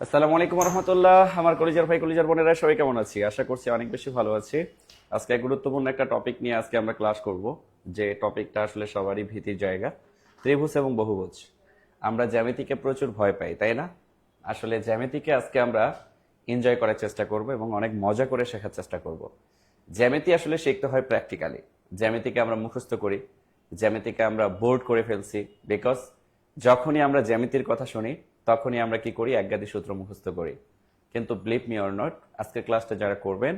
আসসালামু আলাইকুম রহমতুল্লাহ। আমার কলিজার ভাই কলিজার বোনেরা সবাই কেমন আছি? আশা করছি অনেক বেশি ভালো আছি। আজকে এক গুরুত্বপূর্ণ একটা টপিক নিয়ে আজকে আমরা ক্লাস করব, যে টপিকটা আসলে সবারই ভীতির জায়গা, ত্রিভুজ এবং বহুভুজ। আমরা জ্যামিতিকে প্রচুর ভয় পাই, তাই না? আসলে জ্যামিতিকে আজকে আমরা এনজয় করার চেষ্টা করব এবং অনেক মজা করে শেখার চেষ্টা করব। জ্যামিতি আসলে শিখতে হয় প্র্যাকটিক্যালি। জ্যামিতিকে আমরা মুখস্থ করি, জ্যামিতিকে আমরা বোর্ড করে ফেলছি, বিকজ যখনই আমরা জ্যামিতির কথা শুনি তখনই আমরা কি করি, একগাদি সূত্র মুখস্থ করি। কিন্তু বিলিভ মি অর নট, আজকের ক্লাসটা যারা করবেন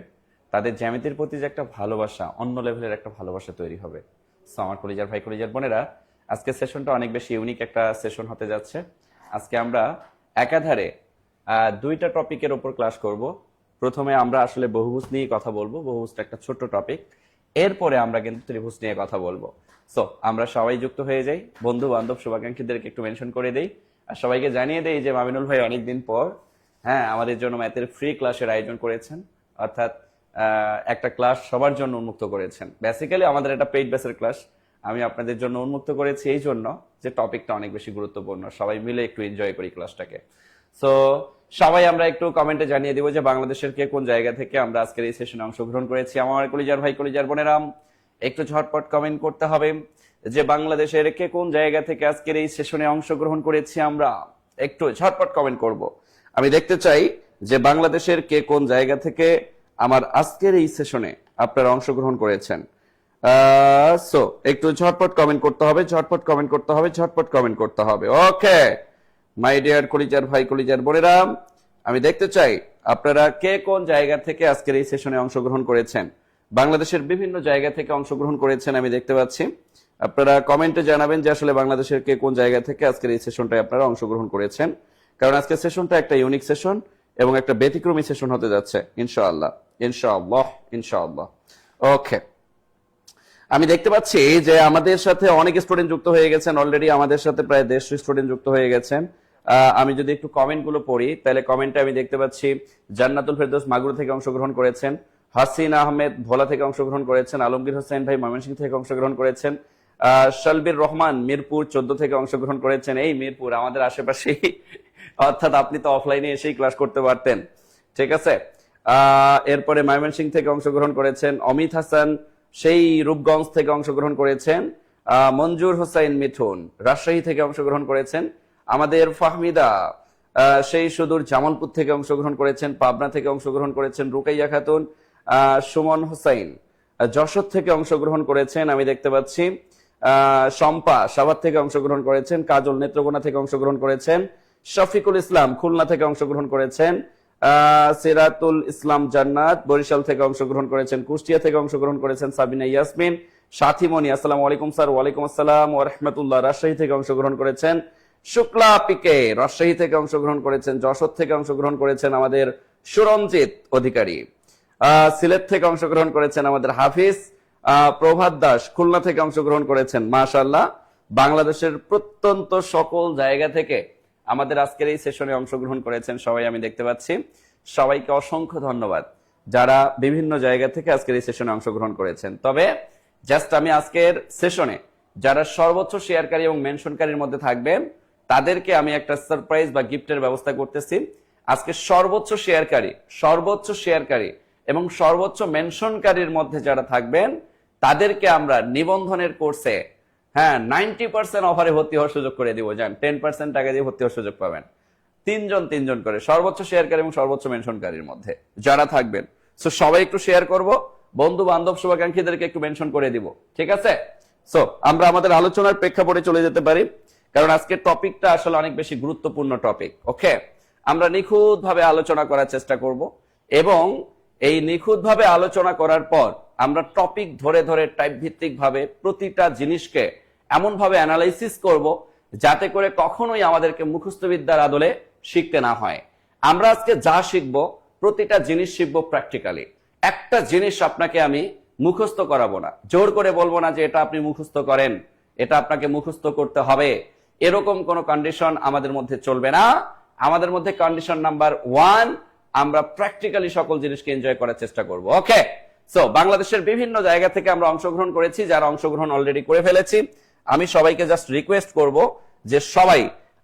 তাদের জ্যামিতির প্রতি যে একটা ভালোবাসা, অন্য লেভেলের একটা ভালোবাসা তৈরি হবে। সো আমার কলিজার ভাই কলিজার বোনেরা, আজকের সেশনটা অনেক বেশি ইউনিক একটা সেশন হতে যাচ্ছে। আজকে আমরা একাধারে দুইটা টপিকের উপর ক্লাস করব। প্রথমে আমরা আসলে বহুভুজ নিয়ে কথা বলবো, বহুভুজটা একটা ছোট্ট টপিক। এরপরে আমরা কিন্তু ত্রিভুজ নিয়ে কথা বলবো। সো আমরা সবাই যুক্ত হয়ে যাই, বন্ধু বান্ধব শুভাকাঙ্ক্ষীদেরকে একটু মেনশন করে দেই, আর সবাইকে জানিয়ে দেই যে মামিনুল ভাই অনেকদিন পর আমাদের জন্য ম্যাথের ফ্রি ক্লাসের আয়োজন করেছেন, অর্থাৎ একটা ক্লাস সবার জন্য উন্মুক্ত করেছেন। বেসিক্যালি আমাদের একটা পেইড ব্যাচের ক্লাস আমি আপনাদের জন্য উন্মুক্ত করেছি এই জন্য যে টপিকটা অনেক বেশি গুরুত্বপূর্ণ, সবাই মিলে একটু এনজয় করি ক্লাসটাকে। সো সবাই আমরা একটু কমেন্টে জানিয়ে দিব যে বাংলাদেশের কে কোন জায়গা থেকে আমরা আজকের এই সেশনে অংশগ্রহণ করেছি। আমার কলিজার ভাই কলিজার বোনেরাম, একটু ঝটপট কমেন্ট করতে হবে যে বাংলাদেশের কে কোন জায়গা থেকে আজকের এই সেশনে অংশগ্রহণ করেছি আমরা। একটু ঝটপট কমেন্ট করব, আমি দেখতে চাই যে বাংলাদেশের কে কোন জায়গা থেকে আমার আজকের এই সেশনে আপনারা অংশগ্রহণ করেছেন। সো একটু ঝটপট কমেন্ট করতে হবে, ঝটপট কমেন্ট করতে হবে, ঝটপট কমেন্ট করতে হবে। ওকে মাই ডিয়ার কলিজার ভাই কলিজার বোনেরা, আমি দেখতে চাই আপনারা কে কোন জায়গা থেকে আজকের এই সেশনে অংশগ্রহণ করেছেন। বাংলাদেশের বিভিন্ন জায়গা থেকে অংশগ্রহণ করেছেন আমি দেখতে পাচ্ছি। আপনারা কমেন্টে জানাবেন যে আসলে বাংলাদেশের কে কোন জায়গা থেকে আজকের এই সেশনটায় আপনারা অংশগ্রহণ করেছেন, কারণ আজকের সেশনটা একটা ইউনিক সেশন এবং একটা ব্যতিক্রমী সেশন হতে যাচ্ছে ইনশাআল্লাহ ইনশাআল্লাহ ইনশাআল্লাহ। ওকে, আমি দেখতে পাচ্ছি যে আমাদের সাথে অনেক স্টুডেন্ট যুক্ত হয়ে গেছেন অলরেডি, আমাদের সাথে প্রায় 150 স্টুডেন্ট যুক্ত হয়ে গেছেন। আমি যদি একটু কমেন্ট গুলো পড়ি তাহলে কমেন্টে আমি দেখতে পাচ্ছি জান্নাতুল ফেরদৌস মাগুরা থেকে অংশগ্রহণ করেছেন, হাসিন আহমেদ ভোলা থেকে অংশগ্রহণ করেছেন, আলমগীর হোসেন ভাই ময়মনসিংহ থেকে অংশগ্রহণ করেছেন, শালবির রহমান মিরপুর 14 থেকে অংশগ্রহণ করেছেন। এই মিরপুর আমাদের আশেপাশেই, অর্থাৎ আপনি তো অফলাইনে এসেই ক্লাস করতে পারতেন, ঠিক আছে। এরপরে ময়মনসিংহ থেকে অংশগ্রহণ করেছেন অমিত হাসান, সেই রূপগঞ্জ থেকে অংশগ্রহণ করেছেন মঞ্জুর হোসাইন মিঠুন, রাজশাহী থেকে অংশগ্রহণ করেছেন। আমাদের ফাহমিদা সেই সুদূর জামালপুর থেকে অংশগ্রহণ করেছেন, পাবনা থেকে অংশগ্রহণ করেছেন রুকাইয়া খাতুন, সুমন হোসাইন যশোর থেকে অংশগ্রহণ করেছেন আমি দেখতে পাচ্ছি, শম্পা সাভার থেকে অংশগ্রহণ করেছেন, কাজল নেত্রকোনা থেকে অংশগ্রহণ করেছেন, শফিকুল ইসলাম খুলনা থেকে অংশগ্রহণ করেছেন, সিরাতুল ইসলাম জান্নাত বরিশাল থেকে অংশগ্রহণ করেছেন, কুষ্টিয়া থেকে অংশগ্রহণ করেছেন সাবিনা ইয়াসমিন, সাথীমণি আসসালামু আলাইকুম স্যার। ওয়ালাইকুম আসসালাম ওয়া রাহমাতুল্লাহ। রাজশাহী থেকে অংশগ্রহণ করেছেন শুক্লা পিকে, রাজশাহী থেকে অংশগ্রহণ করেছেন, যশোর থেকে অংশগ্রহণ করেছেন আমাদের সুরঞ্জিত অধিকারী, সিলেট থেকে অংশগ্রহণ করেছেন আমাদের হাফিজ, প্রভাত দাস খুলনা থেকে অংশগ্রহণ করেছেন। মাশাআল্লাহ, বাংলাদেশের প্রত্যন্ত সকল জায়গা থেকে আমাদের আজকের এই সেশনে অংশগ্রহণ করেছেন সবাই আমি দেখতে পাচ্ছি। সবাইকে অসংখ্য ধন্যবাদ যারা বিভিন্ন জায়গা থেকে আজকের এই সেশনে অংশগ্রহণ করেছেন। তবে জাস্ট আমি আজকের সেশনে যারা সর্বোচ্চ শেয়ারকারী এবং মেনশনকারীর মধ্যে থাকবেন তাদেরকে আমি একটা সারপ্রাইজ বা গিফটের ব্যবস্থা করতেছি। আজকে সর্বোচ্চ শেয়ারকারী এবং সর্বোচ্চ মেনশনকারীর মধ্যে যারা থাকবেন তাদেরকে আমরা নিবন্ধনের কোর্সে 90% অফারে ভর্তি হওয়ার সুযোগ করে দিব। যান 10% টাকা দিয়ে ভর্তি হওয়ার সুযোগ পাবেন, তিনজন করে, সর্বোচ্চ শেয়ারকারী এবং সর্বোচ্চ মেনশনকারীর মধ্যে যারা থাকবেন। সো সবাই একটু শেয়ার করব, বন্ধু বান্ধব শুভাকাঙ্ক্ষীদেরকে একটু মেনশন করে দিব, ঠিক আছে। সো আমরা আমাদের আলোচনার প্রেক্ষাপটে চলে যেতে পারি, কারণ আজকের টপিকটা আসলে অনেক বেশি গুরুত্বপূর্ণ টপিক। ওকে, আমরা নিখুঁত ভাবে আলোচনা করার চেষ্টা করব এবং এই নিখুঁত ভাবে আলোচনা করার পর আমরা টপিক ধরে ধরে টাইপ ভিত্তিক ভাবে প্রতিটা জিনিসকে এমন ভাবে অ্যানালাইসিস করব যাতে করে কখনোই আমাদেরকে মুখস্থ বিদ্যার আদলে শিখতে না হয়। আমরা আজকে যা শিখবো প্রতিটা জিনিস শিখবো প্র্যাকটিক্যালি। একটা জিনিস আপনাকে আমি মুখস্থ করাবো না, জোর করে বলবো না যে এটা আপনি মুখস্থ করেন, এটা আপনাকে মুখস্থ করতে হবে, এরকম কোন কন্ডিশন আমাদের মধ্যে চলবে না। আমাদের মধ্যে কন্ডিশন নাম্বার 1, আমরা প্র্যাকটিক্যালি সকল জিনিসকে এনজয় করার চেষ্টা করব। ওকে, সো বাংলাদেশের বিভিন্ন জায়গা থেকে আমরা অংশগ্রহণ করেছি, যারা অংশগ্রহণ অলরেডি করে ফেলেছি আমি সবাইকে জাস্ট রিকোয়েস্ট করব যে সবাই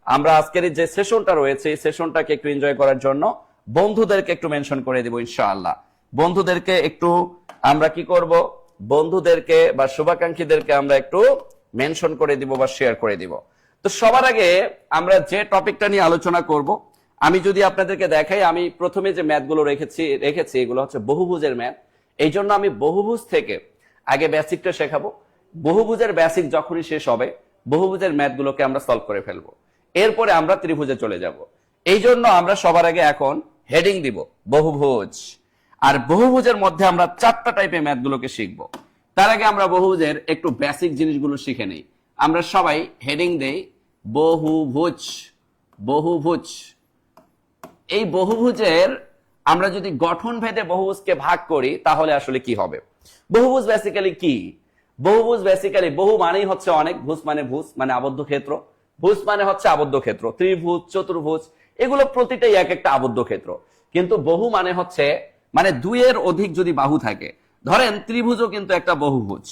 আমরা আজকের এই যে সেশনটা রয়েছে এই সেশনটাকে একটু এনজয় করার জন্য বন্ধুদেরকে একটু মেনশন করে দিব ইনশাআল্লাহ। বন্ধুদেরকে একটু আমরা কি করব, বন্ধুদেরকে বা শুভাকাঙ্ক্ষীদেরকে আমরা একটু মেনশন করে দিব বা শেয়ার করে দিব। তো সবার আগে আমরা যে টপিকটা নিয়ে আলোচনা করব, আমি যদি আপনাদেরকে দেখাই, আমি প্রথমে যে ম্যাথগুলো রেখেছি এগুলো হচ্ছে বহুভুজের ম্যাথ। এই জন্য আমি বহুভুজ থেকে আগে বেসিকটা শেখাবো। বহুভুজের বেসিক যখনই শেষ হবে বহুভুজের ম্যাথগুলোকে আমরা সলভ করে ফেলবো, এরপরে আমরা ত্রিভুজে চলে যাব। এই জন্য আমরা সবার আগে এখন হেডিং দিব বহুভুজ। আর বহুভুজের মধ্যে আমরা 4টা টাইপের ম্যাথগুলোকে শিখবো। তার আগে আমরা বহুভুজের একটু বেসিক জিনিসগুলো শিখে নেই। আমরা সবাই হেডিং দেই বহুভুজ। বহুভুজ, এই বহুভুজের আমরা যদি গঠন ভেদে বহুভুজকে ভাগ করি তাহলে আসলে কি হবে? বহুভুজ বেসিক্যালি কি? বহুভুজ বেসিক্যালি, বহু মানেই হচ্ছে অনেক, ভুজ মানে আবদ্ধ ক্ষেত্র, ভুজ মানে হচ্ছে আবদ্ধ ক্ষেত্র। ত্রিভুজ, চতুর্ভুজ এগুলো প্রতিটাই এক একটা আবদ্ধ ক্ষেত্র। কিন্তু বহু মানে হচ্ছে মানে দুইয়ের অধিক যদি বাহু থাকে, ধরেন ত্রিভুজও কিন্তু একটা বহুভুজ,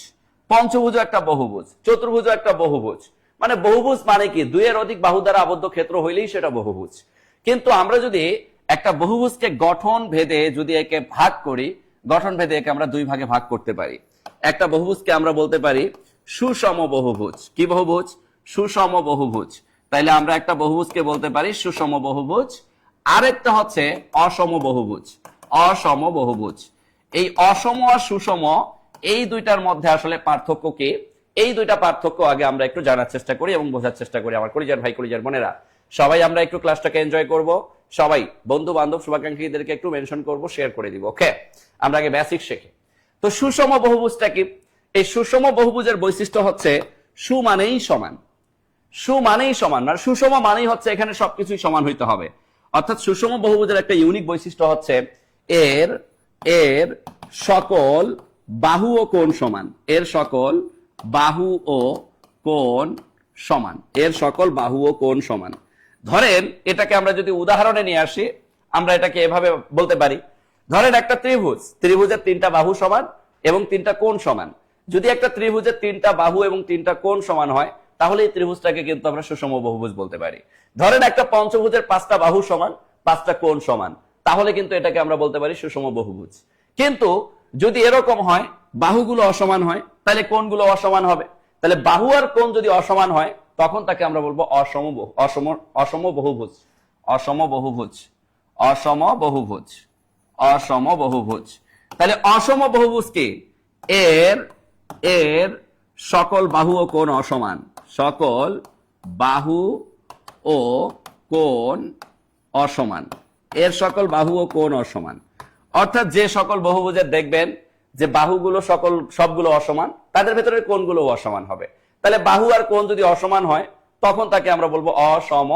পঞ্চভুজও একটা বহুভুজ, চতুর্ভুজও একটা বহুভুজ। মানে বহুভুজ মানে কি? দুইয়ের অধিক বাহু দ্বারা আবদ্ধ ক্ষেত্র হইলেই সেটা বহুভুজ। কিন্তু আমরা যদি একটা বহুভুজকে গঠন ভেদে যদি একে ভাগ করি, গঠন ভেদে একে আমরা দুই ভাগে ভাগ করতে পারি। একটা বহুভুজকে আমরা বলতে পারি সুষম বহুভুজ। কি বহুভুজ? সুষম বহুভুজ। তাইলে আমরা একটা বহুভুজকে বলতে পারি সুষম বহুভুজ। আরেকটা হচ্ছে অসম বহুভুজ। অসম বহুভুজ। এই অসম আর সুষম এই দুইটার মধ্যে আসলে পার্থক্য কি? এই দুইটা পার্থক্য আগে আমরা একটু জানার চেষ্টা করি এবং বোঝার চেষ্টা করি। আমার কলিজার ভাই কলিজার বোনেরা, সবাই আমরা একটু ক্লাসটাকে এনজয় করব। সবাই বন্ধু বান্ধব শুভাকাঙ্ক্ষীদেরকে একটু মেনশন করব, শেয়ার করে দিব। ওকে, আমরা আগে বেসিক শিখি। তো সুষম বহুভুজটা কি? এই সুষম বহুভুজের বৈশিষ্ট্য হচ্ছে সু মানেই সমান। সু মানেই সমান, মানে সুষম মানেই হচ্ছে এখানে সবকিছুই সমান হইতে হবে। অর্থাৎ সুষম বহুভুজের একটা ইউনিক বৈশিষ্ট্য হচ্ছে এর এর সকল বাহু ও কোণ সমান। এর সকল বাহু ও কোণ সমান। এর সকল বাহু ও কোণ সমান। ধরেন এটাকে আমরা যদি উদাহরণে নিয়ে আসি, আমরা এটাকে এভাবে বলতে পারি, ধরেন একটা ত্রিভুজ, ত্রিভুজের 3টা বাহু সমান এবং 3টা কোণ সমান। যদি একটা ত্রিভুজের 3টা বাহু এবং 3টা কোণ সমান হয় তাহলে এই ত্রিভুজটাকে কিন্তু আমরা সুষম বহুভুজ বলতে পারি। ধরেন একটা পঞ্চভুজের 5টা বাহু সমান, 5টা কোণ সমান, তাহলে কিন্তু এটাকে আমরা বলতে পারি সুষম বহুভুজ। কিন্তু যদি এরকম হয় বাহুগুলো অসমান হয় তাহলে কোণগুলো অসমান হবে। তাহলে বাহু আর কোণ যদি অসমান হয় তখন তাকে আমরা বলবো অসম বহুভুজ। অসম বহুভুজ। অসম বহুভুজ। অসম বহুভুজ। তাহলে অসম বহুভুজ কি? এর এর সকল বাহু ও কোণ অসমান। সকল বাহু ও কোণ অসমান। এর সকল বাহু ও কোণ অসমান। অর্থাৎ যে সকল বহুভুজের দেখবেন যে বাহুগুলো সবগুলো অসমান, তাদের ভেতরে কোণগুলো অসমান হবে। তাহলে বাহু আর কোণ যদি অসমান হয় তখন তাকে আমরা বলবো অসম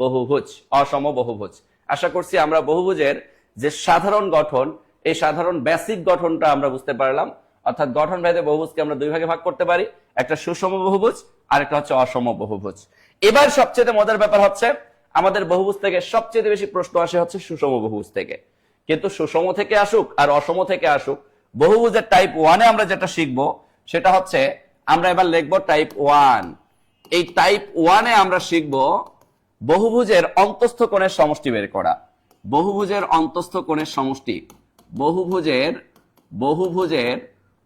বহুভুজ। অসম বহুভুজ। আশা করছি আমরা বহুভুজের যে সাধারণ গঠন, এই সাধারণ বেসিক গঠনটা আমরা বুঝতে পারলাম। অর্থাৎ গঠন ভেদে বহুভুজকে আমরা দুই ভাগে ভাগ করতে পারি, একটা সুষম বহুভুজ আর একটা হচ্ছে অসম বহুভুজ। এবার সবচেয়ে মজার ব্যাপার হচ্ছে আমাদের বহুভুজ থেকে সবচেয়ে বেশি প্রশ্ন আসে হচ্ছে সুষম বহুভুজ থেকে। কিন্তু সুষম থেকে আসুক আর অসম থেকে আসুক, বহুভুজের টাইপ 1-এ আমরা যেটা শিখবো সেটা হচ্ছে, আমরা এবার লিখবো টাইপ 1। এই টাইপ 1-এ আমরা শিখবো বহুভুজের অন্তস্থ কোণের সমষ্টি বের করা। বহুভুজের অন্তস্থ কোণের সমষ্টি। বহুভুজের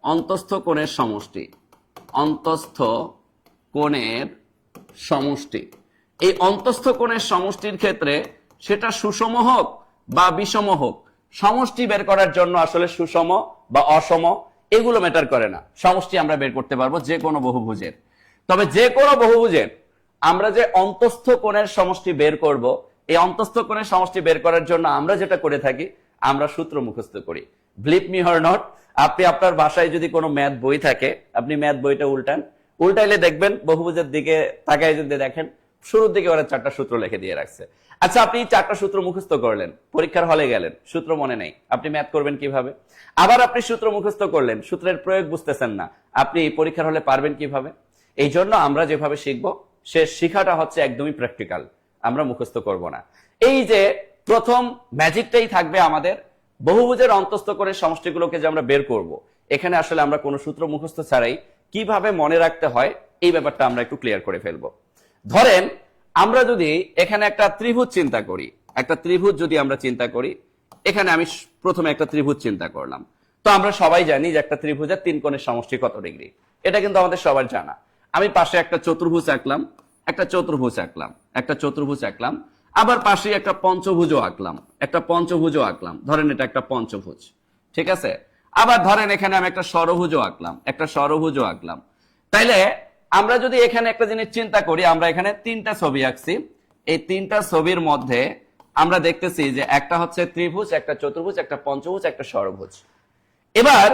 অন্তস্থ কোণের সমষ্টি। অন্তস্থ কোণের সমষ্টি। এই অন্তস্থ কোণের সমষ্টির ক্ষেত্রে সেটা সুষম হোক বা বিষম হোক, সমষ্টি বের করার জন্য আসলে সুষম বা অসম এগুলো ম্যাটার করে না। সমষ্টি আমরা বের করতে পারবো যে কোনো বহুভুজের। তবে যে কোনো বহুভুজের আমরা যে অন্তস্থ কোণের সমষ্টি বের করব, এই অন্তস্থ কোণের সমষ্টি বের করার জন্য আমরা যেটা করে থাকি, আমরা সূত্র মুখস্থ করি। বিলিভ মি অর নট, আপনি আপনার বাসায় যদি কোনো ম্যাথ বই থাকে, আপনি ম্যাথ বইটা উল্টাইলে দেখবেন বহুভুজের দিকে তাকায় যদি দেখেন শুরুর দিকে ওরা 4টা সূত্র লিখে দিয়ে রাখছে। আচ্ছা, আপনি 4টা সূত্র মুখস্থ করলেন, পরীক্ষার হলে গেলেন, সূত্র মনে নেই, আপনি ম্যাথ করবেন কিভাবে? আবার আপনি সূত্র মুখস্থ করলেন, সূত্রের প্রয়োগ বুঝতেছেন না, আপনি পরীক্ষার হলে পারবেন কিভাবে? এই জন্য আমরা যেভাবে শিখবো সে শিখাটা হচ্ছে একদমই প্র্যাকটিক্যাল, আমরা মুখস্থ করব না। এই যে প্রথম ম্যাজিকটাই থাকবে আমাদের, বহুভুজের অন্তস্থ করে সমষ্টিগুলোকে যে আমরা বের করব, এখানে আসলে আমরা কোনো সূত্র মুখস্থ ছাড়াই কিভাবে মনে রাখতে হয় এই ব্যাপারটা আমরা একটু ক্লিয়ার করে ফেলবো। ধরেন আমরা যদি এখানে একটা ত্রিভুজ চিন্তা করি, একটা ত্রিভুজ যদি আমরা চিন্তা করি, এখানে আমি প্রথমে একটা ত্রিভুজ চিন্তা করলাম। তো আমরা সবাই জানি যে একটা ত্রিভুজের তিন কোণের সমষ্টি কত ডিগ্রি, এটা কিন্তু আমাদের সবার জানা। আমি পাশে একটা চতুর্ভুজ আঁকলাম, একটা চতুর্ভুজ আঁকলাম, একটা চতুর্ভুজ আঁকলাম, আবার পাশে একটা পঞ্চভুজও আঁকলাম, একটা পঞ্চভুজও আঁকলাম, ধরেন এটা একটা পঞ্চভুজ, ঠিক আছে। আবার ধরেন এখানে আমি একটা ষড়ভুজও আঁকলাম, একটা ষড়ভুজও আঁকলাম। তাইলে আমরা যদি এখানে একটা জিনিস চিন্তা করি, আমরা এখানে তিনটা ছবি আঁকছি, এই তিনটা ছবির মধ্যে আমরা দেখতেছি যে একটা হচ্ছে ত্রিভুজ, একটা চতুর্ভুজ, একটা পঞ্চভুজ, একটা ষড়ভুজ। এবার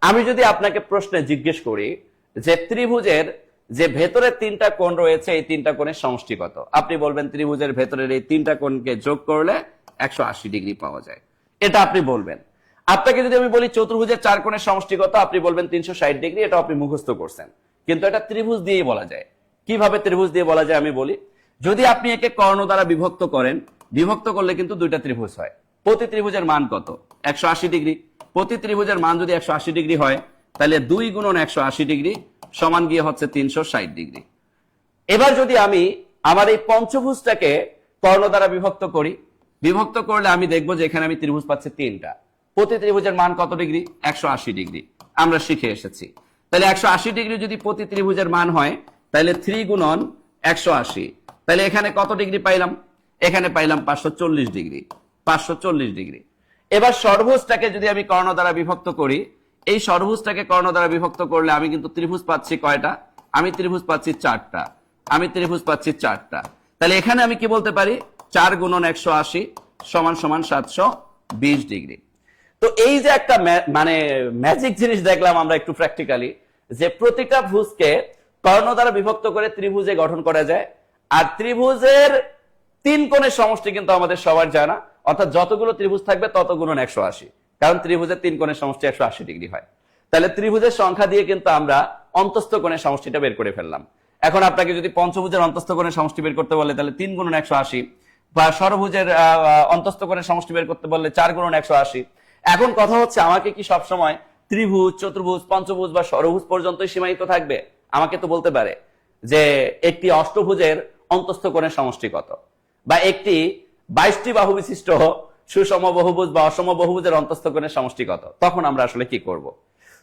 আমি যদি আপনাকে প্রশ্নে জিজ্ঞেস করি যে ত্রিভুজের যে ভেতরে তিনটা কোণ রয়েছে, এই তিনটা কোণের সমষ্টি কত, আপনি বলবেন ত্রিভুজের ভেতরের এই তিনটা কোণকে যোগ করলে 180 ডিগ্রি পাওয়া যায়, এটা আপনি বলবেন। আপনাকে যদি আমি বলি চতুর্ভুজের চার কোণের সমষ্টি কত, আপনি বলবেন 360 ডিগ্রি, এটা আপনি মুখস্থ করছেন। কিন্তু এটা ত্রিভুজ দিয়েই বলা যায়। কিভাবে ত্রিভুজ দিয়ে বলা যায় আমি বলি। যদি আপনি একে কর্ণ দ্বারা বিভক্ত করেন, বিভক্ত করলে কিন্তু দুইটা ত্রিভুজ হয়। প্রতি ত্রিভুজের মান কত? 180 ডিগ্রি। প্রতি ত্রিভুজের মান যদি 180 ডিগ্রি হয়, তাহলে 2 গুণন 180 ডিগ্রি সমান গিয়ে হচ্ছে 360 ডিগ্রি। এবার যদি আমি আমার এই পঞ্চভুজটাকে কর্ণ দ্বারা বিভক্ত করি, বিভক্ত করলে আমি দেখবো যে এখানে আমি ত্রিভুজ পাচ্ছি তিনটা। প্রতি ত্রিভুজের মান কত ডিগ্রি? 180 ডিগ্রি। আমরা শিখে এসেছি। তাহলে 180 ডিগ্রি যদি প্রতি ত্রিভুজের মান হয়, তাহলে 3 গুণন 180, তাহলে এখানে কত ডিগ্রি পাইলাম? এখানে পাইলাম 540 ডিগ্রি, 540 ডিগ্রি। এবার ষড়ভুজটাকে যদি আমি কর্ণ দ্বারা বিভক্ত করি, এই ষড়ভুজটাকে কর্ণ দ্বারা বিভক্ত করলে আমি কিন্তু ত্রিভুজ পাচ্ছি কয়টা? আমি ত্রিভুজ পাচ্ছি 4টা, আমি ত্রিভুজ পাচ্ছি 4টা। তাহলে এখানে আমি কি বলতে পারি? 4 গুণন 180 সমান সমান 720 ডিগ্রি। তো এই যে একটা মানে ম্যাজিক জিনিস দেখলাম আমরা একটু প্র্যাকটিক্যালি, যে প্রতিটা ভুজকে কর্ণ দ্বারা বিভক্ত করে ত্রিভুজে গঠন করা যায়। আর ত্রিভুজের তিন কোণের সমষ্টি কিন্তু আমাদের সবার জানা, অর্থাৎ যতগুলো ত্রিভুজ থাকবে তত গুণন 180, কারণ ত্রিভুজের তিন কোণের সমষ্টি 180 ডিগ্রি হয়। তাহলে ত্রিভুজের সংখ্যা দিয়ে কিন্তু আমরা অন্তস্থ কোণের সমষ্টিটা বের করে ফেললাম। এখন আপনাকে যদি পঞ্চভুজের অন্তস্থ কোণের সমষ্টি বের করতে বলে, তাহলে 3 গুণন 180, বা ষড়ভুজের অন্তস্থ কোণের সমষ্টি বের করতে বললে 4 গুণন 180। এখন কথা হচ্ছে, আমাকে কি সবসময় ত্রিভুজ, চতুর্ভুজ, পঞ্চভুজ বা ষড়ভুজ পর্যন্তই সীমায়িত থাকবে? আমাকে তো বলতে পারে যে একটি অষ্টভুজের অন্তস্থ কোণের সমষ্টি কত, বা একটি 22টি বাহু বিশিষ্ট সুষম বহুভুজ বা অসম বহুভুজের অন্তস্থ কোণের সমষ্টি কত। তখন আমরা আসলে কি করব?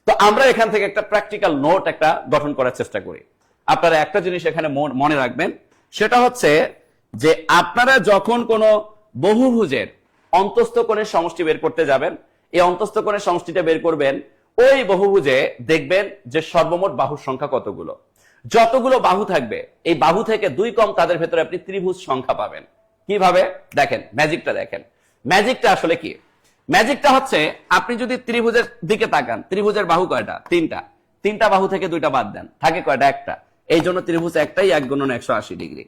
তো আমরা এখান থেকে একটা প্র্যাকটিক্যাল নোট একটা গঠন করার চেষ্টা করি। আপনারা একটা জিনিস এখানে মনে রাখবেন, সেটা হচ্ছে যে আপনারা যখন কোনো বহুভুজের অন্তস্থ কোণের সমষ্টি বের করতে যাবেন, এই অন্তস্থ কোণের সমষ্টিটা বের করবেন, ওই বহুভুজে দেখবেন যে সর্বমোট বাহুর সংখ্যা কতগুলো। যতগুলো বাহু থাকবে, এই বাহু থেকে 2 কম তাদের ভেতরে আপনি ত্রিভুজ সংখ্যা পাবেন। কিভাবে? দেখেন ম্যাজিকটা, দেখেন ম্যাজিকটা আসলে কি। ম্যাজিকটা হচ্ছে, আপনি যদি ত্রিভুজের দিকে তাকান, ত্রিভুজের বাহু কয়টা? 3টা। 3টা বাহু থেকে 2টা বাদ দেন, থাকে কয়টা? একটা। এই জন্য ত্রিভুজ একটাই, 1 গুণন 180 ডিগ্রি।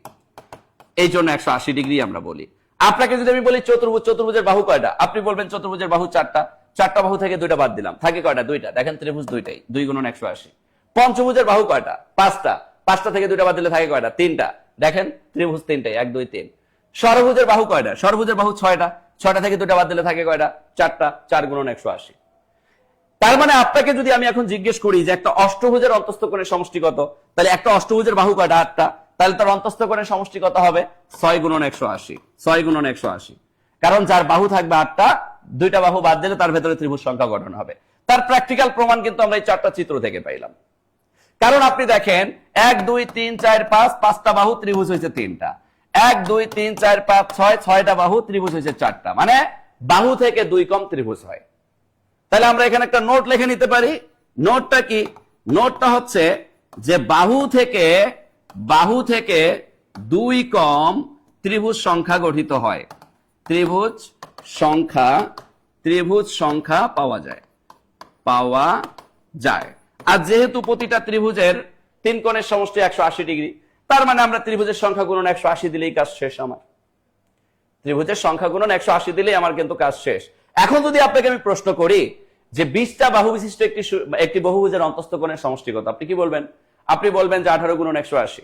এই জন্য 180 ডিগ্রি আমরা বলি। আপনাকে যদি আমি বলি চতুর্ভুজ, চতুর্ভুজের বাহু কয়টা? আপনি বলবেন চতুর্ভুজের বাহু 4টা। 4টা বাহু থেকে 2টা বাদ দিলাম, থাকে কয়টা? 2টা। দেখেন ত্রিভুজ দুইটাই, 2 গুণন 180। পঞ্চভুজের বাহু কয়টা? 5টা। 5টা থেকে 2টা বাদ দিলে থাকে কয়টা? 3টা। দেখেন ত্রিভুজ তিনটাই, 1 2 3। ষড়ভুজের বাহু কয়টা? ষড়ভুজের বাহু 6টা। 6টা থেকে 2টা বাদ দিলে থাকে কয়টা? 4টা। 4 গুণন 180। তার মানে আপনাকে যদি আমি এখন জিজ্ঞেস করি যে একটা অষ্টভুজের অন্তস্থ কোণের সমষ্টি কত, তাহলে একটা অষ্টভুজের বাহু কয়টা? 8টা। তাহলে তার অন্তস্থ কোণের সমষ্টি কত হবে? 6 গুণন 180। 6 গুণন 180, কারণ যার বাহু থাকবে 8টা, 2টা বাহু বাদ দিলে তার ভেতরে ত্রিভুজ সংখ্যা গঠন হবে। তার প্র্যাকটিক্যাল প্রমাণ কিন্তু আমরা এই 4টা চিত্র থেকে পাইলাম। কারণ আপনি দেখেন 1 2 3 4 5, 5টা বাহু, ত্রিভুজ হয়েছে 3টা। 1 2 3 4 5 6, 6টা বাহু, ত্রিভুজ হয়েছে 4টা। মানে বাহু থেকে 2 কম ত্রিভুজ হয়। তাহলে আমরা এখানে একটা নোট লিখে নিতে পারি। নোটটা কি? নোটটা হচ্ছে যে বাহু থেকে 2 কম ত্রিভুজ সংখ্যা গঠিত হয়। ত্রিভুজ সংখ্যা পাওয়া যায়। আর যেহেতু প্রতিটা ত্রিভুজের 3 কোণের সমষ্টি 180 ডিগ্রি, তার মানে আমরা ত্রিভুজের সংখ্যা গুণন 180 দিলেই কাজ শেষ। আমার ত্রিভুজের সংখ্যা গুণন 180 দিলেই আমার কিন্তু কাজ শেষ। এখন যদি আপনাকে আমি প্রশ্ন করি যে 20টা বাহু বিশিষ্ট একটি বহুভুজের অন্তস্থ কোণের সমষ্টি কত, আপনি কি বলবেন? আপনি বলবেন যে 18 গুণন 180।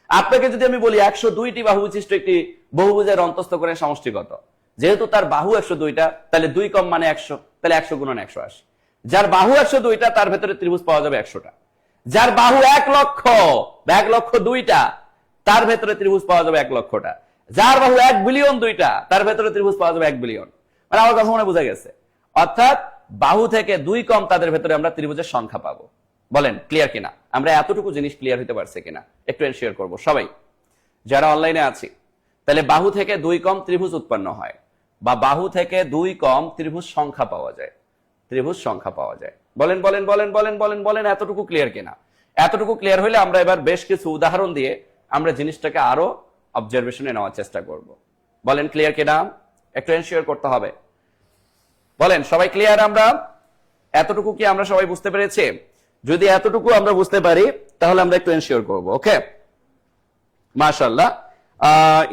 আপনাকে যদি আমি বলি 102টি বাহু বিশিষ্ট একটি বহুভুজের অন্তস্থ কোণের সমষ্টি কত, যেহেতু তার বাহু 102টা, তাহলে 2 কম মানে 100, তাহলে 100 গুণন 180। যার বাহু 102টা, তার ভেতরে ত্রিভুজ পাওয়া যাবে 100টা। যার বাহু 1 লক্ষ 2টা, তার ভেতরে ত্রিভুজ পাওয়া যাবে 1,00,000টা। যার বাহু 1 বিলিয়ন দুইটা, তার ভেতরে ত্রিভুজ পাওয়া যাবে 1 বিলিয়ন। মানে আমার কথা মনে বোঝা গেছে? অর্থাৎ বাহু থেকে 2 কম তাদের ভেতরে আমরা ত্রিভুজের সংখ্যা পাবো। বলেন ক্লিয়ার কিনা? আমরা এতটুকু জিনিস ক্লিয়ার হতে পারছে কিনা একটু এনশিওর করবো সবাই যারা অনলাইনে আছি। তাহলে বাহু থেকে 2 কম ত্রিভুজ উৎপন্ন হয়, বা বাহু থেকে 2 কম ত্রিভুজ সংখ্যা পাওয়া যায়, ত্রিভুজ সংখ্যা পাওয়া যায়। বলেন বলেন বলেন বলেন বলেন বলেন এতটুকু ক্লিয়ার কিনা? এতটুকু ক্লিয়ার হলে আমরা এবার বেশ কিছু উদাহরণ দিয়ে আমরা জিনিসটাকে আরো অবজারভেশনে নেওয়ার চেষ্টা করব। বলেন ক্লিয়ার কিনা? একটু এনশিওর করতে হবে। বলেন সবাই ক্লিয়ার? আমরা এতটুকু কি আমরা সবাই বুঝতে পেরেছি? যদি এতটুকু আমরা বুঝতে পারি তাহলে আমরা একটু এনশিওর করব। ওকে, মাশাআল্লাহ।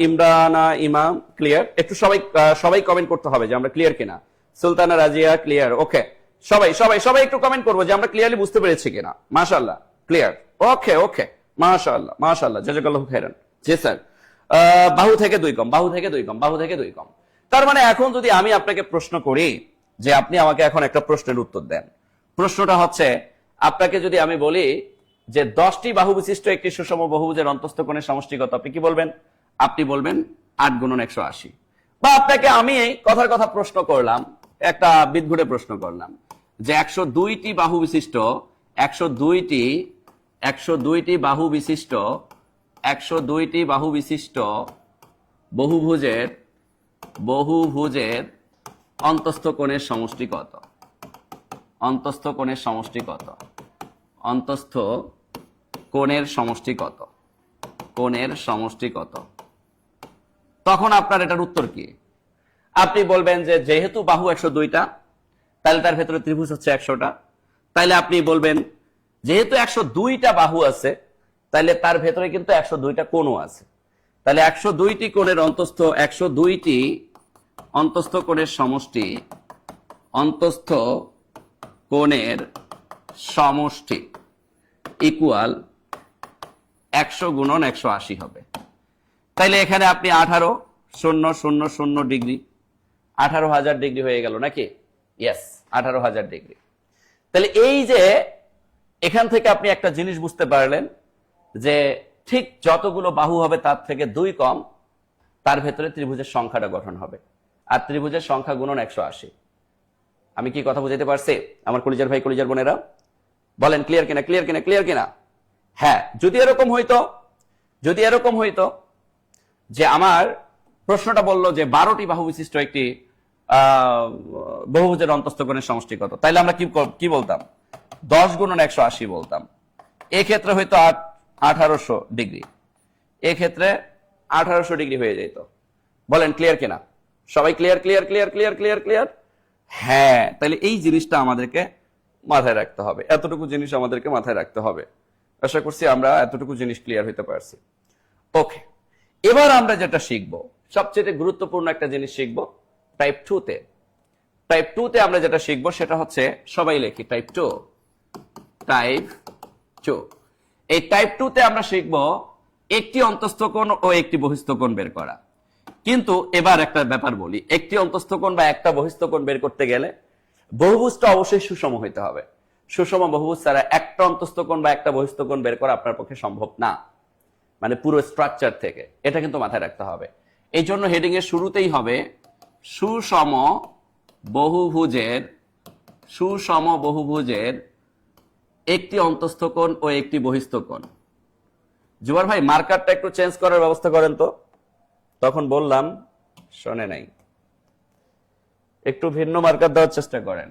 ইমরানা ইমাম ক্লিয়ার। একটু সবাই সবাই কমেন্ট করতে হবে যে আমরা ক্লিয়ার কিনা। সুলতানা রাজিয়া ক্লিয়ার। ওকে, সবাই সবাই সবাই একটু কমেন্ট করবো যে আমরা ক্লিয়ারলি বুঝতে পেরেছি কিনা। মাশাআল্লাহ, ক্লিয়ার। ওকে ওকে, মাশাআল্লাহ মাশাআল্লাহ, জাযাকাল্লাহু খাইরান। জি স্যার, বাহু থেকে 2 কম, বাহু থেকে 2 কম, বাহু থেকে 2 কম। তার মানে এখন যদি আমি আপনাকে প্রশ্ন করি যে আপনি আমাকে এখন একটা প্রশ্নের উত্তর দেন, প্রশ্নটা হচ্ছে আপনাকে যদি আমি বলি যে 10টি বাহু বিশিষ্ট একটি সুষম বহুভুজের অন্তস্থ কোণের সমষ্টি কত, আপনি কি বলবেন? আপনি বলবেন 8 গুণন 180। বা আপনাকে আমি কথার কথা প্রশ্ন করলাম, একটা বিদঘুটে প্রশ্ন করলাম যে 102টি বাহু বিশিষ্ট 102টি বাহু বিশিষ্ট 102টি বাহু বিশিষ্ট বহুভুজের অন্তস্থ কোণের সমষ্টি কত? অন্তস্থ কোণের সমষ্টি কত? অন্তস্থ কোণের সমষ্টি কত? কোণের সমষ্টি কত? তখন আপনার এটার উত্তর কি? আপনি বলবেন যে যেহেতু বাহু 102টা, তাহলে তার ভেতরে ত্রিভুজ হচ্ছে 100টা। তাইলে আপনি বলবেন যেহেতু 102টা বাহু আছে, তাহলে তার ভেতরে কিন্তু 102টা কোণও আছে। তাহলে 102টি কোণের অন্তস্থ কোণের সমষ্টি, অন্তস্থ কোণের সমষ্টি ইকুয়াল 100 গুণন 180 হবে। তাইলে এখানে আপনি 18,000 ডিগ্রি, 18,000 ডিগ্রি হয়ে গেল নাকি? Yes, 18,000 degree. তাহলে এই যে এখান থেকে আপনি একটা জিনিস বুঝতে পারলেন যে ঠিক যতগুলো বাহু হবে তার থেকে 2 কম, তার ভেতরে ত্রিভুজের সংখ্যাটা গঠন হবে। আর ত্রিভুজের সংখ্যা গুণন 180। আমি কি কথা বুঝাইতে পারছি আমার কলিজার ভাই কলিজার বোনেরা? বলেন ক্লিয়ার কিনা? ক্লিয়ার কিনা? ক্লিয়ার কিনা? হ্যাঁ, যদি এরকম হইতো যে আমার প্রশ্নটা বললো যে 12টি বাহু বিশিষ্ট একটি বহুভুজের অন্তস্থ কোণের সমষ্টি কত, তাইলে আমরা কি বলতাম? 10 গুণন 180 বলতাম। এক্ষেত্রে হয়তো 1800 ডিগ্রি, এক্ষেত্রে 1800 ডিগ্রি হয়ে যেত। বলেন ক্লিয়ার কিনা? সবাই clear clear clear clear clear clear? হ্যাঁ, তাহলে এই জিনিসটা আমাদেরকে মাথায় রাখতে হবে, এতটুকু জিনিস আমাদেরকে মাথায় রাখতে হবে। আশা করছি আমরা এতটুকু জিনিস ক্লিয়ার হইতে পারছি। ওকে, এবার আমরা যেটা শিখবো, সবচেয়ে গুরুত্বপূর্ণ একটা জিনিস শিখবো টাইপ 2তে। টাইপ 2তে আমরা যেটা শিখবো সেটা হচ্ছে, সবাই লেখি টাইপ 2। এই টাইপ 2তে আমরা শিখবো একটি অন্তস্থ কোণ ও একটি বহিস্থ কোণ বের করা। কিন্তু এবার একটা ব্যাপার বলি, একটি অন্তস্থ কোণ বা একটা বহিস্থ কোণ বের করতে গেলে বহুভুজটা অবশ্যই সুষম হইতে হবে। সুষম বহুভুজ ছাড়া একটা অন্তস্থ কোণ বা একটা বহিস্থ কোণ বের করা আপনার পক্ষে সম্ভব না, মানে পুরো স্ট্রাকচার থেকে। এটা কিন্তু মাথায় রাখতে হবে। এই জন্য হেডিং এর শুরুতেই হবে সুষম বহুভুজের একটি অন্তস্থ কোণ ও একটি বহিস্থ কোণ। জুবার ভাই মার্কারটা একটু চেঞ্জ করার ব্যবস্থা করেন তো। তখন বললাম শোনে নাই, একটু ভিন্ন মার্কার দেওয়ার চেষ্টা করেন।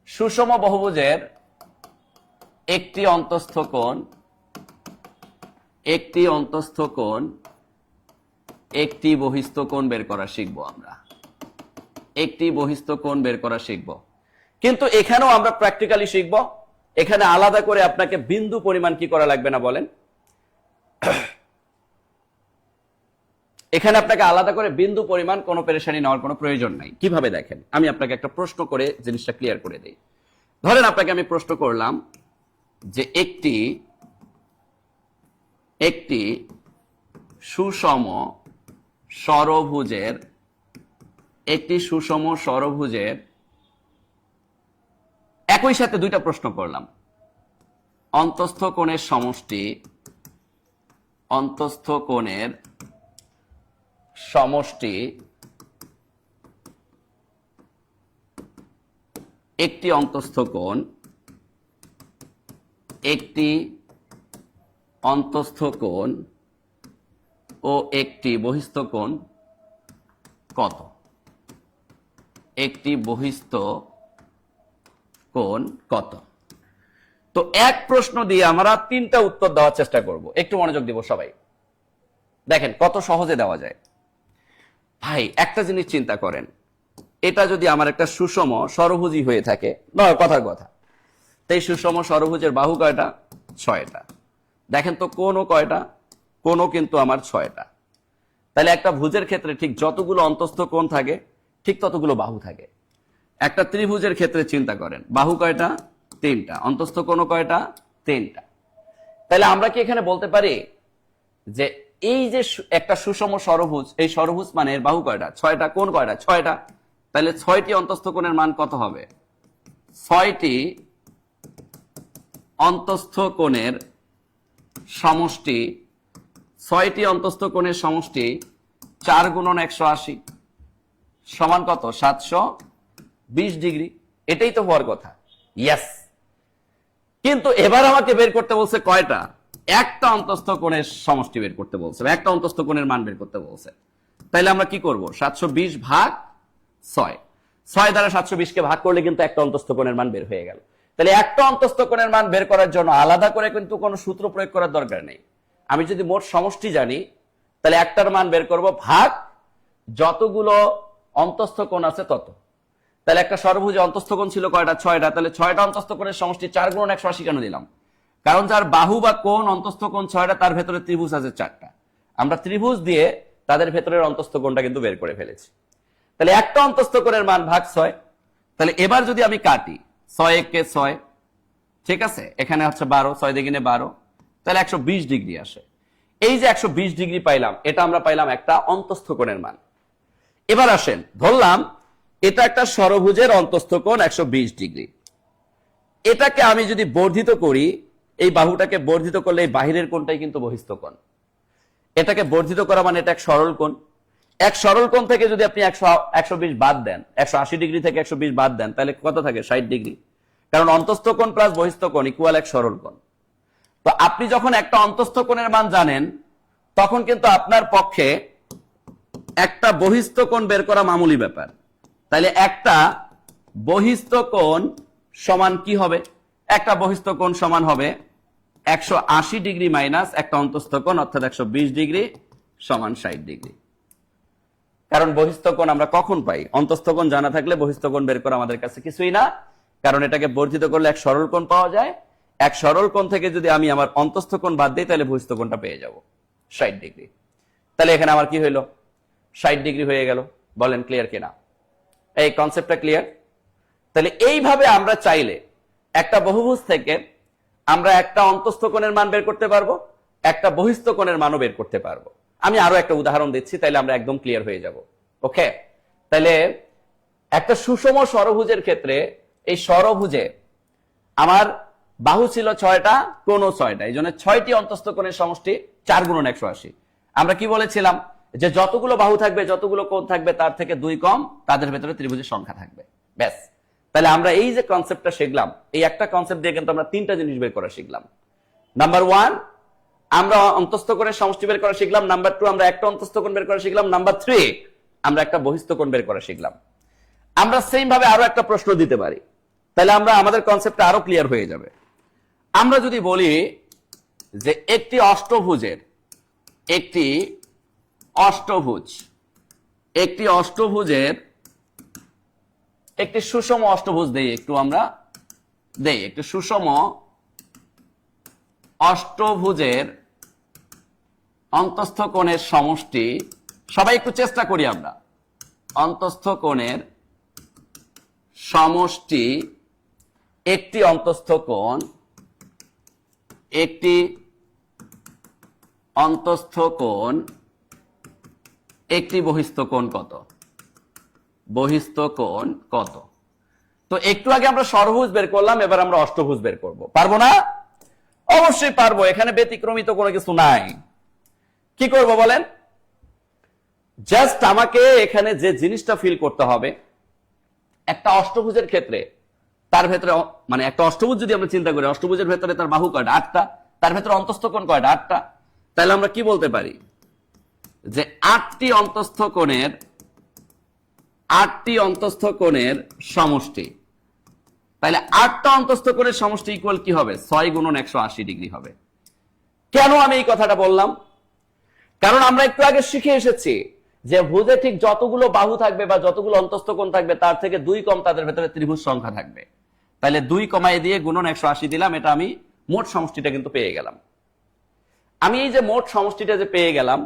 সুষম বহুভুজের একটি অন্তস্থ কোণ, একটি বহিস্থ কোণ বের করা শিখবো আমরা। একটি বহিস্থ কোণ বের করা শিখবো, কিন্তু এখানেও আমরা প্র্যাকটিক্যালি শিখবো। এখানে আলাদা করে আপনাকে বিন্দু পরিমাণ কি করা লাগবে না বলেন? এখানে আপনাকে আলাদা করে বিন্দু পরিমাণ কোনো পেরেশানি নেওয়ার কোনো প্রয়োজন নাই। কিভাবে দেখেন, আমি আপনাকে একটা প্রশ্ন করে জিনিসটা ক্লিয়ার করে দিই। ধরেন আপনাকে আমি প্রশ্ন করলাম যে একটি সুষম ষড়ভুজের একই সাথে দুইটা প্রশ্ন করলাম। অন্তস্থ কোণের সমষ্টি অন্তস্থ কোণের সমষ্টি একটি অন্তস্থ কোণ, একটি অন্তস্থ কোণ ও একটি বহিস্থ কোণ কত? একটি বহিস্থ কোণ কত? তো এক প্রশ্ন দিয়ে আমরা তিনটা উত্তর দেওয়ার চেষ্টা করব। একটু মনোযোগ দিব সবাই। দেখেন কত সহজে দেওয়া যায়। ভাই একটা জিনিস চিন্তা করেন, এটা যদি আমার একটা সুষম ষড়ভুজই হয়ে থাকে, নয় কথার কথা, এই সুষম ষড়ভুজের বাহু কয়টা? 6টা। দেখেন তো কোণও কয়টা? কোণও কিন্তু আমার 6টা। তাহলে একটা ভুজের ক্ষেত্রে ঠিক যতগুলো অন্তস্থ কোণ থাকে ঠিক ততগুলো বাহু থাকে। একটা ত্রিভুজের ক্ষেত্রে চিন্তা করেন, বাহু কয়টা? 3টা। অন্তস্থ কোণও কয়টা? 3টা। তাহলে আমরা কি এখানে বলতে পারি যে এই যে একটা সুষম ষড়ভুজ, এই ষড়ভুজ মানে এর বাহু কয়টা? 6টা। কোণ কয়টা? 6টা। তাহলে 6টি অন্তস্থ কোণের মান কত হবে? 6টি অন্তস্থ কোণের সমষ্টি, 6টি অন্তস্থ কোণের সমষ্টি 4 গুণন 180 সমান কত? 720 ডিগ্রি। এটাই তো হওয়ার কথা। ইয়েস। কিন্তু এবার আমাকে বের করতে বলছে কয়টা? একটা অন্তস্থ কোণের সমষ্টি বের করতে বলছে, একটা অন্তস্থ কোণের মান বের করতে বলছে। তাইলে আমরা কি করব? 720 ভাগ 6। 6 দ্বারা 720 কে ভাগ করলে কিন্তু একটা অন্তস্থ কোণের মান বের হয়ে গেল। তাহলে একটা অন্তস্থ কোণের মান বের করার জন্য আলাদা করে কিন্তু কোনো সূত্র প্রয়োগ করার দরকার নেই। আমি যদি মোট সমষ্টি জানি তাহলে একটার মান বের করব ভাগ যতগুলো অন্তস্থ কোণ আছে তত। তাহলে একটা ষড়ভুজে অন্তস্থ কোণ ছিল কয়টা? 6টা। তাহলে 6টা অন্তস্থ কোণের সমষ্টি 4 গুণন 180 কেন দিলাম? কারণ যার বাহু বা কোণ অন্তস্থ কোণ 6টা তার ভেতরে ত্রিভুজ আছে 4টা। আমরা ত্রিভুজ দিয়ে তাদের ভেতরের অন্তস্থ কোণটা কিন্তু বের করে ফেলেছি। তাহলে একটা অন্তস্থ কোণের মান ভাগ 6। তাহলে এবার যদি আমি কাটি, 6 একে 6, ঠিক আছে, এখানে হচ্ছে 12, 6 দ্বিগুণে 12, তাহলে 120 ডিগ্রি আসে। এই যে 120 ডিগ্রি পাইলাম, এটা আমরা পাইলাম একটা অন্তস্থ কোণের মান। এবার আসেন, ধরলাম এটা একটা ষড়ভুজের অন্তস্থ কোণ 120 ডিগ্রি। এটাকে আমি যদি বর্ধিত করি, এই বাহুটাকে বর্ধিত করলে এই বাহিরের কোণটাই কিন্তু বহিস্থ কোণ। এটাকে বর্ধিত করা মানে এটা এক সরল কোণ। এক সরল কোণ থেকে যদি আপনি 120 বাদ দেন, 180 ডিগ্রি থেকে 120 বাদ দেন, তাহলে কত থাকে? 60 ডিগ্রি। কারণ অন্তস্থ কোণ প্লাস বহিস্থ কোণ ইকুয়াল এক সরল কোণ। তো আপনি যখন একটা অন্তস্থ কোণের মান জানেন, তখন কিন্তু আপনার পক্ষে একটা বহিস্থ কোণ বের করা মামুলি ব্যাপার। তাহলে একটা বহিস্থ কোণ সমান কি হবে? একটা বহিস্থ কোণ সমান হবে 180 ডিগ্রি মাইনাস একটা অন্তস্থ কোণ, অর্থাৎ 120 ডিগ্রি সমান 60 ডিগ্রি। কারণ বহিস্থ কোণ আমরা কখন পাই? অন্তস্থ কোণ জানা থাকলে বহিস্থ কোণ বের করা আমাদের কাছে কিছুই না। কারণ এটাকে বর্ধিত করলে এক সরল কোণ পাওয়া যায়। এক সরল কোণ থেকে যদি আমি আমার অন্তস্থ কোণ বাদ দিই, তাহলে বহিস্থ কোণটা পেয়ে যাব 60 ডিগ্রি। তাহলে এখানে আমার কি হইলো? 60 ডিগ্রি হয়ে গেল। বলেন ক্লিয়ার কিনা? এই কনসেপ্টটা ক্লিয়ার? তাহলে এইভাবে আমরা চাইলে একটা বহুভুজ থেকে আমরা একটা অন্তস্থ কোণের মান বের করতে পারবো, একটা বহিস্থ কোণের মানও বের করতে পারবো। আমি আরো একটা উদাহরণ দিচ্ছি, তাহলে আমরা একদম ক্লিয়ার হয়ে যাব। ওকে, তাহলে একটা সুষম ষড়ভুজের ক্ষেত্রে এই ষড়ভুজে আমার বাহু ছিল 6টা, কোণও 6টা, এই জন্য 6টি অন্তস্থ কোণের সমষ্টি 4 গুণন 180। আমরা কি বলেছিলাম? যে যতগুলো বাহু থাকবে, যতগুলো কোণ থাকবে, তার থেকে 2 কম তাদের ভেতরে ত্রিভুজের সংখ্যা থাকবে। ব্যাস। তাহলে আমরা এই যে কনসেপ্টটা শিখলাম, এই একটা কনসেপ্ট দিয়ে কিন্তু আমরা 3টা জিনিস বের করা শিখলাম। নাম্বার 1, আমরা অন্তস্থ কোণের সমষ্টি বের করা শিখলাম। নাম্বার 2, আমরা একটা অন্তস্থ কোণ বের করা শিখলাম। নাম্বার 3, আমরা একটা বহিস্থ কোণ বের করা শিখলাম। আমরা সেম ভাবে আরো একটা প্রশ্ন দিতে পারি, তাহলে আমরা আমাদের কনসেপ্টটা আরো ক্লিয়ার হয়ে যাবে। আমরা যদি বলি যে একটি অষ্টভুজের একটি অষ্টভুজের একটি সুষম অষ্টভুজ দেই, একটু আমরা দেই একটি সুষম অষ্টভুজের অন্তস্থ কোণের সমষ্টি, সবাই একটু চেষ্টা করি আমরা, অন্তস্থ কোণের সমষ্টি একটি অন্তস্থ কোণ, একটি অন্তস্থ কোণ, একটি বহিস্থ কোণ কত? বহিস্থ কোণ কত? তো একটু আগে আমরা ষড়ভুজ বের করলাম, এবার আমরা অষ্টভুজ বের করব। পারবো না? অবশ্যই পারবো, এখানে ব্যতিক্রমিত কোনো কিছু নাই। কি করব বলেন? জাস্ট আমাকে এখানে যে জিনিসটা ফিল করতে হবে, একটা অষ্টভুজের ক্ষেত্রে তার ভেতরে মানে একটা অষ্টভুজ যদি আমরা চিন্তা করি, অষ্টভুজের ভেতরে তার বাহু কয়টা? 8টা। তার ভেতরে অন্তস্থ কোণ কয়টা? 8টা। তাহলে আমরা কি বলতে পারি যে 8টি অন্তস্থ কোণের সমষ্টি। তাহলে 8টা অন্তস্থ কোণের সমষ্টি ইকুয়াল কি হবে? 6 গুণন 180 ডিগ্রি হবে। কেন আমি এই কথাটা বললাম? কারণ আমরা একটু আগে শিখে এসেছি যে ভুজে ঠিক যতগুলো বাহু থাকবে বা যতগুলো অন্তস্থ কোণ থাকবে তার থেকে 2 কম তাদের ভেতরে ত্রিভুজ সংখ্যা থাকবে। তাহলে 2 কমাই দিয়ে গুণন 180 দিলাম, এটা আমি মোট সমষ্টিটা কিন্তু পেয়ে গেলাম। আমি এই যে মোট সমষ্টিটা যে পেয়ে গেলাম,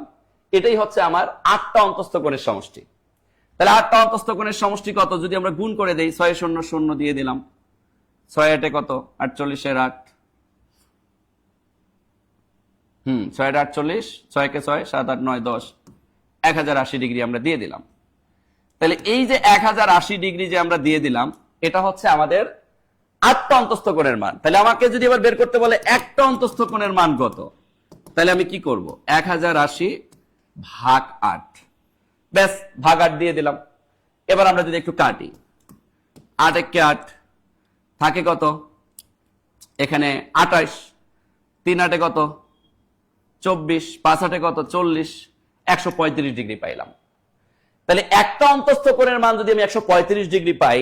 এটাই হচ্ছে আমার 8টা অন্তস্থ কোণের সমষ্টি। তাহলে 8টা অন্তস্থ কোণের সমষ্টি কত? যদি আমরা গুণ করে দেই, 6 শূন্য শূন্য দিয়ে দিলাম, 6 8 কত? 48 এর 8, 6 48, 6 কে 6, 7 8 9 10, 1080 ডিগ্রি আমরা দিয়ে দিলাম। তাহলে এই যে 1080 ডিগ্রি যে আমরা দিয়ে দিলাম, এটা হচ্ছে আমাদের 8টা অন্তস্থ কোণের মান। তাহলে আমাকে যদি এবার বের করতে বলে একটা অন্তস্থ কোণের মান কত, তাহলে আমি কি করব? 1080 ভাগ 8, ব্যাস, ভাগ 8 দিয়ে দিলাম। এবার আমরা যদি একটু কাটি, 8 1 8 থাকে কত? এখানে 28, 3 8 কত? 24, 5 8 কত? 40, 135 ডিগ্রি পাইলাম। তাহলে একটা অন্তস্থ কোণের মান যদি আমি 135 ডিগ্রি পাই,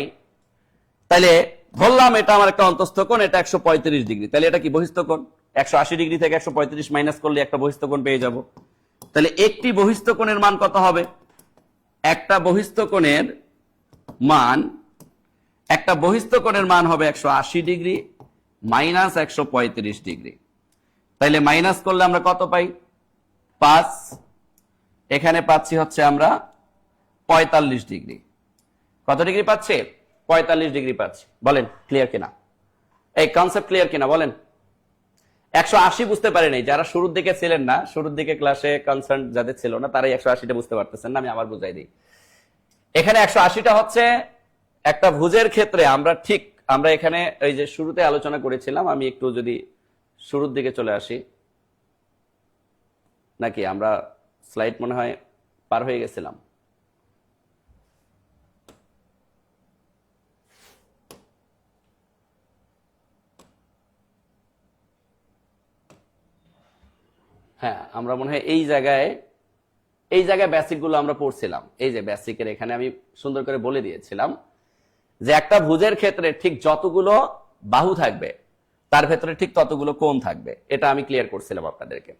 তাহলে ধরলাম এটা আমার একটা অন্তস্থ কোণ, এটা 135 ডিগ্রি। তাহলে এটা কি বহিস্থ কোণ? 180 ডিগ্রি থেকে 135 মাইনাস করলে একটা বহিস্থ কোণ পেয়ে যাব। তাহলে একটি বহিস্থ কোণের মান কত হবে? একটা বহিস্থ কোণের মান হবে 180 ডিগ্রি মাইনাস 135 ডিগ্রি। তাইলে মাইনাস করলে আমরা কত পাই? 5। এখানে পাচ্ছি হচ্ছে আমরা 45 ডিগ্রি। কত ডিগ্রি পাচ্ছে? 45 ডিগ্রি পাচ্ছি। বলেন ক্লিয়ার কিনা? এই কনসেপ্ট ক্লিয়ার কিনা বলেন? 180 বুঝতে পারেন নাই যারা শুরুর দিকে ছিলেন না, শুরুর দিকে ক্লাসে কনসার্ন যাদের ছিল না, তারাই 180টা বুঝতে পারতেছেন না। আমি আবার বুঝাই দিই। এখানে 180টা হচ্ছে একটা ভুজের ক্ষেত্রে আমরা এখানে এই যে শুরুতে আলোচনা করেছিলাম, আমি একটু যদি শুরুর দিকে চলে আসি, নাকি আমরা স্লাইড মনে হয় পার হয়ে গেছিলাম। হ্যাঁ, আমরা মনে হয় এই জায়গায় বেসিক গুলো আমরা পড়ছিলাম। এই যে বেসিকের এখানে আমি সুন্দর করে বলে দিয়েছিলাম যে একটা ভুজের ক্ষেত্রে ঠিক যতগুলো বাহু থাকবে তার ভেতরে ঠিক ততগুলো কোণ থাকবে। এটা আমি ক্লিয়ার করছিলাম আপনাদেরকে।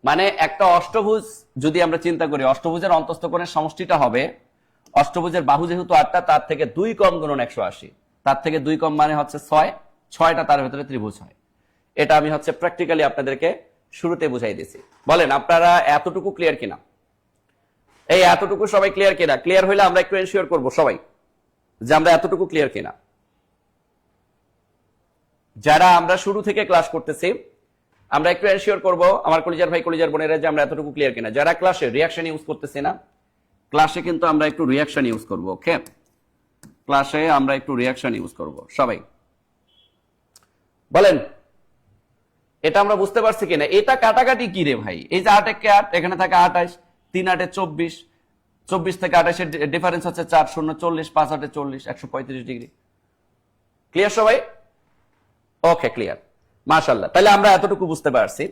মানে একটা অষ্টভুজ যদি আমরা চিন্তা করি, অষ্টভুজের অন্তস্থ কোণের সমষ্টিটা হবে, অষ্টভুজের বাহু যেহেতু 8টা, তার থেকে 2 কম গুণন 180, তার থেকে 2 কম মানে হচ্ছে 6, 6টা তার ভেতরে ত্রিভুজ হয়। এটা আমি হচ্ছে প্র্যাকটিক্যালি আপনাদেরকে শুরুতে বুঝাই দিয়েছি। বলেন আপনারা এতটুকু ক্লিয়ার কিনা? এই এতটুকু সবাই ক্লিয়ার কিনা? ক্লিয়ার হইলে আমরা একটু এনশিওর করব সবাই যে আমরা এতটুকু ক্লিয়ার কিনা। যারা আমরা শুরু থেকে ক্লাস করতেছি, আমরা একটু এনশিওর করব আমার কলিজার ভাই কলিজার বোনেরা যে আমরা এতটুকু ক্লিয়ার কিনা। যারা ক্লাসে রিয়াকশন ইউজ করতেছি না, ক্লাসে কিন্তু আমরা একটু রিয়াকশন ইউজ করব। ওকে, ক্লাসে আমরা একটু রিয়াকশন ইউজ করব সবাই। বলেন এটা আমরা বুঝতে পারছি কিনা? এটা কাটাকাটি কি রে ভাই? এই যে 8 1 8, এখানে থাকে 28, 3 8 24, 24 থেকে 28 এর ডিফারেন্স হচ্ছে 4 0 40, 5 8 40, 135 ডিগ্রি। ক্লিয়ার সবাই? ওকে, ক্লিয়ার, মাশাআল্লাহ। তাহলে আমরা এতটুকু বুঝতে পারছি।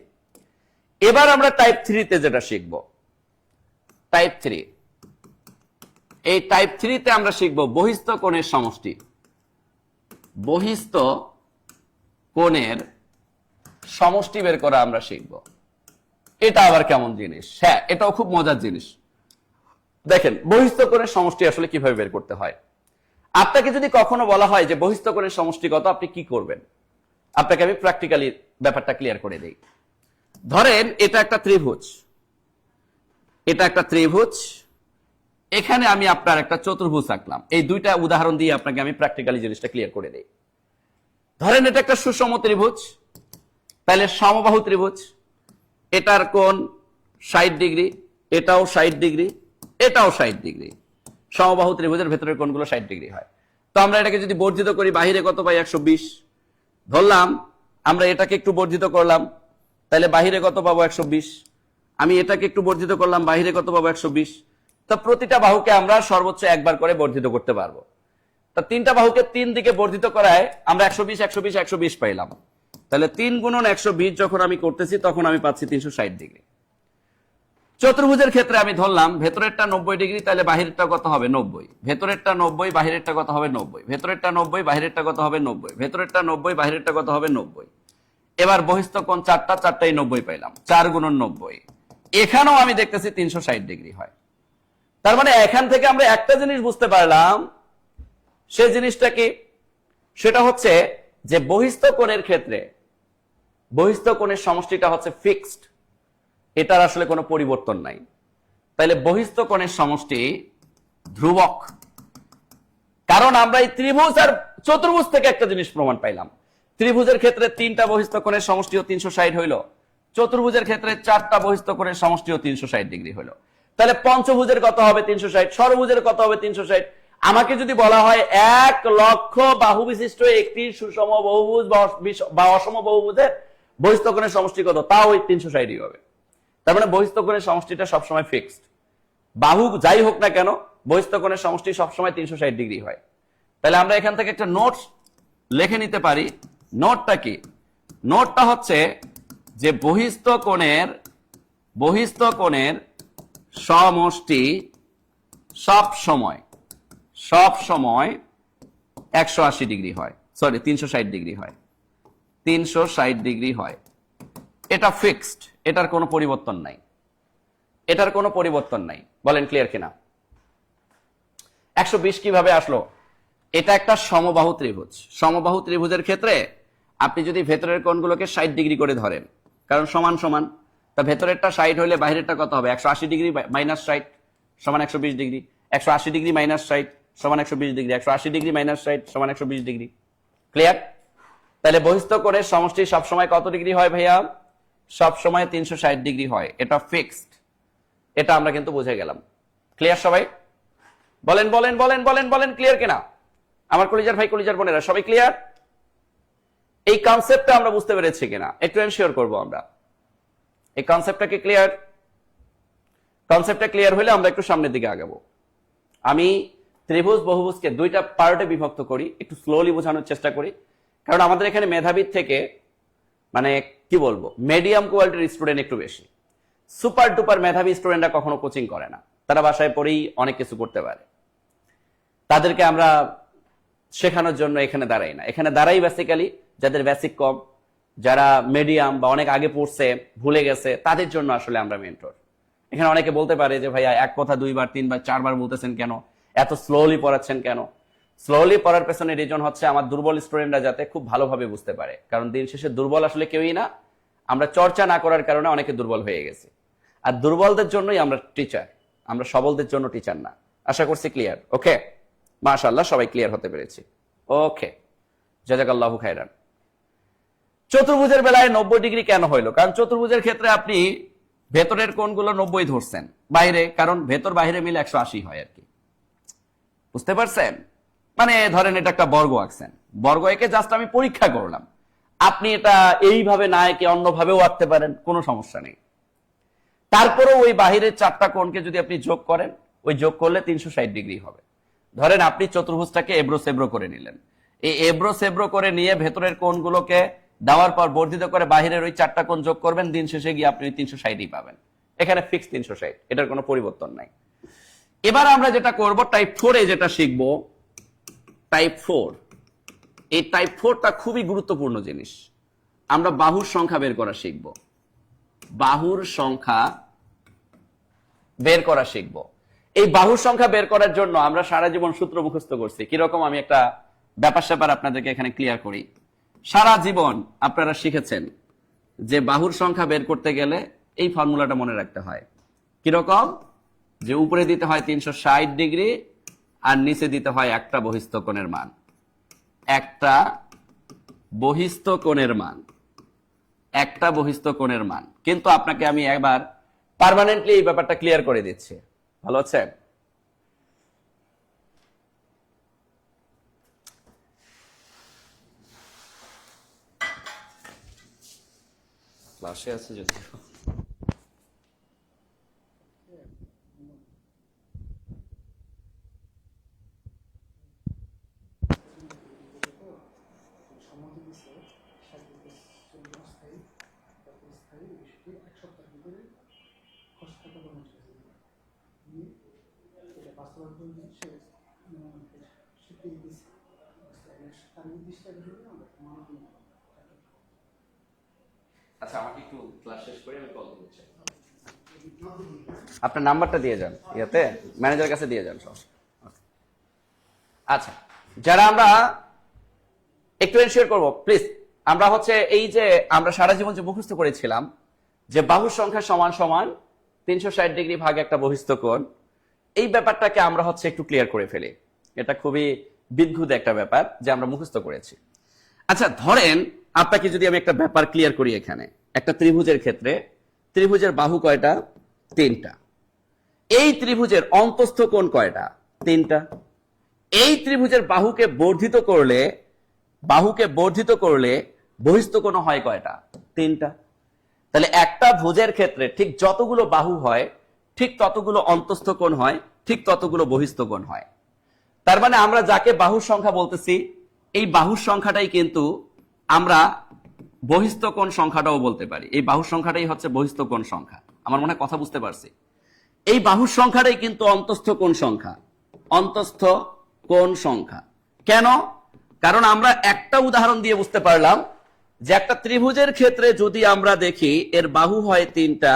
এবার আমরা টাইপ 3 তে যেটা শিখব, টাইপ 3, এই টাইপ 3 তে আমরা শিখব বহিস্থ কোণের সমষ্টি। বহিস্থ কোণের সমষ্টি বের করা আমরা শিখব। এটা আবার কেমন জিনিস? হ্যাঁ, এটাও খুব মজার জিনিস। দেখেন বহিস্থ কোণের সমষ্টি আসলে কিভাবে বের করতে হয়। আপনাকে যদি কখনো বলা হয় যে বহিস্থ কোণের সমষ্টি কত, আপনি কি করবেন? আপনাকে আমি প্র্যাকটিক্যালি ব্যাপারটা ক্লিয়ার করে দেই। ধরেন এটা একটা ত্রিভুজ, এখানে আমি আপনার একটা চতুর্ভুজ আঁকলাম। এই দুইটা উদাহরণ দিয়ে আপনাকে আমি প্র্যাকটিক্যালি জিনিসটা ক্লিয়ার করে দেই। ধরেন এটা একটা সুষম ত্রিভুজ, তাহলে সমবাহু ত্রিভুজ, এটার কোণ 60 ডিগ্রি, এটাও 60 ডিগ্রি, এটাও 60 ডিগ্রি। সমবাহু ত্রিভুজের ভেতরের কোণগুলো 60 ডিগ্রি হয়। তো আমরা এটাকে যদি বর্ধিত করি, বাহিরে কত পাই? 120। ধরলাম আমরা এটাকে একটু বর্ধিত করলাম, তাহলে বাহিরে কত পাবো? 120। আমি এটাকে একটু বর্ধিত করলাম, বাইরে কত পাবো 120। তা প্রতিটা বাহুকে আমরা সর্বোচ্চ একবার করে বর্ধিত করতে পারবো। তা তিনটা বাহুকে 3 দিকে বর্ধিত করায় আমরা 120 120 120 পাইলাম। তাহলে 3 গুণন 120 যখন আমি করতেছি তখন আমি পাচ্ছি 360 ডিগ্রি। চতুর্ভুজের ক্ষেত্রে আমি ধরলাম ভেতরেরটা 90 ডিগ্রি, তাহলে বাহিরেরটা কত হবে 90, ভেতরেরটা 90 বাহিরেরটা কত হবে 90, ভেতরেরটা 90 বাহিরেরটা কত হবে 90, ভেতরেরটা 90 বাহিরেরটা কত হবে 90। এবার বহিস্থ কোণ চারটাই 90 পাইলাম, 4 গুণন 90। এখানেও আমি দেখতেছি 360 ডিগ্রি হয়। তার মানে এখান থেকে আমরা একটা জিনিস বুঝতে পারলাম, সেই জিনিসটা কি, সেটা হচ্ছে যে বহিস্থ কোণের ক্ষেত্রে বহিস্থ কোণের সমষ্টিটা হচ্ছে ফিক্সড, এটার আসলে কোনো পরিবর্তন নাই। তাইলে বহিস্থ কোণের সমষ্টি ধ্রুবক। কারণ আমরা এই ত্রিভুজ আর চতুর্ভুজ থেকে একটা জিনিস প্রমাণ পাইলাম, ত্রিভুজের ক্ষেত্রে 3টা বহিস্থ কোণের সমষ্টিও 360 হইল, চতুর্ভুজের ক্ষেত্রে 4টা বহিস্থ কোণের সমষ্টিও 360 ডিগ্রি হইল। তাহলে পঞ্চভুজের কত হবে 360, ষড়ভুজের কত হবে 360। আমাকে যদি বলা হয় 1 লক্ষ বাহু বিশিষ্ট একটি সুষম বহুভুজ বা অসম বহুভুজের বহিস্থ কোণের সমষ্টি কত, তাও ওই 360 হবে। তার মানে বহিস্থ কোণের সমষ্টিটা সবসময় ফিক্সড, বাহু যাই হোক না কেন বহিস্থ কোণের সমষ্টি সবসময় 360 ডিগ্রি হয়। তাহলে আমরা এখান থেকে একটা নোট লিখে নিতে পারি। নোটটা কি? নোটটা হচ্ছে যে বহিস্থ কোণের সমষ্টি সব সময় 180 ডিগ্রি হয়, সরি 360 ডিগ্রি হয়, 360 ডিগ্রি হয়। এটা ফিক্সড, এটার কোনো পরিবর্তন নাই, এটার কোনো পরিবর্তন নাই। বলেন ক্লিয়ার কিনা? 120 কিভাবে আসলো? এটা একটা সমবাহু ত্রিভুজ। সমবাহু ত্রিভুজের ক্ষেত্রে আপনি যদি ভেতরের কোণগুলোকে 60 ডিগ্রি করে ধরেন, কারণ সমান সমান, তা ভেতরেরটা 60 হলে বাইরেরটা কত হবে 180 ডিগ্রি মাইনাস 60 সমান 120 ডিগ্রি, 180 ডিগ্রি মাইনাস 60 সমান 120 ডিগ্রি, 180 ডিগ্রি মাইনাস 60 সমান 120 ডিগ্রি। ক্লিয়ার? তাহলে বহিস্থ কোণের সমষ্টি সবসময় কত ডিগ্রি হয় ভাইয়া? সবসময় 360 ডিগ্রি হয়, এটা ফিক্সড। এটা আমরা কিন্তু বুঝে গেলাম। ক্লিয়ার সবাই? বলেন বলেন বলেন বলেন বলেন ক্লিয়ার কিনা আমার কলিজার ভাই কলিজার বোনেরা, সবাই ক্লিয়ার? এই কনসেপ্টটা আমরা বুঝতে পেরেছি কিনা একটু এনশিওর করব আমরা। এই কনসেপ্টটা কি ক্লিয়ার? কনসেপ্টটা ক্লিয়ার হলে আমরা একটু সামনের দিকে আগাবো। আমি ত্রিভুজ বহুভুজকে 2টা পার্টে বিভক্ত করি, একটু স্লোলি বোঝানোর চেষ্টা করি, কারণ আমাদের এখানে মেধাবীর থেকে মানে কি বলবো মিডিয়াম কোয়ালিটির স্টুডেন্ট একটু বেশি। সুপার ডুপার মেধাবী স্টুডেন্টরা কখনো কোচিং করে না, তারা বাসায় পড়েই অনেক কিছু করতে পারে। তাদেরকে আমরা শেখানোর জন্য এখানে দাঁড়াই না, এখানে দাঁড়াই বেসিক্যালি যাদের বেসিক কম, যারা মিডিয়াম বা অনেক আগে পড়ছে ভুলে গেছে, তাদের জন্য আসলে আমরা মেন্টর। এখানে অনেকে বলতে পারে যে ভাইয়া এক কথা 2 বার 3 বার 4 বার বলতেছেন কেন, এত স্লোলি পড়াচ্ছেন কেন? স্লোলি পড়ার পেছনে রিজন হচ্ছে আমার দুর্বল স্টুডেন্টরা যাতে খুব ভালোভাবে বুঝতে পারে, কারণ দিন শেষে দুর্বল আসলে কেউই না, আমরা চর্চা না করার কারণে অনেকে দুর্বল হয়ে গেছে। আর দুর্বলদের জন্যই আমরা টিচার, আমরা সবলদের জন্য টিচার না। আশা করছি ক্লিয়ার? ওকে, মাশাআল্লাহ সবাই ক্লিয়ার হতে পেরেছি। ওকে, জাযাকাল্লাহু খাইরান। চতুর্ভুজের বেলায় 90 ডিগ্রি কেন হইলো? কারণ চতুর্ভুজের ক্ষেত্রে আপনি ভেতরের কোণগুলো 90 ধরছেন, বাইরে কারণ ভেতর বাইরে মিলে 180 হয় আর কি। বুঝতে পারছেন? মানে ধরেন এটা একটা বর্গ আঁকছেন, বর্গ এঁকে জাস্ট আমি পরীক্ষা করলাম, আপনি এটা এইভাবে না এঁকে অন্যভাবেও আঁকতে পারেন, কোনো সমস্যা নেই। তারপরেও ওই বাহিরের 4টা কোণকে যদি আপনি যোগ করেন, ওই যোগ করলে 360 ডিগ্রি হবে। ধরেন আপনি চতুর্ভুজটাকে এবড়ো সেবড়ো করে নিলেন, এই এবড়ো সেবড়ো করে নিয়ে ভেতরের কোণগুলোকে দেওয়ার পর বর্ধিত করে বাহিরের ওই 4টা কোণ যোগ করবেন, দিন শেষে গিয়ে আপনি 360ই পাবেন। এখানে ফিক্স 360, এটার কোনো পরিবর্তন নাই। এবার আমরা যেটা করব টাইপ 4 এ যেটা শিখব, টাইপ 4, এই টাইপ 4টা খুবই গুরুত্বপূর্ণ জিনিস। আমরা বাহুর সংখ্যা বের করা শিখব, বাহুর সংখ্যা বের করা শিখব। এই বাহুর সংখ্যা বের করার জন্য আমরা সারা জীবন সূত্র মুখস্থ করছি। কিরকম আমি একটা ব্যাপার স্যাপার আপনাদেরকে এখানে ক্লিয়ার করি। সারা জীবন আপনারা শিখেছেন যে বাহুর সংখ্যা বের করতে গেলে এই ফর্মুলাটা মনে রাখতে হয়। কিরকম? যে উপরে দিতে হয় 360 ডিগ্রি আর নিচে দিতে হয় একটা বহিস্থ কোণের মান, একটা বহিস্থ কোণের মান, একটা বহিস্থ কোণের মান। কিন্তু আপনাকে আমি একবার পার্মানেন্টলি এই ব্যাপারটা ক্লিয়ার করে দিচ্ছি, ভালো আছে? ক্লাসে আছে যদি সম্মতি দিচ্ছে সাহিত্যে চলবে অস্থায়ী তারপর স্থায়ী বিষয়টি এক সপ্তাহের ভিতরে খরচ টাকা কর্মচারী নিয়ে এটা বাস্তবায়ন করে সে স্বীকৃতি দিচ্ছে তার নির্দিষ্ট হিসেবে আমরা মানব। আচ্ছা, আমাকে একটু ক্লাস শেষ করে আমি কল করছি। আপনার নাম্বারটা দিয়ে যান, ইয়াতে ম্যানেজারের কাছে দিয়ে যান সব। আচ্ছা, যারা আমরা একটু এনশিওর করবো প্লিজ, আমরা হচ্ছে এই যে আমরা সারা জীবন যে মুখস্থ করেছিলাম যে বাহুর সংখ্যা সমান সমান 360 ডিগ্রি ভাগ একটা বহিস্থ কোণ, এই ব্যাপারটাকে আমরা হচ্ছে একটু ক্লিয়ার করে ফেলি। এটা খুবই বিদঘুত একটা ব্যাপার যে আমরা মুখস্থ করেছি। আচ্ছা, ধরেন আপনাকে যদি আমি একটা ব্যাপার ক্লিয়ার করি, এখানে একটা ত্রিভুজের ক্ষেত্রে ত্রিভুজের বাহু কয়টা? 3টা। এই ত্রিভুজের অন্তস্থ কোণ কয়টা? 3টা। এই ত্রিভুজের বাহুকে বর্ধিত করলে বহিস্থ কোণ হয় কয়টা? 3টা। তাহলে একটা ভুজের ক্ষেত্রে ঠিক যতগুলো বাহু হয় ঠিক ততগুলো অন্তস্থ কোণ হয়, ঠিক ততগুলো বহিস্থ কোণ হয়। তার মানে আমরা যাকে বাহুর সংখ্যা বলতেছি এই বাহুর সংখ্যাটাই কিন্তু আমরা বহিস্থ কোণ সংখ্যাটাও বলতে পারি। এই বাহুর সংখ্যাটাই হচ্ছে বহিস্থ কোণ সংখ্যা। আমার মনে হয় কথা বুঝতে পারছি। এই বাহুর সংখ্যাটাই কিন্তু অন্তস্থ কোণ সংখ্যা। অন্তস্থ কোণ সংখ্যা কেন? কারণ আমরা একটা উদাহরণ দিয়ে বুঝতে পারলাম যে একটা ত্রিভুজের ক্ষেত্রে যদি আমরা দেখি এর বাহু হয় 3টা,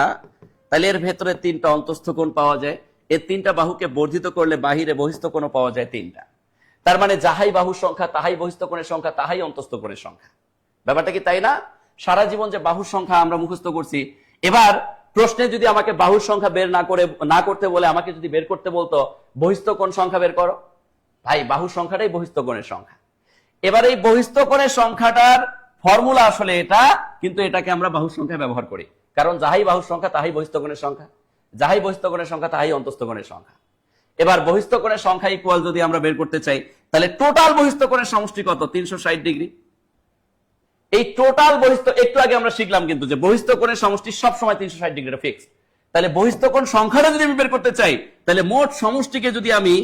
তাহলে এর ভেতরে 3টা অন্তস্থ কোণ পাওয়া যায়। এর 3টা বাহুকে বর্ধিত করলে বাহিরে বহিস্থ কোণও পাওয়া যায় 3টা। তার মানে যাহাই বাহুর সংখ্যা তাহাই বহিস্থ কোণের সংখ্যা তাহাই অন্তস্থ কোণের সংখ্যা। ব্যাপারটা কি তাই না? সারা জীবন যে বাহুর সংখ্যা আমরা মুখস্থ করছি, এবার প্রশ্নে যদি আমাকে বাহুর সংখ্যা বের না করতে বলে আমাকে যদি বের করতে বলতো বহিস্থ কোণ সংখ্যা বের করো, ভাই বাহুর সংখ্যাটাই বহিস্থ কোণের সংখ্যা। এবার এই বহিস্থ কোণের সংখ্যাটার ফর্মুলা আসলে এটা, কিন্তু এটাকে আমরা বাহুর সংখ্যা ব্যবহার করি। কারণ যাহাই বাহুর সংখ্যা তাহাই বহিস্থ কোণের সংখ্যা, যাহাই বহিস্থ কোণের সংখ্যা তাহাই অন্তস্থ কোণের সংখ্যা। এবার বহিস্থ কোণের সংখ্যা ইকুয়াল যদি আমরা বের করতে চাই, তাহলে টোটাল বহিস্থ কোণের সমষ্টি কত? 360 ডিগ্রি। এই টোটাল বহিস্থ, একটু আগে আমরা শিখলাম কিন্তু যে বহিস্থ কোণের সমষ্টি সবসময় 360 ডিগ্রিটা ফিক্স। তাহলে বহিস্থ কোণ সংখ্যাটা যদি আমি বের করতে চাই, তাহলে মোট সমষ্টিকে যদি আমি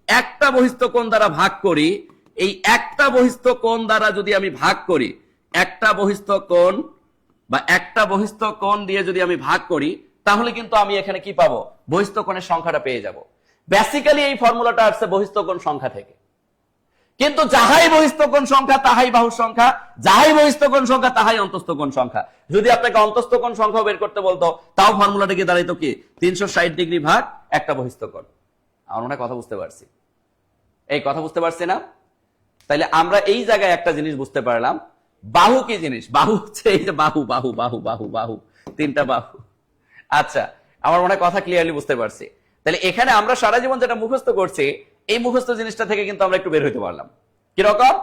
একটা বহিস্থ কোণ দ্বারা ভাগ করি, এই একটা বহিস্থ কোণ দ্বারা যদি আমি ভাগ করি, একটা বহিস্থ কোণ বা একটা বহিস্থ কোণ দিয়ে যদি আমি ভাগ করি, তাহলে কিন্তু আমি এখানে কি পাবো? বহিস্থ কোণের সংখ্যাটা পেয়ে যাব। বেসিক্যালি এই ফর্মুলাটা আসছে বহিস্থ কোণ সংখ্যা থেকে। কিন্তু যাহাই বহিস্থ কোণ সংখ্যা তাহাই বাহুর সংখ্যা, যাহাই বহিস্থ কোণ সংখ্যা তাহাই অন্তস্থ কোণ সংখ্যা। যদি আপনাকে অন্তস্থ কোণ সংখ্যা বের করতে বলতো, তাও ফর্মুলাটা কি দাঁড়াইতো কি? 360 ডিগ্রি ভাগ একটা বহিস্থ কোণ। আমার মনে হয় কথা বুঝতে পারছি। এই কথা বুঝতে পারছি না? তাইলে আমরা এই জায়গায় একটা জিনিস বুঝতে পারলাম, বাহু কি জিনিস? বাহু হচ্ছে এই যে বাহু বাহু বাহু বাহু বাহু 3টা বাহু। আচ্ছা, আমার মনে হয় কথা ক্লিয়ারলি বুঝতে পারছি। তাহলে এখানে আমরা সারা জীবন যেটা মুখস্থ করছি, এই মুখস্থ জিনিসটা থেকে কিন্তু আমরা একটু বের হইতে পারলাম। কিরকম?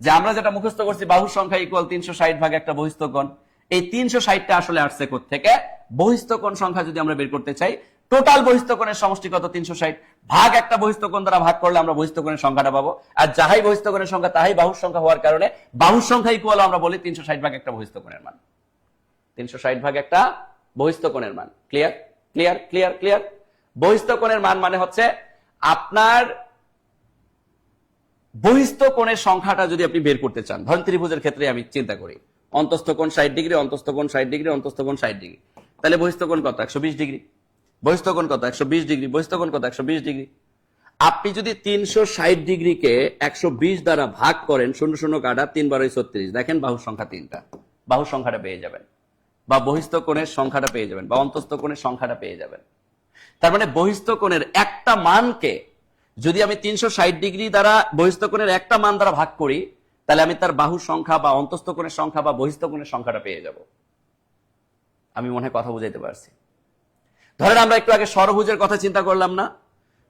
যে আমরা যেটা মুখস্থ করছি বাহুর সংখ্যা ইকুয়াল 360 ভাগ একটা বহিস্থ কোণ, এই 360টা আসলে আসছে কোত্থেকে? বহিস্থ কোণ সংখ্যা যদি আমরা বের করতে চাই, টোটাল বহিস্থ কোণের সমষ্টি কত? 360 ভাগ একটা বহিস্থ কোণ দ্বারা ভাগ করলে আমরা বহিস্থ কোণের সংখ্যাটা পাবো। আর যাহাই বহিস্থ কোণের সংখ্যা তাহাই বাহুর সংখ্যা হওয়ার কারণে বাহুর সংখ্যা ইকুয়াল আমরা বলি 360 ভাগ একটা বহিস্থ কোণের মান। 360 ভাগ একটা বহিস্থ কোণের মান। Clear clear clear clear. বহিস্থ কোণের মান মানে হচ্ছে আপনার বহিস্থ কোণের সংখ্যাটা যদি আপনি বের করতে চান, ধরেন ত্রিভুজের ক্ষেত্রে আমি চিন্তা করি অন্তস্থ কোণ 60 ডিগ্রি, অন্তস্থ কোণ 60 ডিগ্রি, অন্তস্থ কোণ 60 ডিগ্রি, তাহলে বহিস্থ কোণ কত? 120 ডিগ্রি। বহিস্থ কোণ কত? 120 ডিগ্রি। বহিস্থ কোণ কত? 120 ডিগ্রি। আপনি যদি 360 ডিগ্রিকে 120 দ্বারা ভাগ করেন, 0 0 কাটা, 3 12 36, দেখেন বাহুর সংখ্যা 3টা। বাহুর সংখ্যাটা পেয়ে যাবেন, বা বহিস্থ কোণের সংখ্যাটা পেয়ে যাবেন, বা অন্তস্থ কোণের সংখ্যাটা পেয়ে যাবেন। তার মানে বহিস্থ কোণের একটা মানকে যদি আমি 360 ডিগ্রি দ্বারা বহিস্থ কোণের একটা মান দ্বারা ভাগ করি, তাহলে আমি তার বাহুর সংখ্যা বা অন্তস্থ কোণের সংখ্যা বা বহিস্থ কোণের সংখ্যাটা পেয়ে যাব। আমি মনে হয় কথা বুঝাইতে পারছি। ধরেন আমরা একটু আগে ষড়ভুজের কথা চিন্তা করলাম না?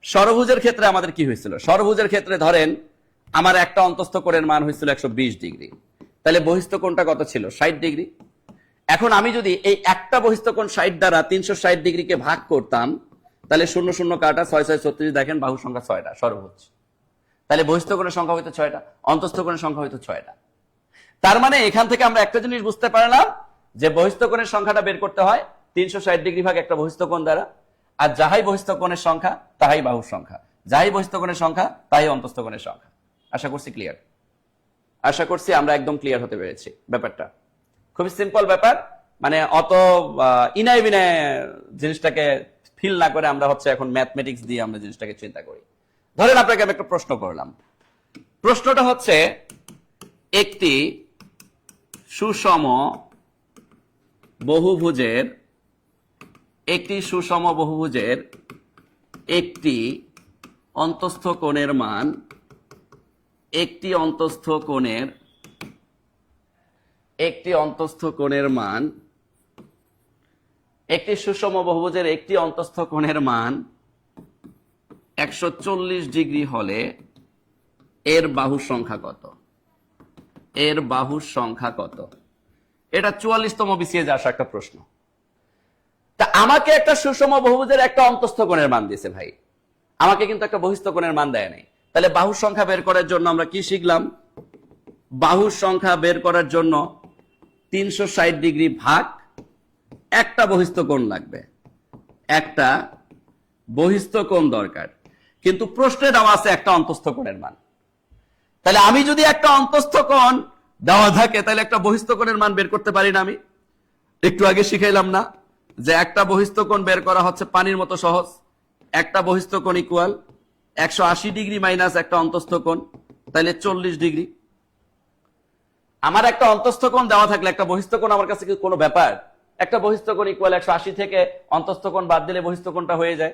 ষড়ভুজের ক্ষেত্রে আমাদের কি হয়েছিল? ষড়ভুজের ক্ষেত্রে ধরেন আমার একটা অন্তস্থ কোণের মান হয়েছিল 120 ডিগ্রি, তাহলে বহিস্থ কোণটা কত ছিল? 60 ডিগ্রি। এখন আমি যদি এই একটা বহিস্থ কোণ 60 দ্বারা 360 ডিগ্রিকে ভাগ করতাম, তাহলে 0 0 কাটা, 6 6 36, দেখেন বাহুর সংখ্যা 6টা, ষড়ভুজ। তাহলে বহিস্থ কোণের সংখ্যা হইতো 6টা, অন্তস্থ কোণের সংখ্যা হইতো 6টা। তার মানে এখান থেকে আমরা একটা জিনিস বুঝতে পারলাম যে বহিস্থ কোণের সংখ্যাটা বের করতে হয় 360 ডিগ্রি ভাগ একটা বহিস্থ কোণ দ্বারা, আর যাহাই বহিস্থ কোণের সংখ্যা তাহাই বাহুর সংখ্যা, যাহাই বহিস্থ কোণের সংখ্যা তাহাই অন্তস্থ কোণের সংখ্যা। আশা করছি ক্লিয়ার। আশা করছি আমরা একদম ক্লিয়ার হতে পেরেছি ব্যাপারটা। খুবই সিম্পল ব্যাপার, মানে অত ইনায় বিনায় জিনিসটাকে ফিল না করে আমরা হচ্ছে এখন ম্যাথমেটিক্স দিয়ে আমরা জিনিসটাকে চিন্তা করি। ধরেন আপনাকে আমি একটা প্রশ্ন করলাম, প্রশ্নটা হচ্ছে একটি সুষম বহুভুজের একটি অন্তস্থ কোণের মান একটি অন্তস্থ কোণের মান একটি সুষম বহুভুজের একটি অন্তস্থ কোণের মান 140 ডিগ্রি হলে এর বাহুর সংখ্যা কত? এটা 44তম বিসিএস আসা একটা প্রশ্ন। তা আমাকে একটা সুষম বহুভুজের একটা অন্তস্থ কোণের মান দিয়েছে ভাই, আমাকে কিন্তু একটা বহিস্থ কোণের মান দেয় নাই। তাহলে বাহুর সংখ্যা বের করার জন্য আমরা কি শিখলাম? বাহুর সংখ্যা বের করার জন্য 360 ডিগ্রি ভাগ একটা বহিস্থ কোণ লাগবে, একটা বহিস্থ কোণ দরকার, কিন্তু প্রশ্নে দেওয়া আছে একটা অন্তস্থ কোণের মান। তাহলে আমি যদি একটা অন্তস্থ কোণ দেওয়া থাকে তাহলে একটা বহিস্থ কোণের মান বের করতে পারি না? আমি একটু আগে শিখাইলাম না যে একটা বহিস্থ কোণ বের করা হচ্ছে পানির মতো সহজ। একটা বহিস্থ কোণ ইকুয়াল 180 ডিগ্রি মাইনাস একটা অন্তস্থ কোণ, তাহলে 40 ডিগ্রি। আমার একটা অন্তস্থ কোণ দেওয়া থাকলে একটা বহিস্থ কোণ আমার কাছে কি কোনো ব্যাপার? একটা বহিস্থ কোণ ইকুয়াল 180 থেকে অন্তস্থ কোণ বাদ দিলে বহিস্থ কোণটা হয়ে যায়।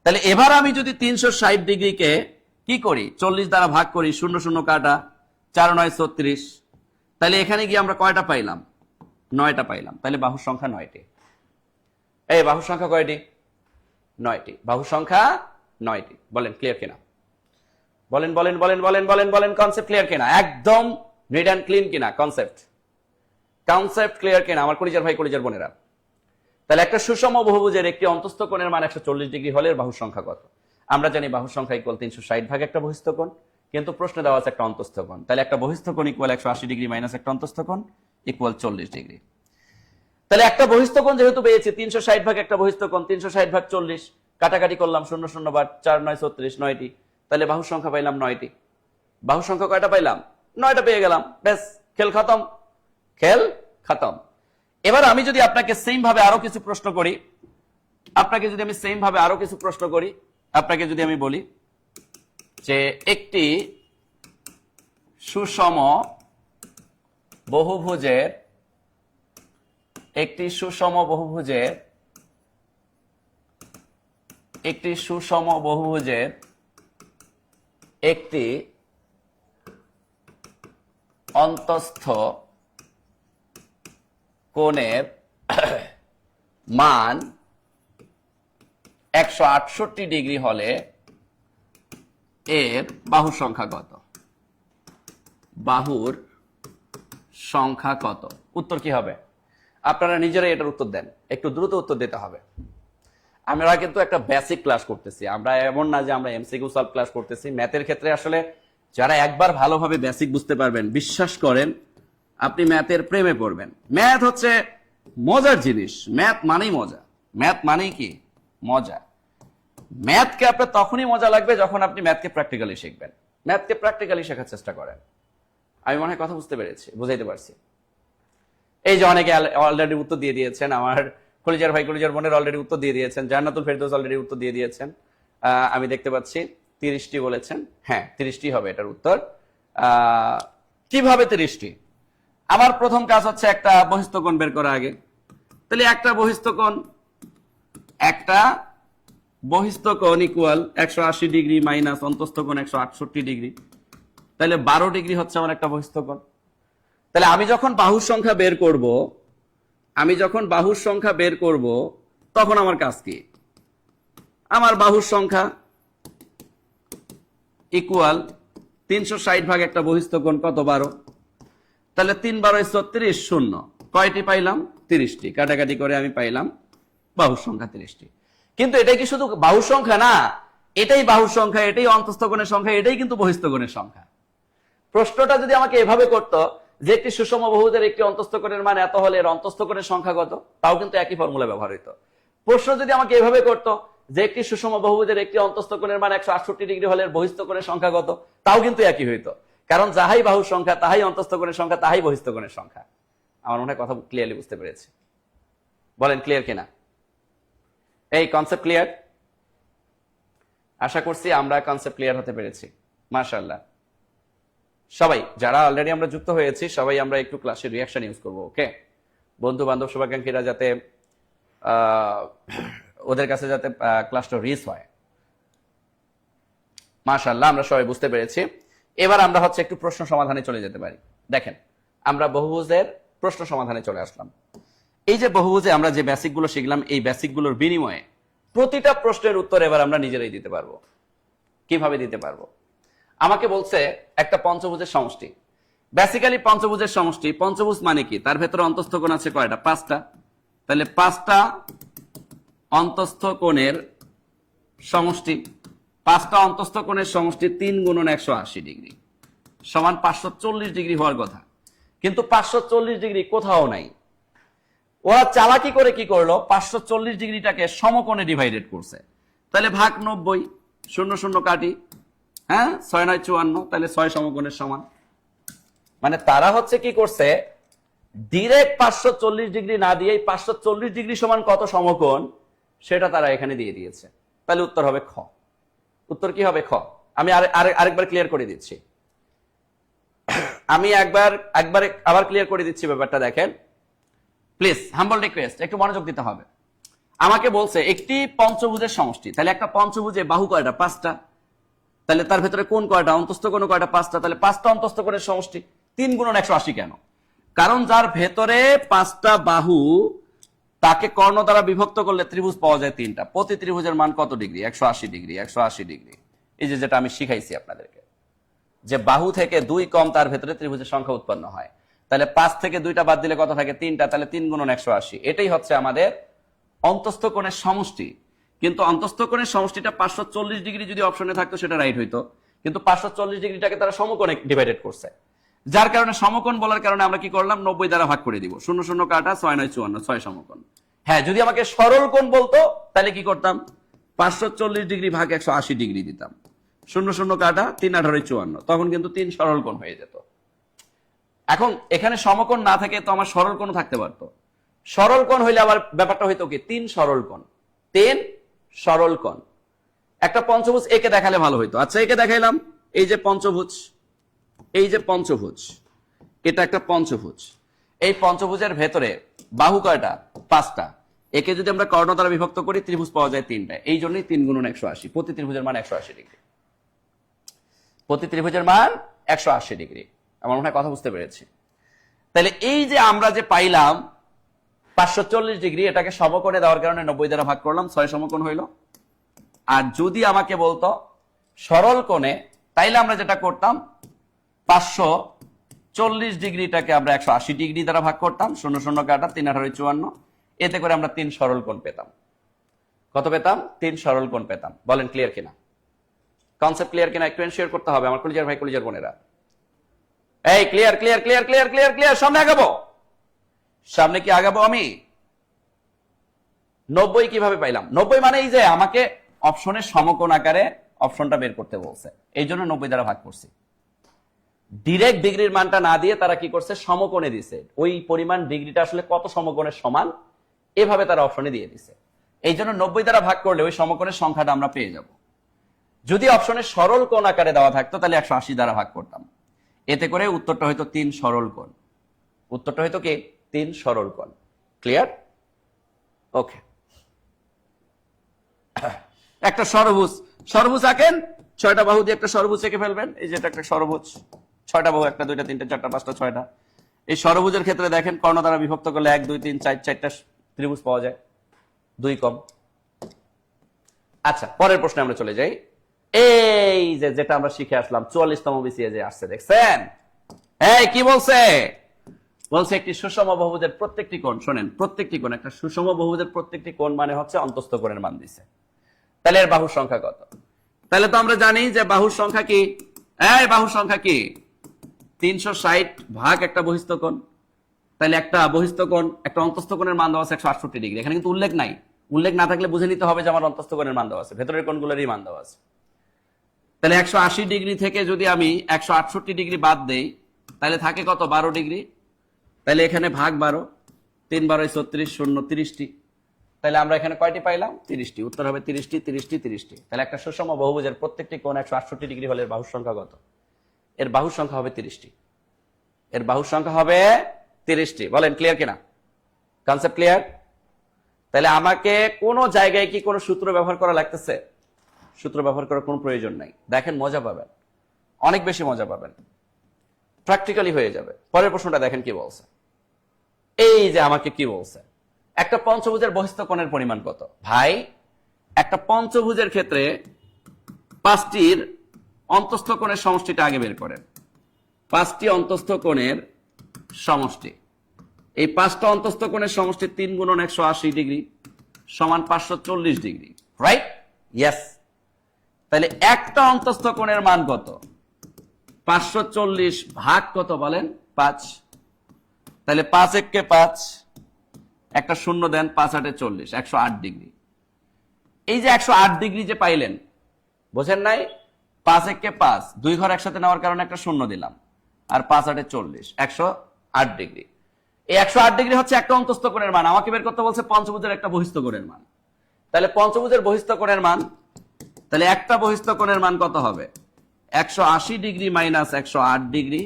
তাহলে এবার আমি যদি 360 ডিগ্রিকে কি করি, 40 দ্বারা ভাগ করি, 0 0 কাটা, 4 9 36, তাহলে এখানে গিয়ে আমরা কয়টা পাইলাম? 9টা পাইলাম। তাহলে বাহুর সংখ্যা 9টি। এই বাহুর সংখ্যা কয়টি? 9টি। বাহুর সংখ্যা 9টি। বলেন ক্লিয়ার কিনা? বলেন কনসেপ্ট ক্লিয়ার কিনা? একদম নিট অ্যান্ড ক্লিন কিনা কনসেপ্ট ক্লিয়ার কিনা আমার কলিজার ভাই কলিজার বোনেরা? তাহলে একটা সুষম বহুভুজের একটি অন্তস্থ কোণের মান 140 ডিগ্রি হলে এর বাহুর সংখ্যা কত? আমরা জানি বাহুর সংখ্যা ইকুয়াল 360 ভাগ একটা বহিস্থ কোণ, কিন্তু প্রশ্নে দেওয়া আছে একটা অন্তস্থ কোণ। তাহলে একটা বহিস্থ কোণ ইকুয়াল 180 ডিগ্রি মাইনাস একটা অন্তস্থ কোণ ইকুয়াল 40 ডিগ্রি। তাহলে একটা বহিস্থ কোণ যেহেতু পেয়েছি 360 ভাগ একটা বহিস্থ কোণ, 360 ভাগ 40, কাটাকাটি করলাম, 0 0 বার 4 9 36, 9টি। তাহলে বাহুর সংখ্যা পাইলাম 9টি। বাহুর সংখ্যা কয়টা পাইলাম? 9টা পেয়ে গেলাম, ব্যাস খেল খতম। এবার আমি যদি আপনাকে সেম ভাবে আরো কিছু প্রশ্ন করি, আপনাকে যদি আমি বলি যে একটি সুষম বহুভুজের একটি অন্তস্থ কোণের মান 168 ডিগ্রি হলে এর বাহুর সংখ্যা কত? উত্তর কি হবে? আপনারা নিজেরাই এটার উত্তর দেন, একটু দ্রুত উত্তর দিতে হবে। আমরা কিন্তু একটা বেসিক ক্লাস করতেছি, আমরা এমন না যে আমরা এমসিকিউ সলভ ক্লাস করতেছি। ম্যাথের ক্ষেত্রে আসলে যারা একবার ভালোভাবে বেসিক বুঝতে পারবেন, বিশ্বাস করেন আপনি ম্যাথের প্রেমে পড়বেন। ম্যাথ হচ্ছে মজার জিনিস, ম্যাথ মানেই মজা। ম্যাথ মানেই কি? মজা। ম্যাথকে আপনার তখনই মজা লাগবে যখন আপনি ম্যাথকে প্র্যাকটিক্যালি শিখবেন। ম্যাথকে প্র্যাকটিক্যালি শেখার চেষ্টা করেন। আমি মনে হয় কথা বুঝাইতে পারছি। এই যে অনেকে অলরেডি উত্তর দিয়ে দিয়েছেন, আমার কলিজার ভাই কলিজার বোনের অলরেডি উত্তর দিয়ে দিয়েছেন, জান্নাতুল ফেরদৌস অলরেডি উত্তর দিয়ে দিয়েছেন। আমি দেখতে পাচ্ছি 30টি বলেছেন। হ্যাঁ 30টি হবে এটার উত্তর। কিভাবে 30টি? আমার প্রথম কাজ হচ্ছে একটা বহিস্থ কোণ বের করা আগে। তাহলে একটা বহিস্থ কোণ ইকুয়াল 180 ডিগ্রি মাইনাস অন্তস্থ কোণ 168 ডিগ্রি, তাহলে 12 ডিগ্রি হচ্ছে আমার একটা বহিস্থ কোণ। তাহলে আমি যখন বাহুর সংখ্যা বের করব তখন আমার কাজ কি? আমার বাহুর সংখ্যা ইকুয়াল 360 ভাগ একটা বহিস্থ কোণ কত? 12। তাহলে 3 12 36, 0। কয়টি পাইলাম? 30টি। কাটাকাটি করে আমি পাইলাম বাহুর সংখ্যা 30টি। কিন্তু এটাই কি শুধু বাহুর সংখ্যা না, এটাই বাহুর সংখ্যা, এটাই অন্তস্থ কোণের সংখ্যা, এটাই কিন্তু বহিস্থ কোণের সংখ্যা। প্রশ্নটা যদি আমাকে এভাবে করতো যে একটি সুষম বহুভুজের একটি অন্তস্থ কোণের মান এত হলে এর অন্তস্থ কোণের সংখ্যা কত, তাও কিন্তু একই ফর্মুলা ব্যবহার হতো। প্রশ্ন যদি আমাকে এভাবে করতো যে একটি সুষম বহুভুজের একটি অন্তস্থ কোণের মান 168 ডিগ্রি হলে এর বহিস্থ কোণের সংখ্যা কত, তাও কিন্তু একই হইতো। কারণ যাহাই বাহুর সংখ্যা তাহাই অন্তস্থ কোণের সংখ্যা তাহাই বহিস্থ কোণের সংখ্যা। আমার মনে হয় কথা ক্লিয়ারলি বুঝতে পেরেছি। বলেন ক্লিয়ার কিনা? এই কনসেপ্ট ক্লিয়ার? আশা করছি আমরা কনসেপ্ট ক্লিয়ার হতে পেরেছি। মাশাআল্লাহ। সবাই যারা অলরেডি আমরা যুক্ত হয়েছি সবাই আমরা একটু ক্লাসের রিয়াকশন ইউজ করব। ওকে, বন্ধু বান্ধব শুভাকাঙ্ক্ষীরা যাতে ওদের কাছে যাতে ক্লাসটা রিচ হয়। মাশাআল্লাহ, আমরা সবাই বুঝতে পেরেছি। এবার আমরা হচ্ছে একটু প্রশ্ন সমাধানে চলে যেতে পারি। দেখেন, আমরা বহুভুজের প্রশ্ন সমাধানে চলে আসলাম। এই যে বহুভুজে আমরা যে বেসিক গুলো শিখলাম, এই বেসিক গুলোর বিনিময়ে প্রতিটা প্রশ্নের উত্তর এবার আমরা নিজেরাই দিতে পারবো। কিভাবে দিতে পারবো? আমাকে বলছে একটা পঞ্চভুজের সমষ্টি। বেসিক্যালি পঞ্চভুজের সমষ্টি, পঞ্চভুজ মানে কি? তার ভেতরে অন্তস্থ কোণ আছে কয়টা? 5টা। তাহলে 5টা অন্তস্থ কোণের সমষ্টি, 5টা অন্তস্থ কোণের সমষ্টি 3 গুণন 180 ডিগ্রি সমান 540 ডিগ্রি হওয়ার কথা, কিন্তু 540 ডিগ্রি কোথাও নাই। ওরা চালাকি করে কি করলো? 540 ডিগ্রিটাকে সমকোণে ডিভাইডেড করছে। তাহলে ভাগ 90, 0 0 কাটি, হ্যাঁ 6 9 54, তাহলে 6 সমকোণের সমান। মানে তারা হচ্ছে কি করছে, ডিরেক্ট 540 ডিগ্রি না দিয়ে 540 ডিগ্রি সমান কত সমকোণ সেটা তারা এখানে দিয়ে দিয়েছে। তাহলে উত্তর হবে খ। উত্তর কি হবে? খ। আমি আরেকবার ক্লিয়ার করে দিচ্ছি। আমি আবার ক্লিয়ার করে দিচ্ছি ব্যাপারটা। দেখেন প্লিজ, হাম্বল রিকোয়েস্ট, একটু মনোযোগ দিতে হবে। আমাকে বলছে একটি পঞ্চভুজের সমষ্টি। তাহলে একটা পঞ্চভুজে বাহু কয়টা? 5টা। তাহলে তার ভেতরে কোণ কয়টা? অন্তস্থ কোণ কয়টা? 5টা। তাহলে 5টা অন্তস্থ কোণের সমষ্টি 3 গুণন 180 কেন? কারণ যার ভেতরে 5টা বাহু তাকে কর্ণ দ্বারা বিভক্ত করলে ত্রিভুজ পাওয়া যায় 3টা। প্রতি ত্রিভুজের মান কত ডিগ্রি? 180 ডিগ্রি। 180 ডিগ্রি। এই যে যেটা আমি শিখাইছি আপনাদেরকে, যে বাহু থেকে 2 কম তার ভেতরে ত্রিভুজের সংখ্যা উৎপন্ন হয়। তাহলে 5 থেকে 2টা বাদ দিলে কত থাকে? 3টা। তাহলে 3 গুণন 180। এটাই হচ্ছে আমাদের অন্তস্থ কোণের সমষ্টি। কিন্তু অন্তস্থ কোণের সমষ্টিটা 540 ডিগ্রি যদি অপশনে থাকতো সেটা রাইট হইতো, কিন্তু 540 ডিগ্রিটাকে তারা সমকোণে ডিভাইডেড করছে। যার কারণে সমকোণ বলার কারণে আমরা কি করলাম? 90 দ্বারা ভাগ করে দিব। 0 0 কাটা, 6 9 54, 6 সমকোণ। হ্যাঁ, যদি আমাকে সরল কোণ বলতো তাহলে কি করতাম? 540 ডিগ্রি ভাগ 180 ডিগ্রি দিতাম। 0 0 কাটা, 3 18 54, তখন কিন্তু 3 সরল কোণ হয়ে যেত। এখন এখানে সমকোণ না থেকে তো আমার সরল কোণ থাকতে পারতো। সরল কোণ হইলে আবার ব্যাপারটা হইতো কি? 3 সরল কোণ। 3 সরল কোণ। একটা পঞ্চভুজ একে দেখালে ভালো হইতো। আচ্ছা, একে দেখাইলাম। এই যে পঞ্চভুজ, এই যে পঞ্চভুজ, এটা একটা পঞ্চভুজ। এই পঞ্চভুজের ভেতরে বাহু কয়টা? 5টা। একে যদি আমরা কর্ণ দ্বারা বিভক্ত করি ত্রিভুজ পাওয়া যায় 3টা। এই জন্যই 3 গুণন 180। প্রতি ত্রিভুজের মান 180 ডিগ্রি। প্রতি ত্রিভুজের মান 180 ডিগ্রি। আমার মনে হয় কথা বুঝতে পেরেছি। তাহলে এই যে আমরা যে পাইলাম 540 ডিগ্রি, এটাকে সমকোণে দেওয়ার কারণে 90 দ্বারা ভাগ করলাম, 6 সমকোণ হইল। আর যদি আমাকে বলতো সরল কোণে, তাইলে আমরা যেটা করতাম 540 ডিগ্রিটাকে আমরা 180 ডিগ্রি দ্বারা ভাগ করতাম। 0 0 কাটা, 3 18 54, এতে করে আমরা 3 সরল কোণ পেতাম। কত পেতাম? 3 সরল কোণ পেতাম। বলেন ক্লিয়ার কিনা? কনসেপ্ট ক্লিয়ার কিনা? একটু এনশিওর করতে হবে আমার কলিজার ভাই কলিজার বোনেরা। এই clear clear clear clear clear clear. সামনে আগাবো। সামনে কি আগাবো আমি? 90 কিভাবে পাইলাম? 90 মানে এই যে আমাকে অপশনের সমকোণ আকারে অপশনটা বের করতে বলছে, এই জন্য 90 দ্বারা ভাগ করছি। ডিরেক্ট ডিগ্রির মানটা না দিয়ে তারা কি করছে? সমকোণে দিছে। ওই পরিমাণ ডিগ্রিটা আসলে কত সমকোণের সমান, এভাবে তারা অপশনে দিয়ে দিছে। এই জন্য 90 দ্বারা ভাগ করলে ওই সমকোণের সংখ্যাটা আমরা পেয়ে যাব। যদি অপশনে সরল কোণ আকারে দেওয়া থাকতো তাহলে 180 দ্বারা ভাগ করতাম। এতে করে উত্তরটা হয়তো 3 সরল কোণ। উত্তরটা হয়তো কি? 3 সরল কোণ। ক্লিয়ার? ওকে। একটা সরভুজ, সরভুজ আঁকেন। 6টা বাহু দিয়ে একটা সরভুজ এঁকে ফেলবেন। এই যে এটা একটা সরভুজ, 6টা বাহু, 1 2 3 4 5 6টা। এই সরভুজের ক্ষেত্রে দেখেন কর্ণ দ্বারা বিভক্ত করলে 1 2 3 4, 4টা ত্রিভুজ পাওয়া যায়, 2 কম। আচ্ছা, পরের প্রশ্নে আমরা চলে যাই। এই যে যেটা আমরা শিখে আসলাম 44তম বিসিএ যে আসছে, দেখছেন? এই কি বলছে? বলছে একটি সুষম বহুভুজের প্রত্যেকটি কোণ, শোনেন, প্রত্যেকটি কোণ, একটা সুষম বহুভুজের প্রত্যেকটি কোণ মানে হচ্ছে অন্তস্থ কোণের মান দিছে। তাহলে এর বাহুর সংখ্যা কত? তাহলে তো আমরা জানি যে বাহুর সংখ্যা কি? এই বাহুর সংখ্যা কি? 360 ভাগ একটা বহিস্থ কোণ। তাহলে একটা বহিস্থ কোণ, একটা অন্তস্থ কোণের মান দেওয়া আছে 168 ডিগ্রি। এখানে কিন্তু উল্লেখ নাই। উল্লেখ না থাকলে বুঝে নিতে হবে যে আমার অন্তস্থ কোণের মান দেওয়া আছে, ভেতরের কোণগুলোরই মান দেওয়া আছে। তাহলে 180 ডিগ্রি থেকে যদি আমি 168 ডিগ্রি বাদ দেই তাহলে থাকে কত? 12 ডিগ্রি। তাহলে এখানে ভাগ 12, 3 12 36, 0 30টি। তাহলে আমরা এখানে কয়টি পাইলাম? 30টি। উত্তর হবে 30টি, 30টি, 30টি। তাহলে একটা সুষম বহুভুজের প্রত্যেকটি কোণ 168 ডিগ্রি হলে এর বাহুর সংখ্যা কত? এর বাহুর সংখ্যা হবে 30টি। এর বাহুর সংখ্যা হবে 30টি। বলেন ক্লিয়ার কিনা? Concept clear? তাহলে আমাকে কোন জায়গায় কি কোনো সূত্র ব্যবহার করা লাগতেছে? সূত্র ব্যবহার করার কোনো প্রয়োজন নাই। দেখেন মজা পাবেন, অনেক বেশি মজা পাবেন, প্র্যাকটিক্যালি হয়ে যাবে। পরের প্রশ্নটা দেখেন কি বলছে। এই যে আমাকে কি বলছে, একটা পঞ্চভুজের বহিস্থ কোণের পরিমাণ কত? ভাই একটা পঞ্চভুজের ক্ষেত্রে 5টির অন্তস্থ কোণের সমষ্টিটা আগে বের করেন। 5টি অন্তস্থ কোণের সমষ্টি, এই 5টা অন্তস্থ কোণের সমষ্টি 3 গুণন 180 ডিগ্রি সমান 540 ডিগ্রি, রাইট? ইয়েস। তাহলে একটা অন্তস্থ কোণের মান কত? 540 ভাগ কত বলেন? 5। তাহলে 5 1 5, একটা শূন্য দেন, 5 8 40, 108 ডিগ্রি। এই যে 108 ডিগ্রি যে পাইলেন, বোঝেন নাই? 5 1 5, 2 ঘর একসাথে নেওয়ার কারণে একটা শূন্য দিলাম, আর 5 8 40, 108 ডিগ্রি। এই 108 ডিগ্রি হচ্ছে একটা অন্তস্থ কোণের মান। আমাকে বের করতে বলছে পঞ্চভুজের একটা বহিস্থ কোণের মান। তাহলে পঞ্চভুজের বহিস্থ কোণের মান, তাহলে একটা বহিস্থ কোণের মান কত হবে? 180 ডিগ্রি মাইনাস 108 ডিগ্রি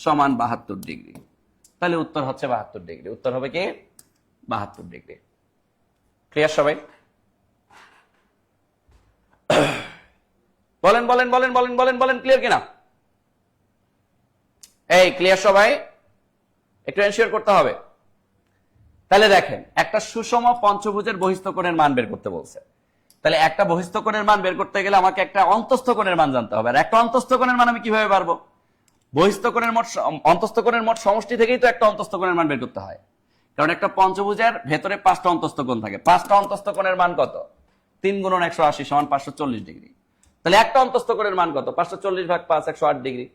সমান 72 ডিগ্রি। তাহলে উত্তর হচ্ছে 72 ডিগ্রি। উত্তর হবে কি? 72 ডিগ্রি। ক্লিয়ার সবাই? বলেন বলেন বলেন বলেন বলেন বলেন, ক্লিয়ার কিনা? এই ক্লিয়ার সবাই? একটু এনশিওর করতে হবে। তাহলে দেখেন, একটা সুষম পঞ্চভুজের বহিস্থ কোণের মান বের করতে বলছে। তাহলে একটা বহিস্থ কোণের মান বের করতে গেলে আমাকে একটা অন্তস্থ কোণের মান জানতে হবে। আর একটা অন্তস্থ কোণের মান আমি কিভাবে পারবো? বহিস্থ কোণের মোট, অন্তস্থ কোণের মোট সমষ্টি থেকেই তো একটা অন্তস্থ কোণের মান বের করতে হয়। কারণ একটা পঞ্চভুজের ভেতরে 5টা অন্তস্থ কোণ থাকে। 5টা অন্তস্থ কোণের মান কত? 3 গুণন 180 সমান 540 ডিগ্রি। তাহলে একটা অন্তস্থ কোণের মান কত? 540 ভাগ 5, 108 ডিগ্রি।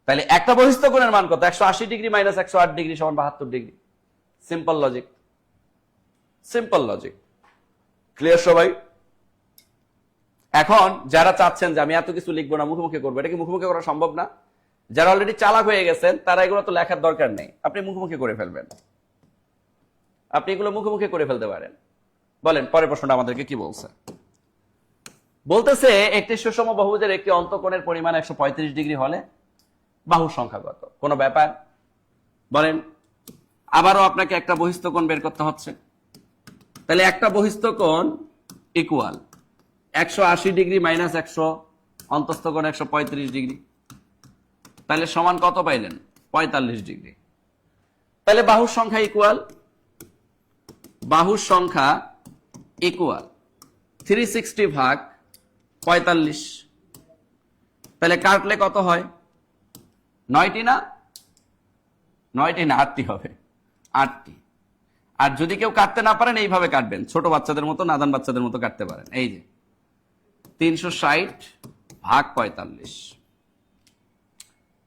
তাহলে একটা বহিস্থ কোণের মান কত? 180 ডিগ্রি মাইনাস 108 ডিগ্রি সমান 72 degree. Simple logic, simple logic. Clear সবাই? এখন যারা চাচ্ছেন যে আমি এত কিছু লিখবো না, মুখোমুখি করবো, এটা কি মুখোমুখি করা সম্ভব না? যারা অলরেডি চালাক হয়ে গেছেন তারা এগুলো তো লেখার দরকার নেই, আপনি মুখোমুখি করে ফেলবেন। আপনি এগুলো মুখোমুখি করে ফেলতে পারেন। বলেন পরের প্রশ্নটা আমাদেরকে কি বলছে। বলতেছে একটি সুষম বহুভুজের একটি অন্তঃকোণের পরিমাণ 135 ডিগ্রি হলে বাহুর সংখ্যা কত? কোনো ব্যাপার? বলেন। আবারও আপনাকে একটা বহিস্থ কোণ বের করতে হচ্ছে। তাহলে একটা বহিস্থ কোণ ইকুয়াল 180 ডিগ্রি মাইনাস 100, অন্তস্থ কোণ 135 ডিগ্রি। তাহলে সমান কত পাইলেন? 45 ডিগ্রি। তাহলে বাহুর সংখ্যা ইকুয়াল, বাহুর সংখ্যা ইকুয়াল 360 ভাগ 45। তাহলে কাটলে কত হয়? 9টি না? 9টি না, 8টি হবে। 8টি। আর যদি কেউ কাটতে না পারেন এইভাবে কাটবেন, ছোট বাচ্চাদের মতো, নাদান বাচ্চাদের মতো কাটতে পারেন। এই যে 360 ভাগ 45,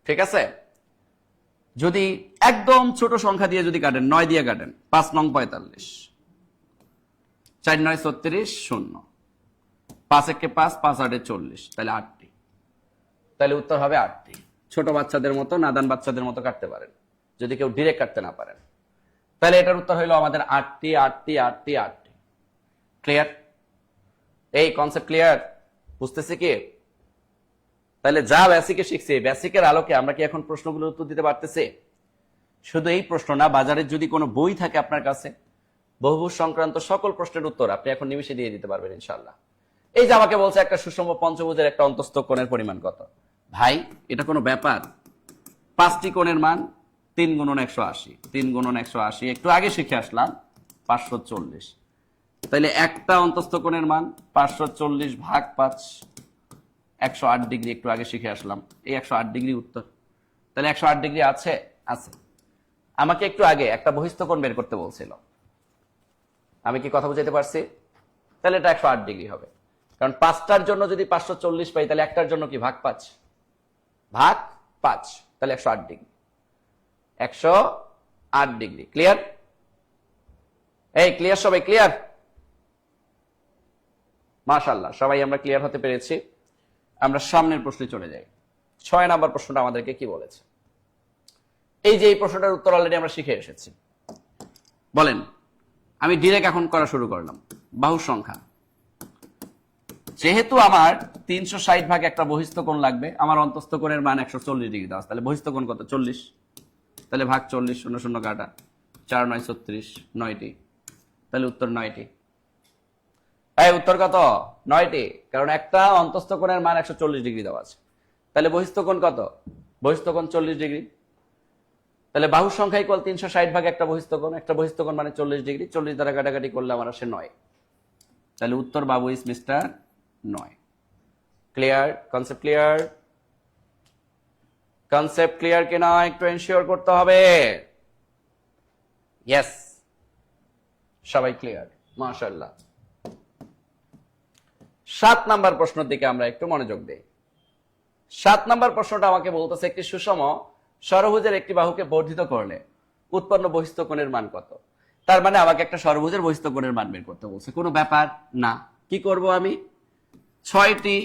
ঠিক আছে? যদি একদম ছোট সংখ্যা দিয়ে যদি কাটেন, 9 দিয়ে কাটেন, 5 নং 45, 4 9 36, 0, 5 1 5, 5 8 40, তাহলে 8টি। তাহলে উত্তর হবে 8টি। ছোট বাচ্চাদের মতো, নাদান বাচ্চাদের মতো কাটতে পারেন যদি কেউ ডিরেক্ট কাটতে না পারেন। তাহলে এটার উত্তর হইল আমাদের 8টি 8টি 8টি 8টি। ক্লিয়ার? এই কনসেপ্ট ক্লিয়ার? বুঝতেছি কি? তাহলে যা বেসিকে শিখছি, বেসিকের আলোকে আমরা কি এখন প্রশ্নগুলোর উত্তর দিতে পারতেছি? শুধু এই প্রশ্ন না, বাজারে যদি কোনো বই থাকে আপনার কাছে, বহুভুজ সংক্রান্ত সকল প্রশ্নের উত্তর আপনি এখন নিমিশে দিয়ে দিতে পারবেন ইনশাআল্লাহ। এই যে আমাকে বলছে একটা সুষম পঞ্চভুজের একটা অন্তস্থ কোণের পরিমাণ কত? ভাই এটা কোনো ব্যাপার? 5টি কোণের মান 3 গুণন 180, 3 গুণন 180 একটু আগে শিখে আসলাম 540। তাহলে একটা অন্তস্থ কোণের মান 540 ভাগ 5, 108 ডিগ্রি একটু আগে শিখে আসলাম। এই 108 ডিগ্রি উত্তর। তাহলে 108 ডিগ্রি আছে? আছে। আমাকে একটু আগে একটা বহিস্থ কোণ বের করতে বলছিল, আমি কি কথা বুঝাতে পারছি? তাহলে এটা 108 ডিগ্রি হবে। কারণ 5টার জন্য যদি 540 পাই, তাহলে একটার জন্য কি ভাগ 5, ভাগ 5, তাহলে 108 ডিগ্রি। 108 ডিগ্রি। ক্লিয়ার? এই ক্লিয়ার সবাই? ক্লিয়ার? মাশাআল্লাহ, সবাই আমরা ক্লিয়ার হতে পেরেছি। আমরা সামনের প্রশ্নে চলে যাই। 6 নাম্বার প্রশ্নটা আমাদেরকে কি বলেছে? এই যে এই প্রশ্নটার উত্তর অলরেডি আমরা শিখে এসেছি। বলেন, আমি ডিরেক্ট এখন করা শুরু করলাম। বাহুর সংখ্যা, যেহেতু আমার 360 ভাগ একটা বহিস্থ কোণ লাগবে, আমার অন্তস্থ কোণের মান 140 ডিগ্রি দেওয়া আছে, তাহলে বহিস্থ কোণ কত? 40। তাহলে ভাগ 40, 0 0 কাটা, 4 9 36, 9টি। তাহলে উত্তর 9টি। এই উত্তর কত? 9টি, কারণ একটা অন্তস্থ কোণের মান 140 ডিগ্রি দেওয়া আছে। তাহলে বহিস্থ কোণ কত? বহিস্থ কোণ 40 ডিগ্রি। তাহলে বাহুর সংখ্যা ইকুয়াল 360 ভাগ একটা বহিস্থ কোণ, একটা বহিস্থ কোণ মানে 40 ডিগ্রি, 40 দ্বারা কাটাকাটি করলে আমার আসে 9। তাহলে উত্তর বাবু is mister 9। Clear? Concept clear? Concept clear কিনা একটু এনশিওর করতে হবে। ইয়েস, সবাই ক্লিয়ার, মাশাআল্লাহ। 7 নাম্বার প্রশ্নের দিকে আমরা একটু মনোযোগ দেই। 7 নাম্বার প্রশ্নটা আমাকে বলতেছে একটি সুষম ষড়ভুজের একটি বাহুকে বর্ধিত করলে উৎপন্ন বহিস্থ কোণের মান কত? তার মানে আমাকে একটা ষড়ভুজের বহিস্থ কোণের মান বের করতে বলছে। কোনো ব্যাপার না। কি করব আমি? 6টি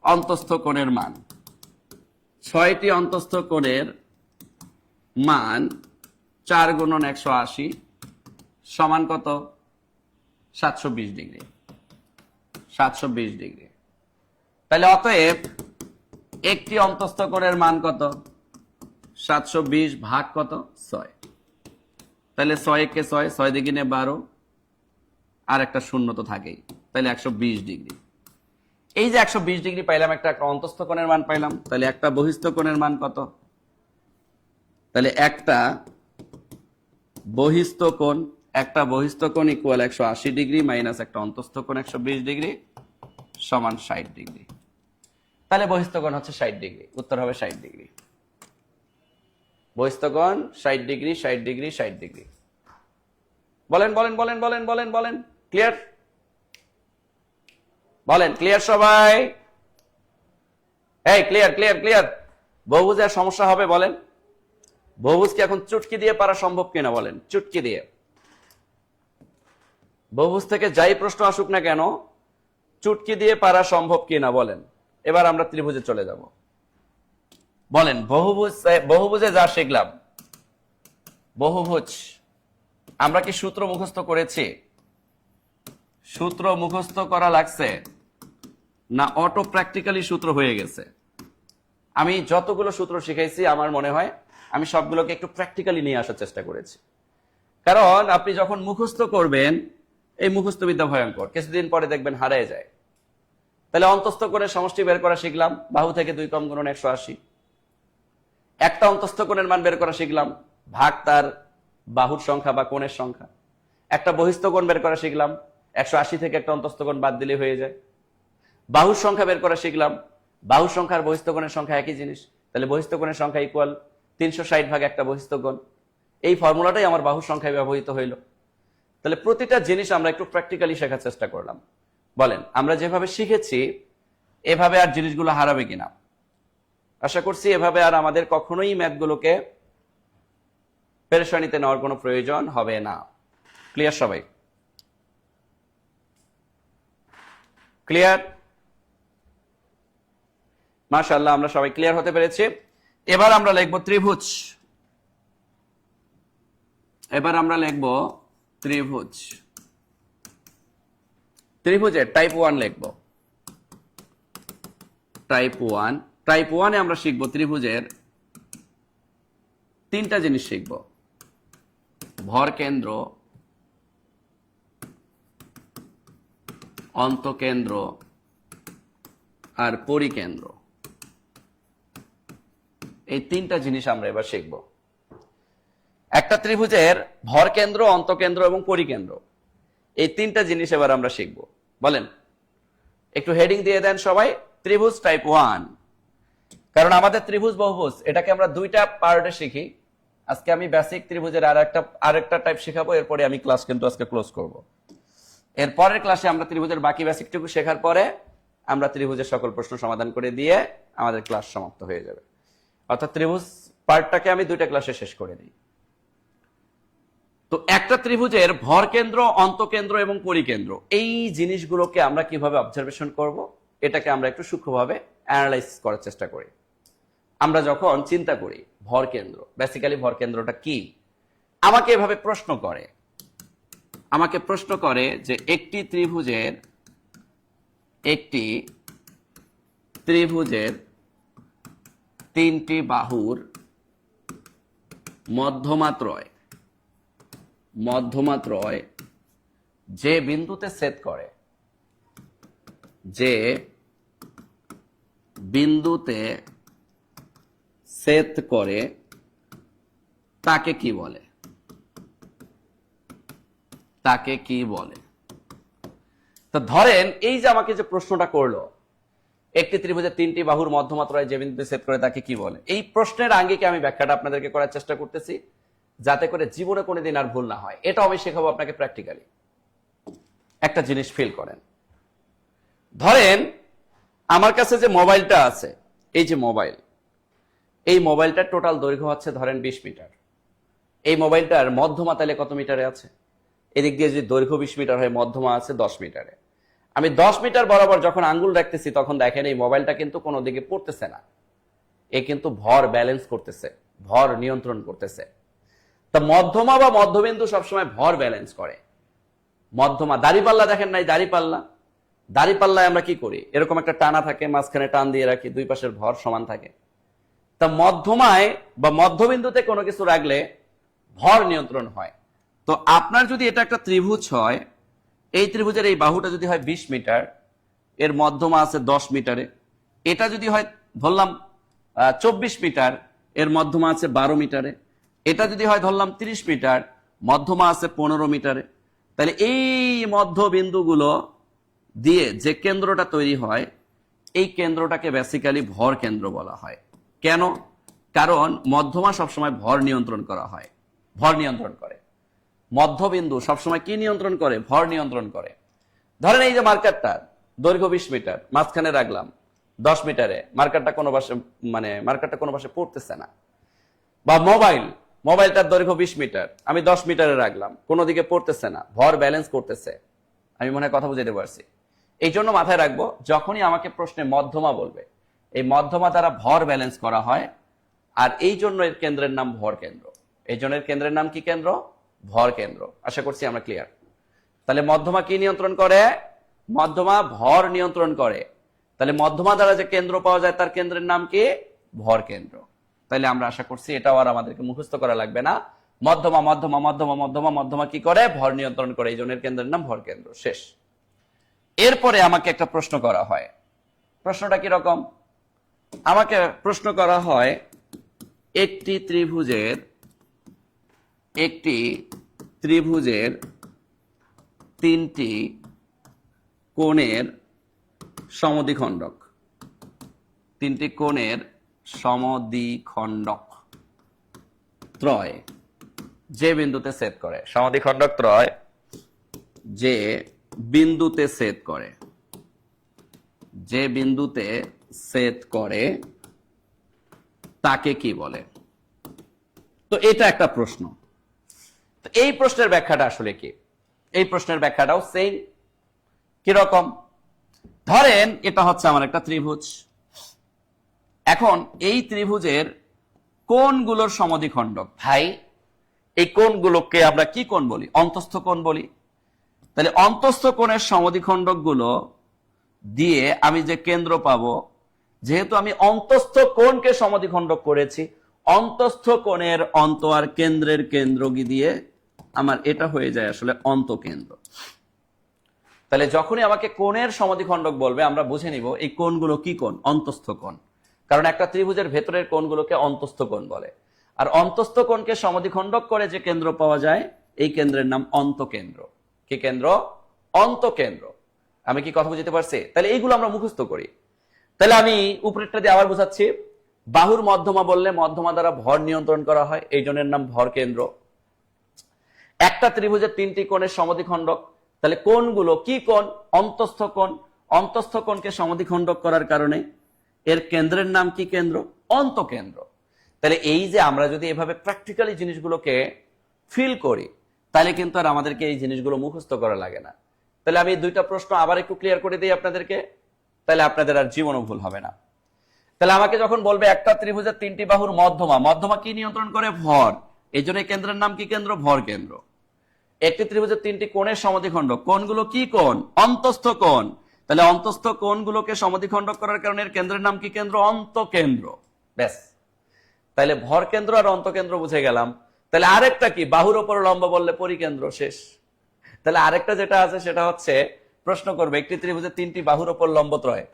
অন্তস্থ কোণের মান, 6টি অন্তস্থ কোণের মান 4 গুণন 180 সমান কত? 720 ডিগ্রি। 720 ডিগ্রি। তাহলে অতএব একটি অন্তস্থ কোণের মান কত? 720 ভাগ কত? 6। তাহলে 6 কে 6, 6 দ্বিগুণে 12, আর একটা শূন্য তো থাকেই, তাহলে 120 ডিগ্রি। এই যে 120 ডিগ্রি পাইলাম, একটা অন্তস্থ কোণের মান পাইলাম, তাহলে একটা বহিস্থ কোণের মান কত? তাহলে একটা বহিস্থ কোণ ইকুয়াল 180 ডিগ্রি মাইনাস একটা অন্তস্থ কোণ 120 ডিগ্রি সমান 60 ডিগ্রি। তাহলে বহিস্থ কোণ হচ্ছে 60 ডিগ্রি। উত্তর হবে 60 ডিগ্রি। বহিস্থ কোণ 60 ডিগ্রি, 60 ডিগ্রি, 60 ডিগ্রি। বলেন বলেন বলেন বলেন বলেন বলেন। ক্লিয়ার? বলেন ক্লিয়ার সবাই? এই ক্লিয়ার ক্লিয়ার ক্লিয়ার। বহুভুজের সমস্যা হবে বলেন? বহুভুজকে এখন চুটকি দিয়ে পারা সম্ভব কিনা বলেন? চুটকি দিয়ে। বহুভুজ থেকে যাই প্রশ্ন আসুক না কেন, চুটকি দিয়ে পারা সম্ভব কিনা বলেন? এবার আমরা ত্রিভুজে চলে যাব। বলেন, বহুভুজে যা শিখলাম, বহুভুজ আমরা কি সূত্র মুখস্থ করেছি? সূত্র মুখস্থ করা লাগছে না অটো প্র্যাকটিক্যালি সূত্র হয়ে গেছে? আমি যতগুলো সূত্র শিখাইছি আমার মনে হয় আমি সবগুলোকে একটু প্র্যাকটিক্যালি নিয়ে আসার চেষ্টা করেছি। কারণ আপনি যখন মুখস্থ করবেন, এই মুখস্থ বিদ্যা ভয়ঙ্কর, কিছুদিন পরে দেখবেন হারিয়ে যায়। তাহলে অন্তস্থ কোণের সমষ্টি বের করা শিখলাম, বাহু থেকে 2 কম গুণন 180। একটা অন্তস্থ কোণের মান বের করা শিখলাম, ভাগ তার বাহুর সংখ্যা বা কোণের সংখ্যা। একটা বহিস্থ কোণ বের করা শিখলাম, 180 থেকে একটা অন্তস্থ কোণ বাদ দিলে হয়ে যায়। বাহুর সংখ্যা বের করা শিখলাম, বাহুর সংখ্যা আর বহিস্থ কোণের সংখ্যা একই জিনিস, তাহলে বহিস্থ কোণের সংখ্যা ইকুয়াল 360 ভাগ একটা বহিস্থ কোণ। এই ফর্মুলাটাই আমার বাহুর সংখ্যায় ব্যবহৃত হইল। তাহলে প্রতিটা জিনিস আমরা একটু প্র্যাকটিক্যালি শেখার চেষ্টা করলাম। বলেন, আমরা যেভাবে শিখেছি এভাবে আর জিনিসগুলো হারাবে কিনা? আশা করছি এভাবে আর আমাদের কখনোই ম্যাথগুলোকে পেরেশানিতে নেওয়ার কোনো প্রয়োজন হবে না। ক্লিয়ার সবাই? ক্লিয়ার? মাশাআল্লাহ, আমরা সবাই ক্লিয়ার হতে পেরেছি। এবার আমরা লিখব ত্রিভুজ। এবার আমরা লিখব ত্রিভুজ। ত্রিভুজের টাইপ 1 লিখব। টাইপ 1। টাইপ 1-এ আমরা শিখব ত্রিভুজের 3টা জিনিস শিখব: ভর কেন্দ্র, অন্তকেন্দ্র আর পরিকেন্দ্র। এই 3টা জিনিস আমরা এবার শিখব। একটা ত্রিভুজের ভর কেন্দ্র, অন্তকেন্দ্র এবং পরিকেন্দ্র, এই 3টা জিনিস এবার আমরা শিখব। বলেন, একটু হেডিং দিয়ে দেন সবাই, ত্রিভুজ টাইপ 1। কারণ আমাদের ত্রিভুজ বহুভুজ এটাকে আমরা 2টা পার্টে শিখি। আজকে আমি বেসিক ত্রিভুজের আরেকটা টাইপ শেখাবো, এরপরে আমি ক্লাস কিন্তু আজকে ক্লোজ করব। এর পরের ক্লাসে আমরা ত্রিভুজের বাকি বেসিকটুকু শেখার পরে আমরা ত্রিভুজের সকল প্রশ্ন সমাধান করে দিয়ে আমাদের ক্লাস সমাপ্ত হয়ে যাবে। অর্থাৎ ত্রিভুজ পার্টটাকে আমি 2টা ক্লাসে শেষ করে দিই। তো একটা ত্রিভুজের ভর কেন্দ্র, অন্তকেন্দ্র এবং পরিকেন্দ্র, এই জিনিসগুলোকে আমরা কিভাবে অবজারভেশন করব এটাকে আমরা একটু সূক্ষ্মভাবে অ্যানালাইজ করার চেষ্টা করি। আমরা যখন চিন্তা করি ভর কেন্দ্র, বেসিক্যালি ভর কেন্দ্রটা কি, আমাকে এভাবে প্রশ্ন করে যে একটি ত্রিভুজের তিনটি বাহুর মধ্যমাত্রয় যে বিন্দুতে ছেদ করে তাকে কি বলে? তো ধরেন এই যে আমাকে যে প্রশ্নটা করলো, একটি ত্রিভুজের তিনটি বাহুর মধ্যমাত্রায় যে বিন্দুতে ছেদ করে তাকে কি বলে, এই প্রশ্নের আঙ্গিকে আমি ব্যাখ্যাটা আপনাদেরকে করার চেষ্টা করতেছি, যাতে করে জীবনে কোনোদিন আর ভুল না হয়। এটা আমি শেখাবো আপনাকে প্র্যাকটিক্যালি। একটা জিনিস ফিল করেন, ধরেন আমার কাছে যে মোবাইলটা আছে, এই যে এই মোবাইলটার টোটাল দৈর্ঘ্য হচ্ছে ধরেন 20 মিটার। এই মোবাইলটার মধ্যমা তাহলে কত মিটারে আছে? এদিক দিয়ে যদি দৈর্ঘ্য 20 মিটার হয়, মধ্যমা আছে 10 মিটারে। আমি 10 মিটার বরাবর যখন আঙ্গুল রাখতেছি, তখন দেখেন এই মোবাইলটা কিন্তু কোনো দিকে পড়তেছে না, এ কিন্তু ভর ব্যালেন্স করতেছে, ভর নিয়ন্ত্রণ করতেছে। তা মধ্যমা বা মধ্যবিন্দু সবসময় ভর ব্যালেন্স করে। মধ্যমা, দাড়িপাল্লা দেখেন নাই, দাড়িপাল্লায় আমরা কি করি, এরকম একটা টানা থাকে, মাঝখানে টান দিয়ে রাখি, দুই পাশের ভর সমান থাকে। তা মধ্যমায় বা মধ্যবিন্দুতে কোনো কিছু রাখলে ভর নিয়ন্ত্রণ হয়। তো আপনার যদি এটা একটা ত্রিভুজ হয়, এই ত্রিভুজের এই বাহুটা যদি হয় 20 মিটার, এর মধ্যমা আছে 10 মিটারে। এটা যদি হয় ধরলাম 24 মিটার, এর মধ্যমা আছে 12 মিটারে। এটা যদি হয় ধরলাম 30 মিটার, মধ্যমা আছে 15 মিটারে। তাহলে এই মধ্যবিন্দুগুলো দিয়ে যে কেন্দ্রটা তৈরি হয়, এই কেন্দ্রটাকে বেসিক্যালি ভর কেন্দ্র বলা হয়। কেন? কারণ মধ্যমা সবসময় ভর নিয়ন্ত্রণ করে। মধ্যবিন্দু সবসময় কি নিয়ন্ত্রণ করে? ভর নিয়ন্ত্রণ করে। ধরেন এই যে মার্কারটার দৈর্ঘ্য 20 মিটার, মাঝখানে রাখলাম 10 মিটারে, মার্কারটা কোনো পাশে পড়তেছে না। বা মোবাইলটার দৈর্ঘ্য 20 মিটার, আমি 10 মিটারে রাখলাম, কোনো দিকে পড়তেছে না, ভর ব্যালেন্স করতেছে। আমি মনে হয় কথা বুঝাতে পারছি। এই জন্য মাথায় রাখবো, যখনই আমাকে প্রশ্নে মধ্যমা বলবে, এই মধ্যমা দ্বারা ভর ব্যালেন্স করা হয়, আর এই জন্য এর কেন্দ্রের নাম ভর কেন্দ্র। এই জন্য এর কেন্দ্রের নাম কি কেন্দ্র? ভর কেন্দ্র। আশা করছি আমরা ক্লিয়ার। তাহলে মধ্যমা কি নিয়ন্ত্রণ করে? মধ্যমা ভর নিয়ন্ত্রণ করে। তাহলে মধ্যমা দ্বারা যে কেন্দ্র পাওয়া যায়, তার কেন্দ্রের নাম কি? ভর কেন্দ্র। তাহলে আমরা আশা করছি এটাও আর আমাদেরকে মুখস্থ করা লাগবে না। মধ্যমা কি করে? ভর নিয়ন্ত্রণ করে। এই জন্য এর কেন্দ্রের নাম ভর কেন্দ্র। শেষ। এরপরে আমাকে একটা প্রশ্ন করা হয়। প্রশ্নটা কি রকম? আমাকে প্রশ্ন করা হয়, একটি ত্রিভুজের তিনটি কোণের সমদ্বিখণ্ডক ত্রয় যে বিন্দুতে ছেদ করে, সমদ্বিখণ্ডক ত্রয় যে বিন্দুতে ছেদ করে তাকে কি বলে? তো এটা একটা প্রশ্ন। তো এই প্রশ্নের ব্যাখ্যাটা আসলে কি? এই প্রশ্নের ব্যাখ্যাটাও সেম। কিরকম? ধরেন এটা হচ্ছে আমার একটা ত্রিভুজ। এখন এই ত্রিভুজের কোণগুলোর সমদ্বিখণ্ডক। ভাই, এই কোণগুলোকে আমরা কি কোণ বলি? অন্তস্থ কোণ বলি। তাহলে অন্তস্থ কোণের সমদ্বিখণ্ডক গুলো দিয়ে আমি যে কেন্দ্র পাবো, যেহেতু আমি অন্তস্থ কোণকে সমদ্বিখণ্ডক করেছি, অন্তস্থ কোণের অন্ত আর কেন্দ্রের কেন্দ্র দিয়ে আমার এটা হয়ে যায় আসলে অন্তকেন্দ্র। তাহলে যখনই আমাকে কোণের সমদ্বিখণ্ডক বলবে, আমরা বুঝে নিব এই কোণগুলো কি কোণ? অন্তস্থ কোণ। কারণ একটা ত্রিভুজের ভেতরের কোণগুলোকে অন্তস্থ কোণ বলে। আর অন্তস্থ কোণকে সমদ্বিখণ্ডক করে যে কেন্দ্র পাওয়া যায়, এই কেন্দ্রের নাম অন্তকেন্দ্র। কি কেন্দ্র? অন্তকেন্দ্র। আমি কি কথা বুঝতে পারছি? তাহলে এইগুলো আমরা মুখস্থ করি। তাহলে আমি উপরেরটা দিয়ে আবার বোঝাচ্ছি। বাহুর মধ্যমা বললে মধ্যমা দ্বারা ভর নিয়ন্ত্রণ করা হয়, এই জনের নাম ভর কেন্দ্র। একটা ত্রিভুজের তিনটি কোণের সমদ্বিখণ্ডক, তাহলে কোণগুলো কি কোণ? অন্তস্থ কোণ। অন্তস্থ কোণকে সমদ্বিখণ্ডক করার কারণে এর কেন্দ্রের নাম কি কেন্দ্র? অন্তকেন্দ্র। তাহলে এই যে আমরা যদি এভাবে প্র্যাকটিক্যালি জিনিসগুলোকে ফিল করি, তাহলে কিন্তু আর আমাদেরকে এই জিনিসগুলো মুখস্থ করা লাগে না। তাহলে আমি দুইটা প্রশ্ন আবার একটু ক্লিয়ার করে দিই আপনাদেরকে। তাহলে আপনাদের আর জীবনও ভুল হবে না। তাহলে আমাকে যখন বলবে একটা ত্রিভুজের 3টি বাহুর মধ্যমা, মধ্যমা কি নিয়ন্ত্রণ করে? ভর। এই জন্য এই কেন্দ্রের নাম কি কেন্দ্র? ভর কেন্দ্র। একটি ত্রিভুজের 3টি কোণের সমদ্বিখণ্ডক, কোণগুলো কি কোণ? অন্তস্থ কোণ। তাহলে অন্তস্থ কোণগুলোকে সমদ্বিখণ্ডক করার কারণে এর কেন্দ্রের নাম কি কেন্দ্র? অন্তকেন্দ্র। ব্যাস, তাহলে ভর কেন্দ্র আর অন্তকেন্দ্র বুঝে গেলাম। তাহলে আরেকটা কি? বাহুর ওপর লম্ব বললে পরিকেন্দ্র, শেষ। তাহলে আরেকটা যেটা আছে সেটা হচ্ছে, প্রশ্ন করবে একটি ত্রিভুজের 3টি বাহুর ওপর লম্বত্রয়,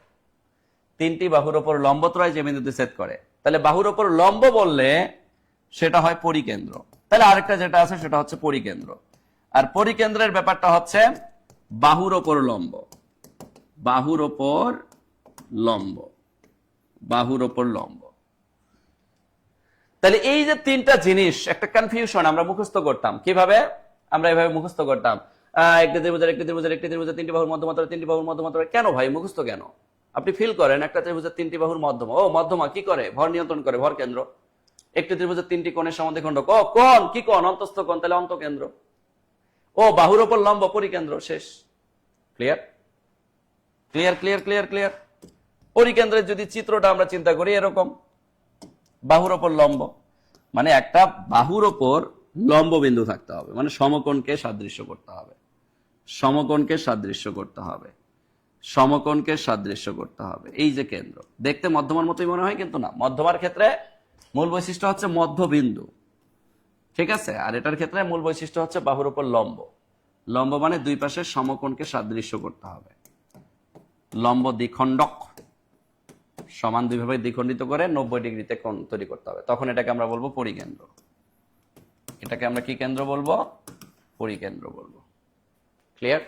3টি বাহুর ওপর লম্বত্রয় যে বিন্দুতে ছেদ করে, তাহলে বাহুর ওপর লম্ব বললে সেটা হয় পরিকেন্দ্র। তাহলে আরেকটা যেটা আছে সেটা হচ্ছে পরিকেন্দ্র। আর পরিকেন্দ্রের ব্যাপারটা হচ্ছে বাহুর ওপর লম্ব, বাহুর ওপর লম্ব, বাহুর ওপর লম্ব। তাহলে এই যে 3টা জিনিস, একটা কনফিউশন আমরা মুখস্থ করতাম কিভাবে? আমরা এভাবে মুখস্থ করতাম, একটি ত্রিভুজের 3টি বাহুর মধ্যমা, 3টি বাহুর মধ্যমা। কেন ভাই মুখস্থ কেন? আপনি ফিল করেন, একটা ত্রিভুজের 3টি বাহুর মধ্যমা, ও মধ্যমা কি করে? ভর নিয়ন্ত্রণ করে, ভর কেন্দ্র। একটি ত্রিভুজের 3টি কোণের সমদ্বিখণ্ডক, ও কোণ কি কোণ? অন্তস্থ কোণ, তাহলে অন্তকেন্দ্র। ও বাহুর ওপর লম্ব, পরিকেন্দ্র, শেষ। Clear clear clear clear clear. পরিকেন্দ্রের যদি চিত্রটা আমরা চিন্তা করি এরকম, বাহুর ওপর লম্ব মানে একটা বাহুর ওপর লম্ব বিন্দু থাকতে হবে, মানে সমকোণকে সাদৃশ্য করতে হবে, সমকোণকে সাদৃশ্য করতে হবে, সমকোণকে সাদৃশ্য করতে হবে। এই যে কেন্দ্র, দেখতে মধ্যমার মতোই মনে হয়, কিন্তু না। মধ্যমার ক্ষেত্রে মূল বৈশিষ্ট্য হচ্ছে মধ্যবিন্দু, ঠিক আছে? আর এটার ক্ষেত্রে মূল বৈশিষ্ট্য হচ্ছে বাহুর উপর লম্ব। লম্ব মানে দুই পাশের সমকোণকে সাদৃশ্য করতে হবে। লম্ব দ্বিখণ্ডক, সমান দুইভাবে দ্বিখণ্ডিত করে 90 ডিগ্রিতে কোণ তৈরি করতে হবে, তখন এটাকে আমরা বলবো পরিকেন্দ্র। এটাকে আমরা কি কেন্দ্র বলবো? পরিকেন্দ্র বলবো। ক্লিয়ার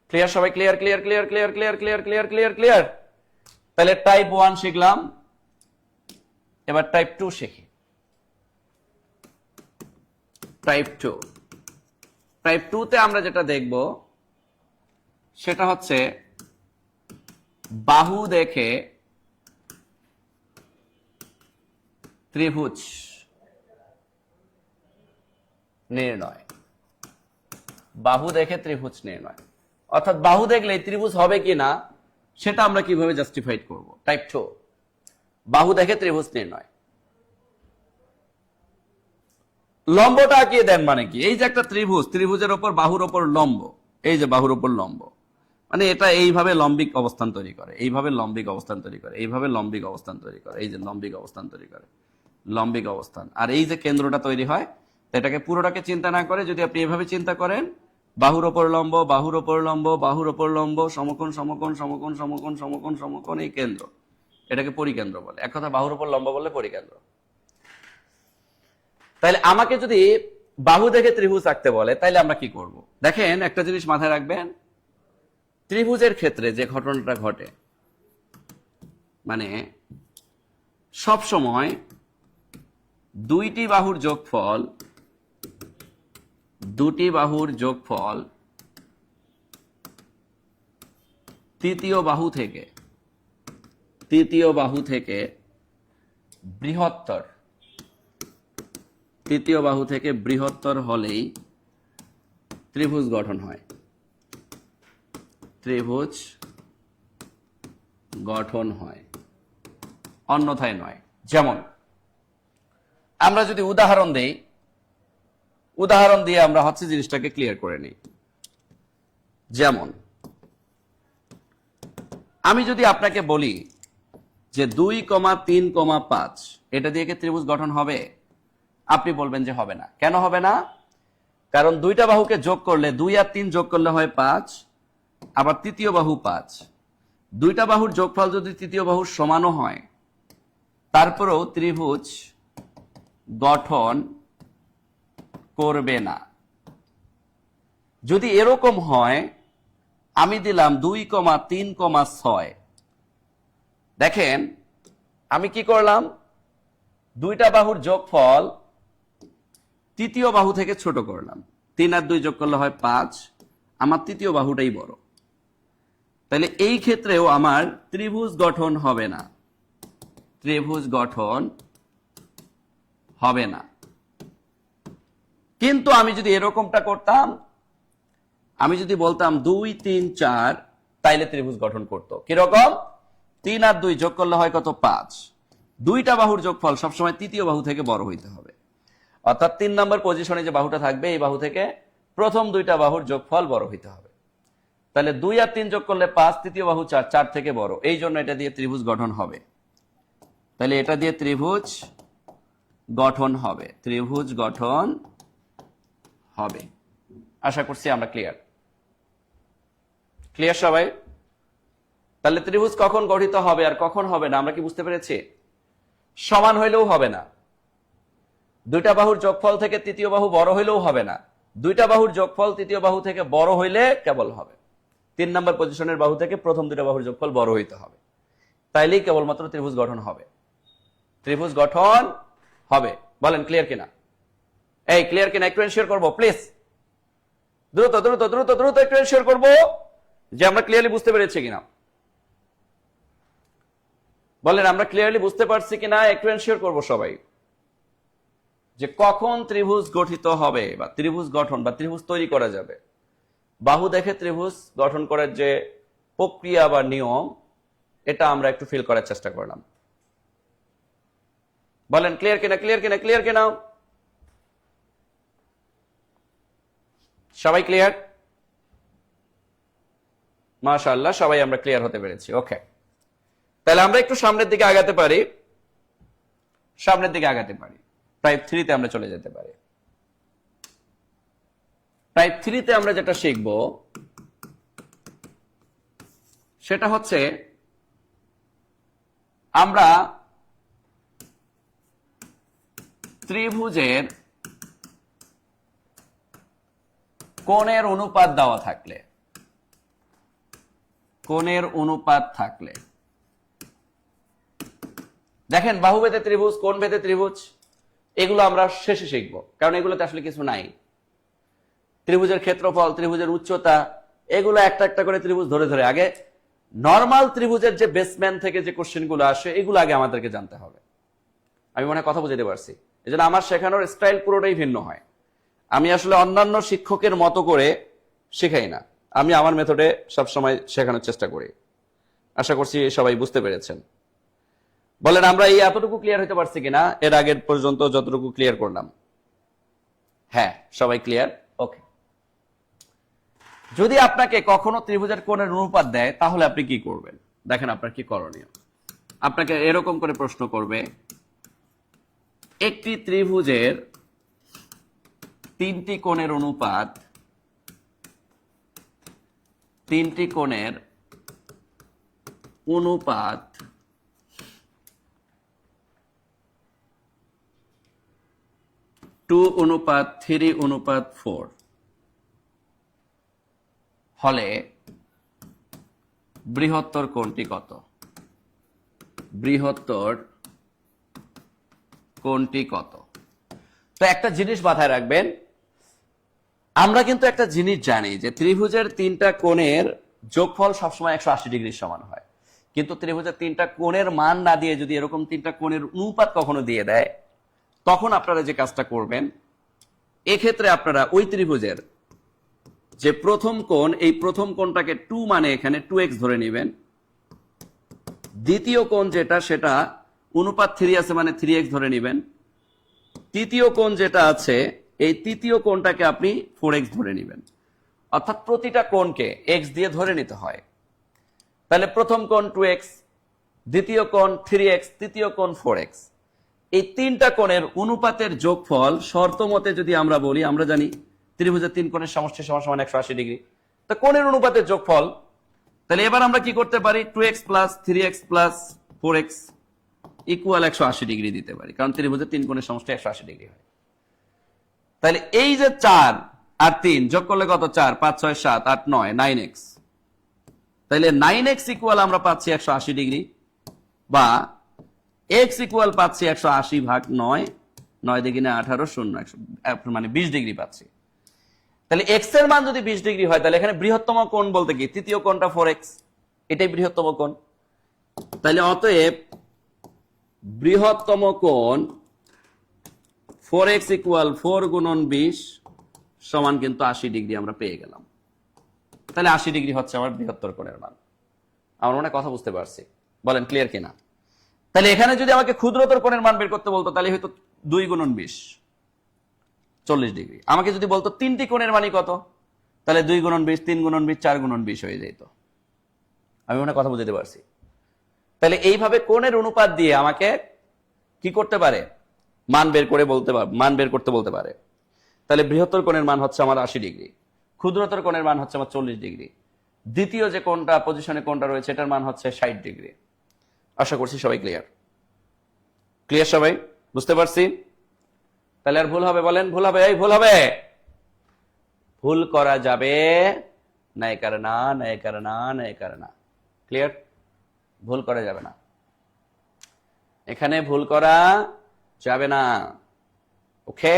ক্লিয়ার সবাই? Clear clear clear clear clear clear clear clear clear. তাহলে টাইপ 1 শিখলাম, এবার টাইপ 2 শিখি। টাইপ 2, টাইপ 2 তে আমরা যেটা দেখব সেটা হচ্ছে বাহু দেখে ত্রিভুজ নির্ণয়, বাহু দেখে ত্রিভুজ নির্ণয়। অর্থাৎ বাহু দেখলে ত্রিভুজ হবে কিনা সেটা আমরা কিভাবে জাস্টিফাইড করব। টাইপ 2, বাহু দেখে ত্রিভুজ নির্ণয়। লম্বটা আঁকিয়ে দেন মানে কি? এই যে একটা ত্রিভুজ, ত্রিভুজের ওপর বাহুর ওপর লম্ব, এই যে বাহুর ওপর লম্ব, মানে এটা এইভাবে লম্বিক অবস্থান তৈরি করে, এইভাবে লম্বিক অবস্থান তৈরি করে, এইভাবে লম্বিক অবস্থান তৈরি করে, এই যে লম্বিক অবস্থান তৈরি করে, লম্বিক অবস্থান। আর এই যে কেন্দ্রটা তৈরি হয়, এটাকে পুরোটাকে চিন্তা না করে যদি আপনি এভাবে চিন্তা করেন, বাহুর ওপর লম্ব, বাহুর ওপর লম্ব, বাহুর ওপর লম্ব, সমকোণ সমকোণ সমকোণ সমকোণ সমকোণ সমকোণ, এই কেন্দ্র, এটাকে পরিকেন্দ্র বলে। এক কথা বাহুর ওপর লম্ব বললে পরিকেন্দ্র। তাহলে আমাকে যদি বাহু দেখে ত্রিভুজ আঁকতে বলে তাহলে আমরা কি করব? দেখেন, একটা জিনিস মাথায় রাখবেন, ত্রিভুজের ক্ষেত্রে যে ঘটনাটা ঘটে, মানে সব সময় দুইটি বাহুর যোগফল, দুটি বাহুর যোগফল তৃতীয় বাহু থেকে বৃহত্তর, তৃতীয় বাহু থেকে বৃহত্তর হলেই ত্রিভুজ গঠন হয়, ত্রিভুজ গঠন হয়, অন্যথায় নয়। যেমন আমরা যদি উদাহরণ দেই, উদাহরণ দিয়ে আমরা হচ্ছে জিনিসটাকে ক্লিয়ার করে নিই। যেমন আমি যদি আপনাকে বলি যে 2,3,5 এটা দিয়ে কি ত্রিভুজ গঠন হবে? আপনি বলবেন যে হবে না। কেন হবে না? কারণ দুইটা বাহুকে যোগ করলে, 2 আর 3 যোগ করলে হয় 5, আবার তৃতীয় বাহু 5। দুইটা বাহুর যোগফল যদি তৃতীয় বাহুর সমানও হয়, তারপরেও ত্রিভুজ গঠন করবে না। যদি এরকম হয়, আমি দিলাম 2,3,6। দেখেন আমি কি করলাম, দুইটা বাহুর যোগফল তৃতীয় বাহু থেকে ছোট করলাম, 3 আর 2 যোগ করলে হয় 5, আমার তৃতীয় বাহুটাই বড়। তাহলে এই ক্ষেত্রেও আমার ত্রিভুজ গঠন হবে না, ত্রিভুজ গঠন হবে না। কিন্তু আমি যদি এরকমটা করতাম, আমি যদি বলতাম 2, 3, 4 তাইলে ত্রিভুজ গঠন করতো। কিরকম? 3 আর 2 যোগ করলে হয় কত? 5। দুইটা বাহুর যোগফল সবসময় তৃতীয় বাহু থেকে বড় হইতে হবে, অর্থাৎ 3 নম্বর পজিশনে যে বাহুটা থাকবে এই বাহু থেকে প্রথম দুইটা বাহুর যোগফল বড় হইতে হবে। তাহলে 2 আর 3 যোগ করলে 5, তৃতীয় বাহু 4, 4 থেকে বড়, এই জন্য এটা দিয়ে ত্রিভুজ গঠন হবে। তাহলে এটা দিয়ে ত্রিভুজ গঠন হবে, ত্রিভুজ গঠন হবে। আশা করছি আমরা ক্লিয়ার সবাই? তাহলে ত্রিভুজ কখন গঠিত হবে আর কখন হবে না আমরা কি বুঝতে পেরেছি? সমান হইলেও হবে না, দুইটা বাহুর যোগফল থেকে তৃতীয় বাহু বড় হইলেও হবে না, দুইটা বাহুর যোগফল তৃতীয় বাহু থেকে বড় হইলে কেবল হবে। 3 নম্বর পজিশনের বাহু থেকে প্রথম দুইটা বাহুর যোগফল বড় হইতে হবে, তাইলেই কেবলমাত্র ত্রিভুজ গঠন হবে। ত্রিভুজ গঠন হবে, বলেন ক্লিয়ার কিনা? এই ক্লিয়ার কিনা? একটু এনশিওর করবো প্লিজ, দ্রুত দ্রুত দ্রুত দ্রুত একটু এনশিওর করবো যে আমরা ক্লিয়ারলি বুঝতে পেরেছি কিনা। বলেন আমরা ক্লিয়ারলি বুঝতে পারছি কিনা, একটু এনশিওর করবো সবাই যে কখন ত্রিভুজ গঠিত হবে বা ত্রিভুজ গঠন বা ত্রিভুজ তৈরি করা যাবে। বাহু দেখে ত্রিভুজ গঠন করার যে প্রক্রিয়া বা নিয়ম, এটা আমরা একটু ফিল করার চেষ্টা করলাম। বলেন ক্লিয়ার কিনা? ক্লিয়ার কিনা? ক্লিয়ার কিনা? সবাই ক্লিয়ার? মাশাআল্লাহ, সবাই আমরা ক্লিয়ার হতে পেরেছি। ওকে, তাহলে আমরা একটু সামনের দিকে আগাতে পারি, টাইপ 3 তে আমরা চলে যেতে পারি। টাইপ 3 তে আমরা যেটা শিখব সেটা হচ্ছে আমরা ত্রিভুজের কোণের অনুপাত দেওয়া থাকলে, দেখেন বাহুভেদে ত্রিভুজ, কোণ ভেদে ত্রিভুজ, এগুলো আমরা শেষে শিখব, কারণ এগুলোতে আসলে কিছু নাই। ত্রিভুজের ক্ষেত্রফল, ত্রিভুজের উচ্চতা, এগুলো একটা একটা করে ত্রিভুজ ধরে ধরে আগে নর্মাল ত্রিভুজের যে বেসম্যান থেকে যে কোশ্চেন গুলো আসে এগুলো আগে আমাদেরকে জানতে হবে। আমি মনে হয় কথা বুঝতে পারছি। এই জন্য আমার শেখানোর স্টাইল পুরোটাই ভিন্ন হয়। আমি আসলে অন্যান্য শিক্ষকের মতো করে শেখাই না, আমি আমার মেথডে সবসময় শেখানোর চেষ্টা করি। আশা করছি সবাই বুঝতে পেরেছেন। বলেন আমরা এই এতটুকু ক্লিয়ার হতে পারছি কিনা, এর আগের পর্যন্ত যতটুকু ক্লিয়ার করলাম? হ্যাঁ, সবাই ক্লিয়ার? ওকে। যদি আপনাকে কখনো ত্রিভুজের কোণের অনুপাত দেয় তাহলে আপনি কি করবেন? দেখেন আপনার কি করণীয়। আপনাকে এরকম করে প্রশ্ন করবে, একটি ত্রিভুজের 3টি কোণের অনুপাত, 3টি কোণের অনুপাত 2:3:4 হলে বৃহত্তর কোণটি কত? বৃহত্তর কোণটি কত? তো একটা জিনিস মাথায় রাখবেন, আমরা কিন্তু একটা জিনিস জানি যে ত্রিভুজের 3টা কোণের যোগফল সবসময় 180 ডিগ্রির সমান হয়, কিন্তু ত্রিভুজের 3টা কোণের মান না দিয়ে যদি এরকম 3টা কোণের অনুপাত কখনো দিয়ে দেয়, তখন আপনারা যে কাজটা করবেন, এক্ষেত্রে আপনারা ওই ত্রিভুজের যে প্রথম কোণ, এই প্রথম কোণটাকে 2 মানে এখানে 2x ধরে নেবেন, দ্বিতীয় কোণ যেটা সেটা অনুপাত 3 আছে মানে 3x ধরে নেবেন, তৃতীয় কোণ যেটা আছে এই তৃতীয় কোণটাকে আপনি 4x ধরে নেবেন। অর্থাৎ প্রতিটা কোণকে x দিয়ে ধরে নিতে হয়। তাহলে প্রথম কোণ 2x, দ্বিতীয় কোণ 3x, তৃতীয় কোণ 4x। এই 3টা কোণের অনুপাতের যোগফল শর্ত মতে যদি আমরা বলি, আমরা জানি ত্রিভুজের 3 কোণের সমষ্টি সমান 180 ডিগ্রি। তো কোণের অনুপাতের যোগফল, তাহলে এবার আমরা কি করতে পারি? 2x plus 3x plus 4x equal 180 degree দিতে পারি, কারণ ত্রিভুজের 3 কোণের সমষ্টি 180 ডিগ্রি হয়। তাহলে এই যে 4 আর 3 যোগ করলে কত? 4, 5, 6, 7, 8, 9, 9x। তাহলে 9x ইকুয়াল আমরা পাচ্ছি 180 ডিগ্রি, বা x ইকুয়াল পাচ্ছি 180/9, 9 দুগুণে 18, 0 মানে 20 ডিগ্রি পাচ্ছি। তাহলে x এর মান যদি 20 ডিগ্রি হয়, তাহলে এখানে বৃহত্তম কোণ বলতে কি? তৃতীয় কোণটা 4x, এটাই বৃহত্তম কোণ। তাহলে অতএব বৃহত্তম কোণ 4x ইকুয়াল 4 গুণন 20 সমান কিন্তু 80 ডিগ্রি আমরা পেয়ে গেলাম। তাহলে 80 ডিগ্রি হচ্ছে আমার বৃহত্তর কোণের মান। আমার মনে হয় কথা বুঝতে পারছি, বলেন ক্লিয়ার কিনা? তাহলে এখানে যদি আমাকে ক্ষুদ্রতর কোণের মান বের করতে বলতো তাহলে হয়তো 2 গুণন 20 40 ডিগ্রি। আমাকে যদি বলতো তিনটি কোণের মানই কত, তাহলে 2 গুণন 20 3 গুণন 20 4 গুণন 20 হয়ে যেত। আমি মনে হয় কথা বুঝতে পারছি। তাহলে এইভাবে কোণের অনুপাত দিয়ে আমাকে কি করতে পারে, মান বের করতে বলতে পারে। তাহলে বৃহত্তর কোণের মান হচ্ছে আমার 80 ডিগ্রি, ক্ষুদ্রতর কোণের মান হচ্ছে আমার 40 ডিগ্রি, দ্বিতীয় যে কোণটা পজিশনে কোণটা রয়েছে এটার মান হচ্ছে 60 ডিগ্রি। আশা করছি সবাই ক্লিয়ার সবাই বুঝতে পারছি। তাহলে আর ভুল হবে? বলেন ভুল হবে? এই ভুল হবে, ভুল করা যাবে নাই করনা, নাই করনা, নাই করনা। ক্লিয়ার? ভুল করা যাবে না, এখানে ভুল করা যাবে না। ওকে,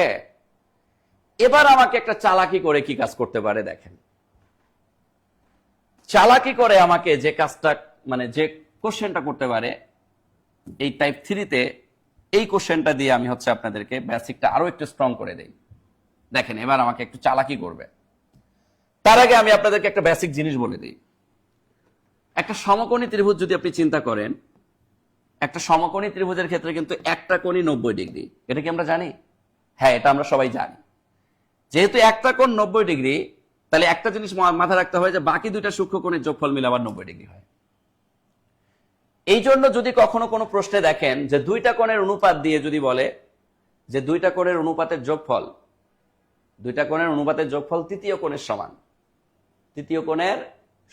এবার আমাকে একটা চালাকি করে কি কাজ করতে পারে দেখেন। চালাকি করে আমাকে যে কাজটা মানে যে কোশ্চেনটা করতে পারে এই টাইপ 3-তে, এই কোশ্চেনটা দিয়ে আমি হচ্ছে আপনাদেরকে বেসিকটা আরো একটু স্ট্রং করে দেই। দেখেন এবার আমাকে একটু চালাকি করবে। তার আগে আমি আপনাদেরকে একটা বেসিক জিনিস বলে দিই। একটা সমকোণী ত্রিভুজ যদি আপনি চিন্তা করেন, একটা সমকোণী ত্রিভুজের ক্ষেত্রে কিন্তু একটা কোণই 90 ডিগ্রি। এটা কি আমরা জানি? হ্যাঁ, এটা আমরা সবাই জানি। যেহেতু একটা কোণ 90 ডিগ্রি, তাহলে একটা জিনিস মাথায় রাখতে হয় যে বাকি দুইটা সূক্ষ্ম কোণের যোগফল মিলে আবার 90 ডিগ্রি হয়। এই জন্য যদি কখনো কোনো প্রশ্নে দেখেন যে দুইটা কোণের অনুপাত দিয়ে যদি বলে যে দুইটা কোণের অনুপাতের যোগফল তৃতীয় কোণের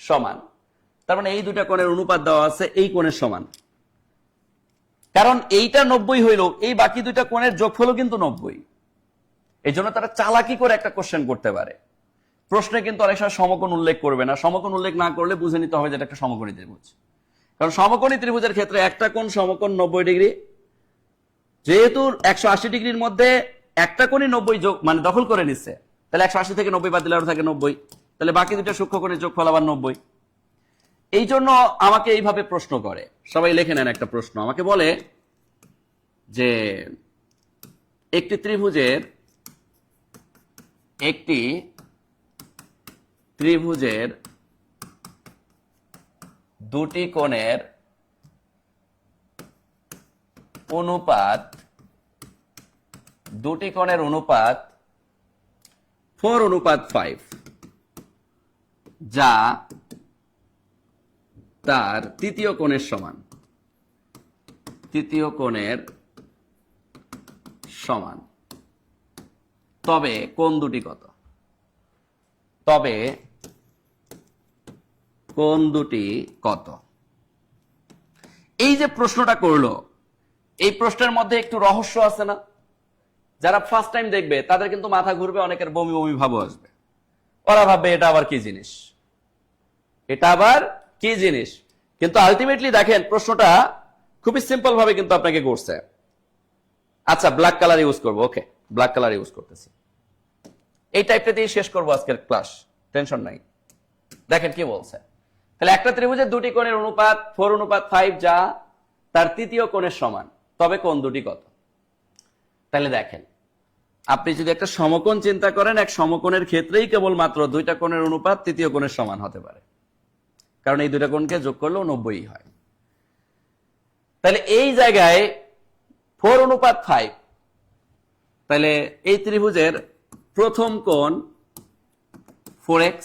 সমান, তার মানে এই দুইটা কোণের অনুপাত দেওয়া আছে এই কোণের সমান। কারণ এইটা 90 হইল, এই বাকি দুইটা কোণের যোগফলও কিন্তু 90। এই জন্য তারা চালাকি করে একটা কোশ্চেন করতে পারে। প্রশ্নে কিন্তু অনেক সময় সমকোণ উল্লেখ করবে না, সমকোণ উল্লেখ না করলে বুঝে নিতে হবে যে এটা একটা সমকোণী ত্রিভুজ। কারণ সমকোণী ত্রিভুজের ক্ষেত্রে একটা কোণ সমকোণ 90 ডিগ্রি, যেহেতু 180 ডিগ্রির মধ্যে একটা কোণই 90 যোগ মানে দখল করে নিচ্ছে, তাহলে 180 থেকে 90 বাদ দিলে আরো থাকে 90, তাহলে বাকি দুটো সূক্ষ্ম কোণের যোগফল আবার 90। এই জন্য আমাকে এইভাবে প্রশ্ন করে, সবাই লিখে নেন একটা প্রশ্ন। আমাকে বলে যে একটি ত্রিভুজের দুটি কোণের অনুপাত 4:5, যা তার তৃতীয় কোণের সমান, তবে কোণ দুটি কত? এই যে প্রশ্নটা করলো, এই প্রশ্নের মধ্যে একটু রহস্য আছে না? যারা ফার্স্ট টাইম দেখবে তাদের কিন্তু মাথা ঘুরবে, অনেকের বমি বমি ভাব আসবে। ওরা ভাববে এটা আবার কি জিনিস। কিন্তু আলটিমেটলি দেখেন প্রশ্নটা খুবই সিম্পল ভাবে কিন্তু আপনাকে করছে। আচ্ছা, ব্ল্যাক কালার ইউজ করবো। ওকে, ব্ল্যাক কালার ইউজ করতেছি। এই টাইপটা দিয়ে শেষ করবো আজকের ক্লাস, টেনশন নাই। দেখেন কি বলছে। তাহলে একটা ত্রিভুজের দুটি কোণের অনুপাত 4:5, যা তার তৃতীয় কোণের সমান, তবে কোণ দুটি কত? তাহলে দেখেন, আপনি যদি একটা সমকোণ চিন্তা করেন, এক সমকোণের ক্ষেত্রেই কেবলমাত্র দুইটা কোণের অনুপাত তৃতীয় কোণের সমান হতে পারে, কারণ এই দুইটা কোণকে যোগ করলেও 90 হয়। তাহলে এই জায়গায় 4:5, তাহলে এই ত্রিভুজের প্রথম কোণ 4x,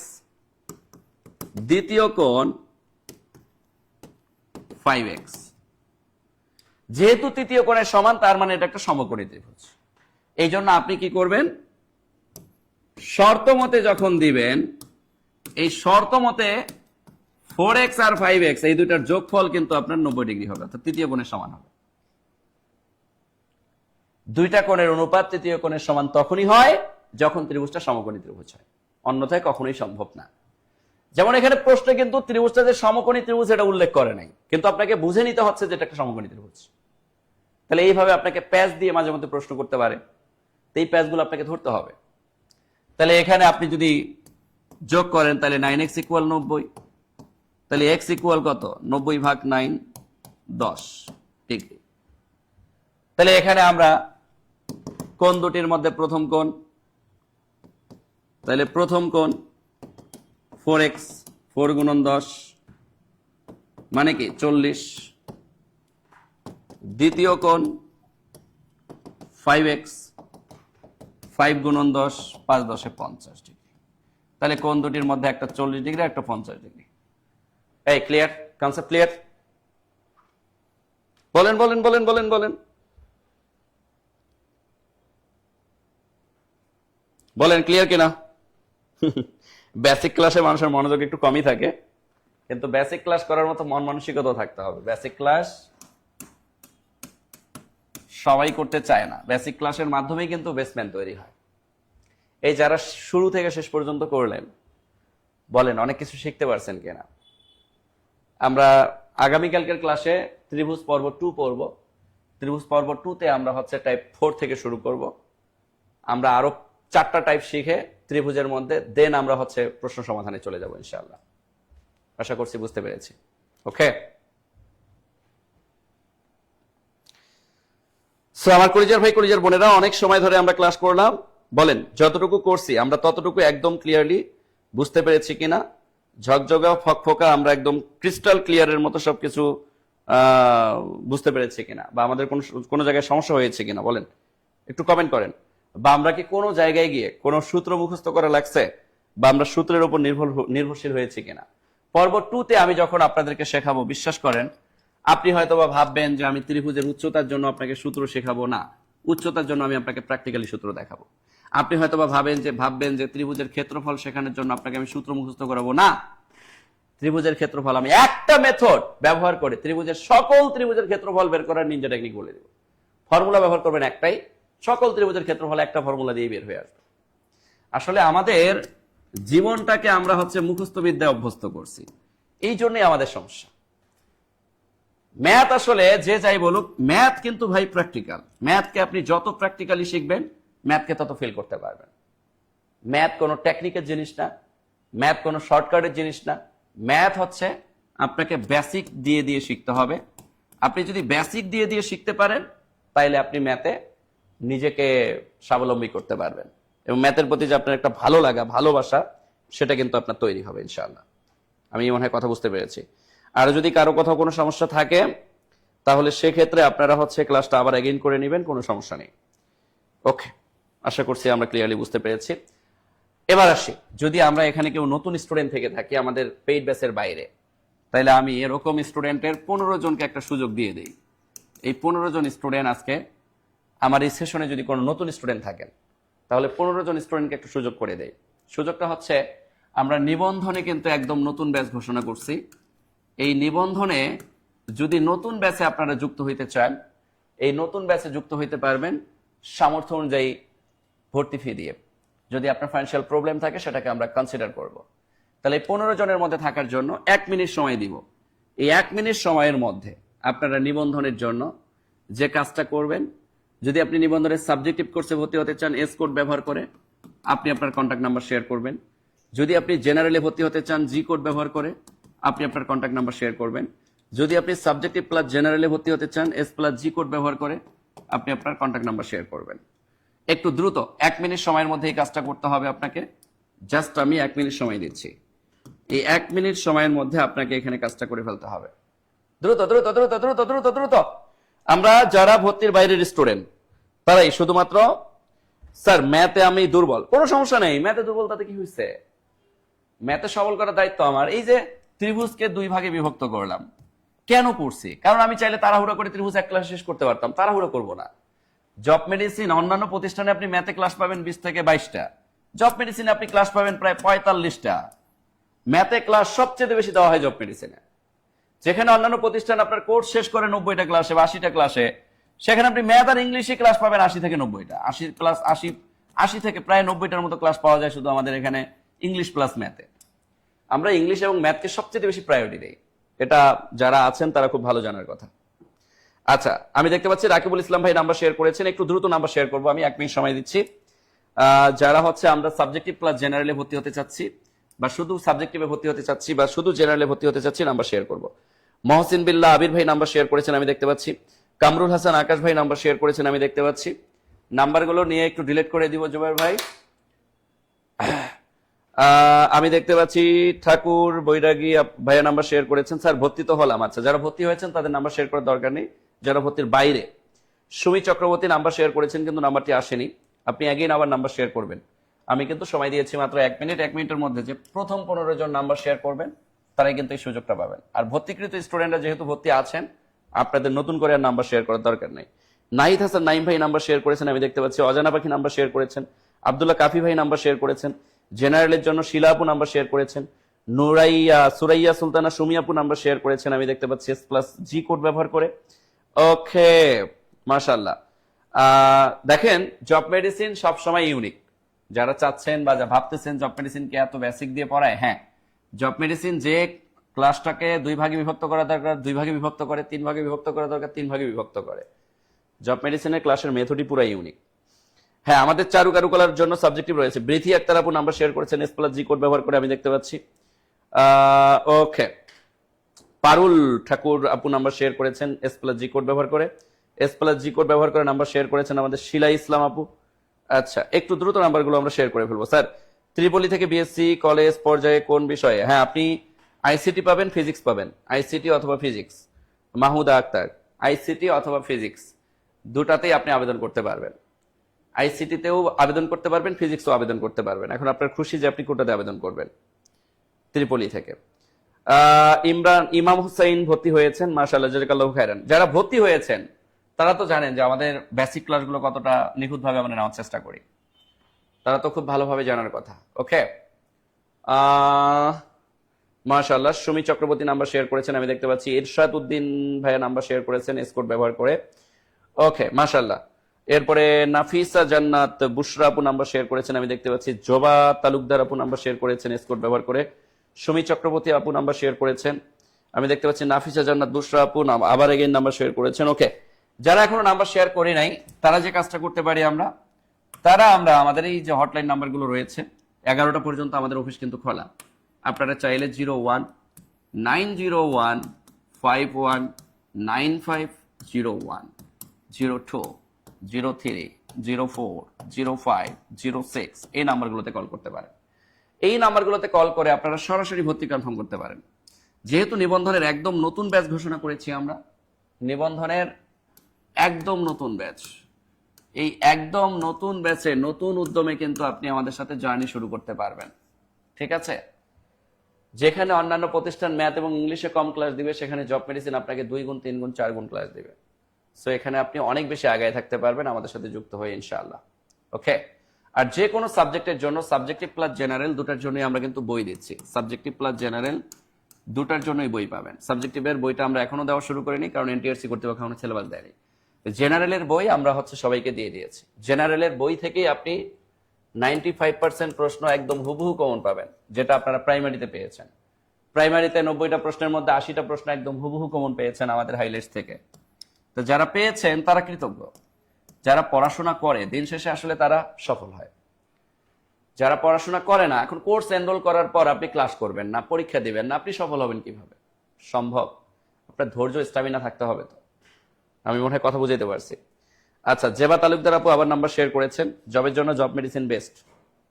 দ্বিতীয় কোণ 5x। যেহেতু তৃতীয় কোণের সমান, তার মানে এটা একটা সমকোণী ত্রিভুজ। এই জন্য আপনি কি করবেন, শর্ত মতে যখন দিবেন, এই শর্ত মতে 4x আর 5x এই দুইটার যোগফল কিন্তু আপনার 90 ডিগ্রি হবে, অর্থাৎ তৃতীয় কোণের সমান হবে। দুইটা কোণের অনুপাত তৃতীয় কোণের সমান তখনই হয় যখন ত্রিভুজটা সমকোণী ত্রিভুজ হয়, অন্যথায় কখনোই সম্ভব না। যেমন এখানে প্রশ্নে কিন্তু ত্রিভুজটা যে সমকোণী ত্রিভুজ এটা উল্লেখ করে নাই, কিন্তু আপনাকে বুঝে নিতে হচ্ছে যে এটা একটা সমকোণী ত্রিভুজ। তাহলে এইভাবে আপনাকে প্যাচ দিয়ে মাঝে মধ্যে প্রশ্ন করতে পারে, এই প্যাচগুলো আপনাকে ধরতে হবে। তাহলে এখানে আপনি যদি যোগ করেন তাহলে 9x = 90, তাহলে x ইকুয়াল কত? 90/9 10 ডিগ্রি। তাহলে এখানে আমরা কোণ দুটির মধ্যে প্রথম কোণ, তাহলে প্রথম কোণ 4x 4 গুণন 10 মানে কি 40। দ্বিতীয় কোণ 5x 5 গুণন 10 5 10 50 ডিগ্রি। তাহলে কোণ দুটির মধ্যে একটা 40 ডিগ্রি একটা 50 ডিগ্রি। এই ক্লিয়ার? Concept clear? বলেন বলেন বলেন বলেন বলেন বলেন ক্লিয়ার কিনা? বেসিক ক্লাসে মানুষের মনোযোগ একটু কমই থাকে, কিন্তু বেসিক ক্লাস করার মতো মন মানসিকতাও থাকতে হবে। বেসিক ক্লাস সবাই করতে চায় না, বেসিক ক্লাসের মাধ্যমেই কিন্তু বেসমেন্ট তৈরি হয়। এই যারা শুরু থেকে শেষ পর্যন্ত করলেন, বলেন অনেক কিছু শিখতে পারছেন কিনা? আমরা আগামীকালকের ক্লাসে ত্রিভুজ পর্ব 2 পড়ব। ত্রিভুজ পর্ব 2-তে আমরা হচ্ছে টাইপ 4 থেকে শুরু করব। আমরা আরো 4টা টাইপ শিখে ত্রিভুজের মধ্যে দেন আমরা হচ্ছে প্রশ্ন সমাধানে চলে যাব ইনশাআল্লাহ। আশা করছি বুঝতে পেরেছি। ওকে, সো আমার কলিজার ভাই কলিজার বোনেরা, অনেক সময় ধরে আমরা ক্লাস করলাম। বলেন যতটুকু করছি আমরা ততটুকু একদম ক্লিয়ারলি বুঝতে পেরেছি কিনা? ঝকঝকা ফকফকা আমরা একদম ক্রিস্টাল ক্লিয়ারের মতো সবকিছু বুঝতে পেরেছি কিনা, বা আমাদের কোনো জায়গায় সমস্যা হয়েছে কিনা বলেন, একটু কমেন্ট করেন। বা আমরা কি কোনো জায়গায় গিয়ে কোনো সূত্র মুখস্থ করা লাগছে, বা আমরা সূত্রের উপর নির্ভরশীল হয়েছে কিনা? পর্ব 2-তে আমি যখন আপনাদেরকে শেখাবো, বিশ্বাস করেন আপনি হয়তোবা ভাববেন যে আমি ত্রিভুজের উচ্চতার জন্য আপনাকে সূত্র শেখাবো না, উচ্চতার জন্য আমি আপনাকে প্র্যাকটিক্যালি সূত্র দেখাবো। আপনি হয়তোবা ভাববেন যে ত্রিভুজের ক্ষেত্রফল শেখানোর জন্য আপনাকে আমি সূত্র মুখস্থ করাবো না। ত্রিভুজের ক্ষেত্রফল আমি একটা মেথড ব্যবহার করে ত্রিভুজের সকল ত্রিভুজের ক্ষেত্রফল বের করার নিনজা টেকনিক বলে দেব। ফর্মুলা ব্যবহার করবেন একটাই, সকল ত্রিভুজের ক্ষেত্রফল একটা ফর্মুলা দিয়ে বের হয়ে আসবে। আসলে আমাদের জীবনটাকে আমরা হচ্ছে মুখস্থ বিদ্যায় অভ্যস্ত করছি, এই জন্যই আমাদের সমস্যা। ম্যাথ আসলে যে যাই বলুক, ম্যাথ কিন্তু ভাই প্র্যাকটিক্যাল। ম্যাথকে আপনি যত প্র্যাকটিক্যালি শিখবেন, ম্যাথকে তত ফিল করতে পারবেন। ম্যাথ কোনো টেকনিকের জিনিস না, ম্যাথ কোনো শর্টকাটের জিনিস না। ম্যাথ হচ্ছে আপনাকে বেসিক দিয়ে দিয়ে শিখতে হবে। আপনি যদি বেসিক দিয়ে দিয়ে শিখতে পারেন, তাইলে আপনি ম্যাথে নিজেকে স্বাবলম্বী করতে পারবেন, এবং ম্যাথের প্রতি যে আপনার একটা ভালো লাগা, ভালোবাসা, সেটা কিন্তু আপনার তৈরি হবে ইনশাআল্লাহ। আমি মনে হয় কথা বুঝতে পেরেছি। আর যদি কারো কোথাও কোনো সমস্যা থাকে, তাহলে সেক্ষেত্রে আপনারা হচ্ছে ক্লাসটা আবার এগেইন করে নেবেন, কোনো সমস্যা নেই। ওকে, আশা করছি আমরা ক্লিয়ারলি বুঝতে পেরেছি। এবার আসি, যদি আমরা এখানে কেউ নতুন স্টুডেন্ট থেকে থাকি আমাদের পেইড ব্যাচের বাইরে, তাহলে আমি এরকম স্টুডেন্টের 15 জনকে একটা সুযোগ দিয়ে দিই। এই 15 জন স্টুডেন্ট আজকে আমার এই সেশনে যদি কোনো নতুন স্টুডেন্ট থাকেন, তাহলে 15 জন স্টুডেন্টকে একটু সুযোগ করে দেই। সুযোগটা হচ্ছে, আমরা নিবন্ধনে কিন্তু একদম নতুন ব্যাচ ঘোষণা করছি। এই নিবন্ধনে যদি নতুন ব্যাচে আপনারা যুক্ত হইতে চান, এই নতুন ব্যাচে যুক্ত হইতে পারবেন সামর্থ্য অনুযায়ী ভর্তি ফি দিয়ে। যদি আপনার ফাইন্যান্সিয়াল প্রবলেম থাকে, সেটাকে আমরা কনসিডার করব। তাহলে এই 15 জনের মধ্যে থাকার জন্য 1 মিনিট সময় দিব। এই 1 মিনিট সময়ের মধ্যে আপনারা নিবন্ধনের জন্য যে কাজটা করবেন, যদি আপনি নিবন্ধনের সাবজেক্টিভ কোর্সে ভর্তি হতে চান, এস কোড ব্যবহার করে আপনি আপনার কন্ট্যাক্ট নাম্বার শেয়ার করবেন। যদি আপনি জেনারেলে ভর্তি হতে চান, জি কোড ব্যবহার করে আপনি আপনার কন্ট্যাক্ট নাম্বার শেয়ার করবেন। যদি আপনি সাবজেক্টিভ প্লাস জেনারেলে ভর্তি হতে চান, এস প্লাস জি কোড ব্যবহার করে আপনি আপনার কন্ট্যাক্ট নাম্বার শেয়ার করবেন। একটু দ্রুত 1 মিনিট সময়ের মধ্যে এই কাজটা করতে হবে আপনাকে। জাস্ট আমি 1 মিনিট সময় দিচ্ছি। এই 1 মিনিট সময়ের মধ্যে আপনাকে এখানে কাজটা করে ফেলতে হবে। দ্রুত দ্রুত দ্রুত দ্রুত দ্রুত দ্রুত। আমরা যারা ভর্তির বাইরের স্টুডেন্ট, তারাই শুধুমাত্র, স্যার ম্যাথে আমি দুর্বল, কোনো সমস্যা নেই। ম্যাথে দুর্বল তাতে কি হয়েছে? ম্যাথে সবল করার দায়িত্ব আমার। এই যে ত্রিভুজকে 2 ভাগে বিভক্ত করলাম, কেন করছি? কারণ আমি চাইলে তাড়াহুড়ো করে ত্রিভুজ 1 ক্লাস শেষ করতে পারতাম, তাড়াহুড়ো করব না। জব মেডিসিন অন্যান্য প্রতিষ্ঠানে আপনি ম্যাথে ক্লাস পাবেন 20 থেকে 22টা, জব মেডিসিনে আপনি ক্লাস পাবেন প্রায় 45টা। ম্যাথে ক্লাস সবচেয়ে বেশি দেওয়া হয় জব মেডিসিনে। যেখানে অন্যান্য প্রতিষ্ঠান আপনার কোর্স শেষ করে 90টা ক্লাসে বা 80টা ক্লাসে, সেখানে আপনি ম্যাথ আর ইংলিশে ক্লাস পাবেন 80 থেকে 90টা। 80 প্লাস 80 থেকে প্রায় 90টার মতো ক্লাস পাওয়া যায় শুধু আমাদের এখানে ইংলিশ প্লাস ম্যাথে। আমরা ইংলিশ এবং ম্যাথকে সবচেয়ে বেশি প্রায়োরিটি দেই, এটা যারা আছেন তারা খুব ভালো জানার কথা। আচ্ছা, আমি দেখতে পাচ্ছি রাকিবুল ইসলাম ভাই নাম্বার শেয়ার করেছেন, একটু দ্রুত নাম্বার শেয়ার করবো, আমি 1 মিনিট সময় দিচ্ছি। যারা হচ্ছে আমরা সাবজেক্টিভ প্লাস জেনারেলে ভর্তি হতে চাচ্ছি, বা শুধু সাবজেক্টিভে ভর্তি হতে চাচ্ছি, বা শুধু জেনারেলে ভর্তি হতে চাচ্ছি, নাম্বার শেয়ার করবো। মহসিন বিল্লাহ আবির ভাই নাম্বার শেয়ার করেছেন, আমি দেখতে পাচ্ছি। কামরুল হাসান আকাশ ভাই নাম্বার শেয়ার করেছেন, আমি দেখতে পাচ্ছি। নাম্বারগুলো নিয়ে একটু ডিলিট করে দিব জুবাইর ভাই। আমি দেখতে পাচ্ছি ঠাকুর বৈরাগী ভাইয়া নাম্বার শেয়ার করেছেন। স্যার ভর্তি তো হলাম, আচ্ছা যারা ভর্তি হয়েছেন তাদের নাম্বার শেয়ার করার দরকার নেই। যারা ভর্তির বাইরে, সুমি চক্রবর্তী নাম্বার শেয়ার করেছেন কিন্তু নাম্বারটি আসেনি, আপনি আগেই আবার নাম্বার শেয়ার করবেন। আমি কিন্তু সময় দিয়েছি মাত্র 1 মিনিট, 1 মিনিটের মধ্যে যে প্রথম 15 জন নাম্বার শেয়ার করবেন তারাই কিন্তু এই সুযোগটা পাবেন। আর ভর্তিকৃত স্টুডেন্টরা যেহেতু ভর্তি আছেন, আপনাদের নতুন করে আর নাম্বার শেয়ার করার দরকার নেই। নাহিদ হাসান নাইম ভাই নাম্বার শেয়ার করেছেন, আমি দেখতে পাচ্ছি। অজানা পাখি নাম্বার শেয়ার করেছেন। আব্দুল্লাহ কাফি ভাই নাম্বার শেয়ার করেছেন। জেনারেলের জন্য শিলা আপু নাম্বার শেয়ার করেছেন। সুরাইয়া সুলতানা সুমি আপু নাম্বার শেয়ার করেছেন, আমি দেখতে পাচ্ছি S+G কোড ব্যবহার করে। ওকে, মাশাআল্লাহ। দেখেন জব মেডিসিন সবসময় ইউনিক। যারা চাচ্ছেন বা যা ভাবতেছেন জব মেডিসিনকে এত বেসিক দিয়ে পড়ায়, হ্যাঁ, জব মেডিসিন যে ক্লাসটাকে 2 ভাগে বিভক্ত করা দরকার 2 ভাগে বিভক্ত করে, 3 ভাগে বিভক্ত করা দরকার 3 ভাগে বিভক্ত করে। জব মেডিসিনের ক্লাসের মেথডই পুরো ইউনিক। হ্যাঁ, আমাদের চারু কারুকলার জন্য সাবজেক্টিভ রয়েছে। বৃথি আক্তার আপু নাম্বার শেয়ার করেছেন S+G কোড ব্যবহার করে, আমি দেখতে পাচ্ছি। ওকে, পারুল ঠাকুর আপু নাম্বার শেয়ার করেছেন S+G কোড ব্যবহার করে। S+G কোড ব্যবহার করে নাম্বার শেয়ার করেছেন আমাদের শিলা ইসলাম আপু। আচ্ছা, একটু দ্রুত নাম্বারগুলো আমরা শেয়ার করে ফেলবো। স্যার ত্রিপলি থেকে বিএসসি কলেজ পর্যায়ে কোন বিষয়ে? হ্যাঁ, আপনি আইসিটি পাবেন, ফিজিক্স পাবেন, আইসিটি অথবা ফিজিক্স। মাহমুদা আক্তার, আইসিটি অথবা ফিজিক্স দুটাতেই আপনি আবেদন করতে পারবেন। আইসিটিতেও আবেদন করতে পারবেন, ফিজিক্সও আবেদন করতে পারবেন। এখন আপনার খুশি যে আপনি কোটাতে আবেদন করবেন। ত্রিপলি থেকে ইমাম হুসাইন ভর্তি হয়েছেন, মাশাআল্লাহ, জাযাকাল্লাহু খাইরান। যারা ভর্তি হয়েছেন তারা তো জানেন যে আমাদের বেসিক ক্লাসগুলো কতটা নিখুঁতভাবে আমরা নেওয়ার চেষ্টা করি, তারা তো খুব ভালোভাবে জানার কথা। ওকে, মাশাআল্লাহ। সুমি চক্রবর্তী নাম্বার শেয়ার করেছেন, আমি দেখতে পাচ্ছি। ইরশাদ উদ্দিন ভাইয়া নাম্বার শেয়ার করেছেন এসকোড ব্যবহার করে। ওকে, মাশাআল্লাহ। এরপরে নাফিসা জান্নাত বুশরা আপু নাম্বার শেয়ার করেছেন, আমি দেখতে পাচ্ছি। জোবা তালুকদার আপু নাম্বার শেয়ার করেছেন এসকোড ব্যবহার করে। সুমি চক্রবর্তী আপু নাম্বার শেয়ার করেছেন, আমি দেখতে পাচ্ছি। নাফিসা জান্নাত বুশরা আপু আবার এগেইন নাম্বার শেয়ার করেছেন। ওকে, যারা এখনো নাম্বার শেয়ার করি নাই তারা যে কাজটা করতে পারি আমরা আমাদের এই যে হটলাইন নাম্বারগুলো রয়েছে 11টা পর্যন্ত আমাদের অফিস কিন্তু খোলা। আপনারা চাইলে 01-901-51-9501, 02, 03, 04, 05, 06 এই নাম্বারগুলোতে কল করতে পারেন। এই নাম্বারগুলোতে কল করে আপনারা সরাসরি ভর্তি কনফার্ম করতে পারেন। যেহেতু নিবন্ধনের একদম নতুন ব্যাচ ঘোষণা করেছি আমরা, নিবন্ধনের একদম নতুন ব্যাচ, এই একদম নতুন ব্যাচে নতুন উদ্যমে কিন্তু আপনি আমাদের সাথে জার্নি শুরু করতে পারবেন। ঠিক আছে, যেখানে অন্যান্য প্রতিষ্ঠান ম্যাথ এবং ইংলিশে কম ক্লাস দিবে, সেখানে জব মেডিসিন আপনাকে 2 গুণ 3 গুণ 4 গুণ ক্লাস দিবে। সো এখানে আপনি অনেক বেশি আগায় থাকতে পারবেন আমাদের সাথে যুক্ত হয়ে, ইনশাআল্লাহ। ওকে, আর যে কোনো সাবজেক্টের জন্য সাবজেক্টিভ প্লাস জেনারেল দুটার জন্যই আমরা কিন্তু বই দিচ্ছি। সাবজেক্টিভ প্লাস জেনারেল দুটার জন্যই বই পাবেন। সাবজেক্টিভের বইটা আমরা এখনো দেওয়া শুরু করিনি, কারণ এনটিআরসি কর্তৃপক্ষ এখনো সিলেবাস দেয়নি। জেনারেলের বই আমরা সবাইকে দিয়ে দিয়েছি। জেনারেলের বই থেকেই আপনি 95% প্রশ্ন একদম হুবহু কমন পাবেন, যেটা আপনারা প্রাইমারিতে পেয়েছেন। প্রাইমারিতে 90টা প্রশ্নের মধ্যে 80টা প্রশ্ন একদম হুবহু কমন পেয়েছেন আমাদের হাইলাইটস থেকে। তো যারা পেয়েছেন তারা কৃতজ্ঞ। যারা পড়াশোনা করে দিন শেষে আসলে তারা সফল হয়। যারা পড়াশোনা করে না, এখন কোর্স এনরোল করার পর আপনি ক্লাস করবেন না, পরীক্ষা দিবেন না, আপনি সফল হবেন কিভাবে? সম্ভব? আপনার ধৈর্য স্ট্যামিনা থাকতে হবে। তো আমি মনে হয় কথা বুঝাইতে পারছি। আচ্ছা, জেবা তালুকদার আপু আবার নাম্বার শেয়ার করেছেন। জবের জন্য জব মেডিসিন বেস্ট।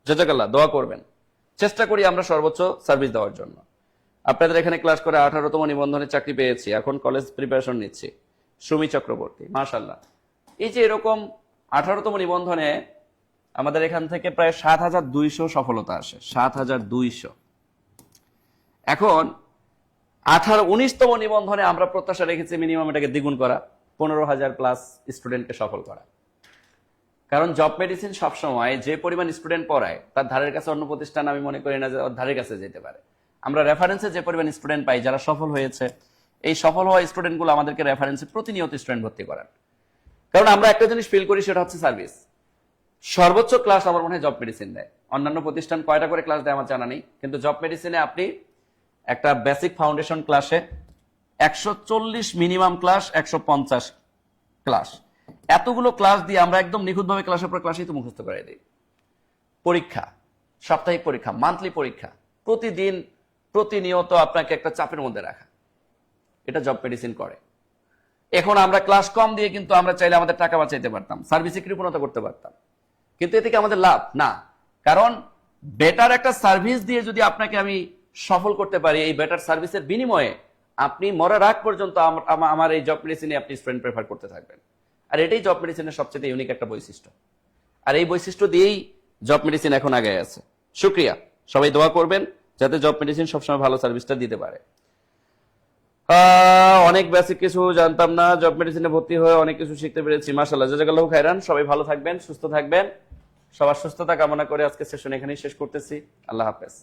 জাযাকাল্লাহ, দোয়া করবেন। চেষ্টা করি আমরা সর্বোচ্চ সার্ভিস দেওয়ার জন্য। আপনাদের এখানে ক্লাস করে 18তম নিবন্ধনে চাকরি পেয়েছি, এখন কলেজ প্রিপারেশন নিচ্ছি। সুমি চক্রবর্তী, মাশাআল্লাহ। এই যে এরকম 18তম নিবন্ধনে আমাদের এখান থেকে প্রায় 7200 সফলতা আসে, 7200। এখন 19তম নিবন্ধনে আমরা প্রত্যাশা রেখেছি মিনিমাম এটাকে দ্বিগুণ করা, 15,000 প্লাস স্টুডেন্টকে সফল করা। কারণ জব মেডিসিন সবসময় যে পরিমাণ স্টুডেন্ট পড়ায় তার ধারের কাছে অন্য প্রতিষ্ঠান আমি মনে করি না যে ওর ধারের কাছে যেতে পারে। আমরা রেফারেন্সে যে পরিমাণ স্টুডেন্ট পাই যারা সফল হয়েছে, এই সফল হওয়া স্টুডেন্টগুলো আমাদেরকে রেফারেন্সে প্রতিনিয়ত স্টুডেন্ট ভর্তি করান। কারণ আমরা একটা জিনিস ফিল করি, সেটা হচ্ছে সার্ভিস। সর্বোচ্চ ক্লাস আমার মনে হয় জব মেডিসিন দেয়। অন্যান্য প্রতিষ্ঠান কয়টা করে ক্লাস দেয় আমার জানা নেই, কিন্তু জব মেডিসিনে আপনি একটা বেসিক ফাউন্ডেশন ক্লাসে 140 মিনিমাম ক্লাস, 150 ক্লাস, এতগুলো ক্লাস দিয়ে আমরা একদম নিখুঁতভাবে ক্লাসের পর ক্লাসই তো মুখস্থ করে দিই। পরীক্ষা, সাপ্তাহিক পরীক্ষা, মান্থলি পরীক্ষা, প্রতিদিন প্রতিনিয়ত আপনাকে একটা চাপের মধ্যে রাখা, এটা জব মেডিসিন করে। এখন আমরা ক্লাস কম দিয়ে কিন্তু আমরা চাইলে আমাদের টাকা বাঁচাইতে পারতাম, সার্ভিসে কৃপণতা করতে পারতাম, কিন্তু এতে কি আমাদের লাভ? না। কারণ বেটার একটা সার্ভিস দিয়ে যদি আপনাকে আমি সফল করতে পারি, এই বেটার সার্ভিসের বিনিময়ে আপনি মরার আগ পর্যন্ত আমার এই জব মেডিসিনে আপনি স্টুডেন্ট প্রেফার করতে থাকবেন। আর এটাই জব মেডিসিনের সবচেয়ে ইউনিক একটা বৈশিষ্ট্য। আর এই বৈশিষ্ট্য দিয়েই জব মেডিসিন এখন আগে আছে। শুক্রিয়া, সবাই দোয়া করবেন যাতে জব মেডিসিন সবসময় ভালো সার্ভিসটা দিতে পারে। অনেক বেসিক কিছু জানতাম না, জব মেডিসিনে ভর্তি হয়ে অনেক কিছু শিখতে পেরেছি। মাশাআল্লাহ, জাযাকাল্লাহু খাইরান। সবাই ভালো থাকবেন, সুস্থ থাকবেন। সবার সুস্থতা কামনা করে আজকে সেশন এখানেই শেষ করতেছি। আল্লাহ হাফেজ।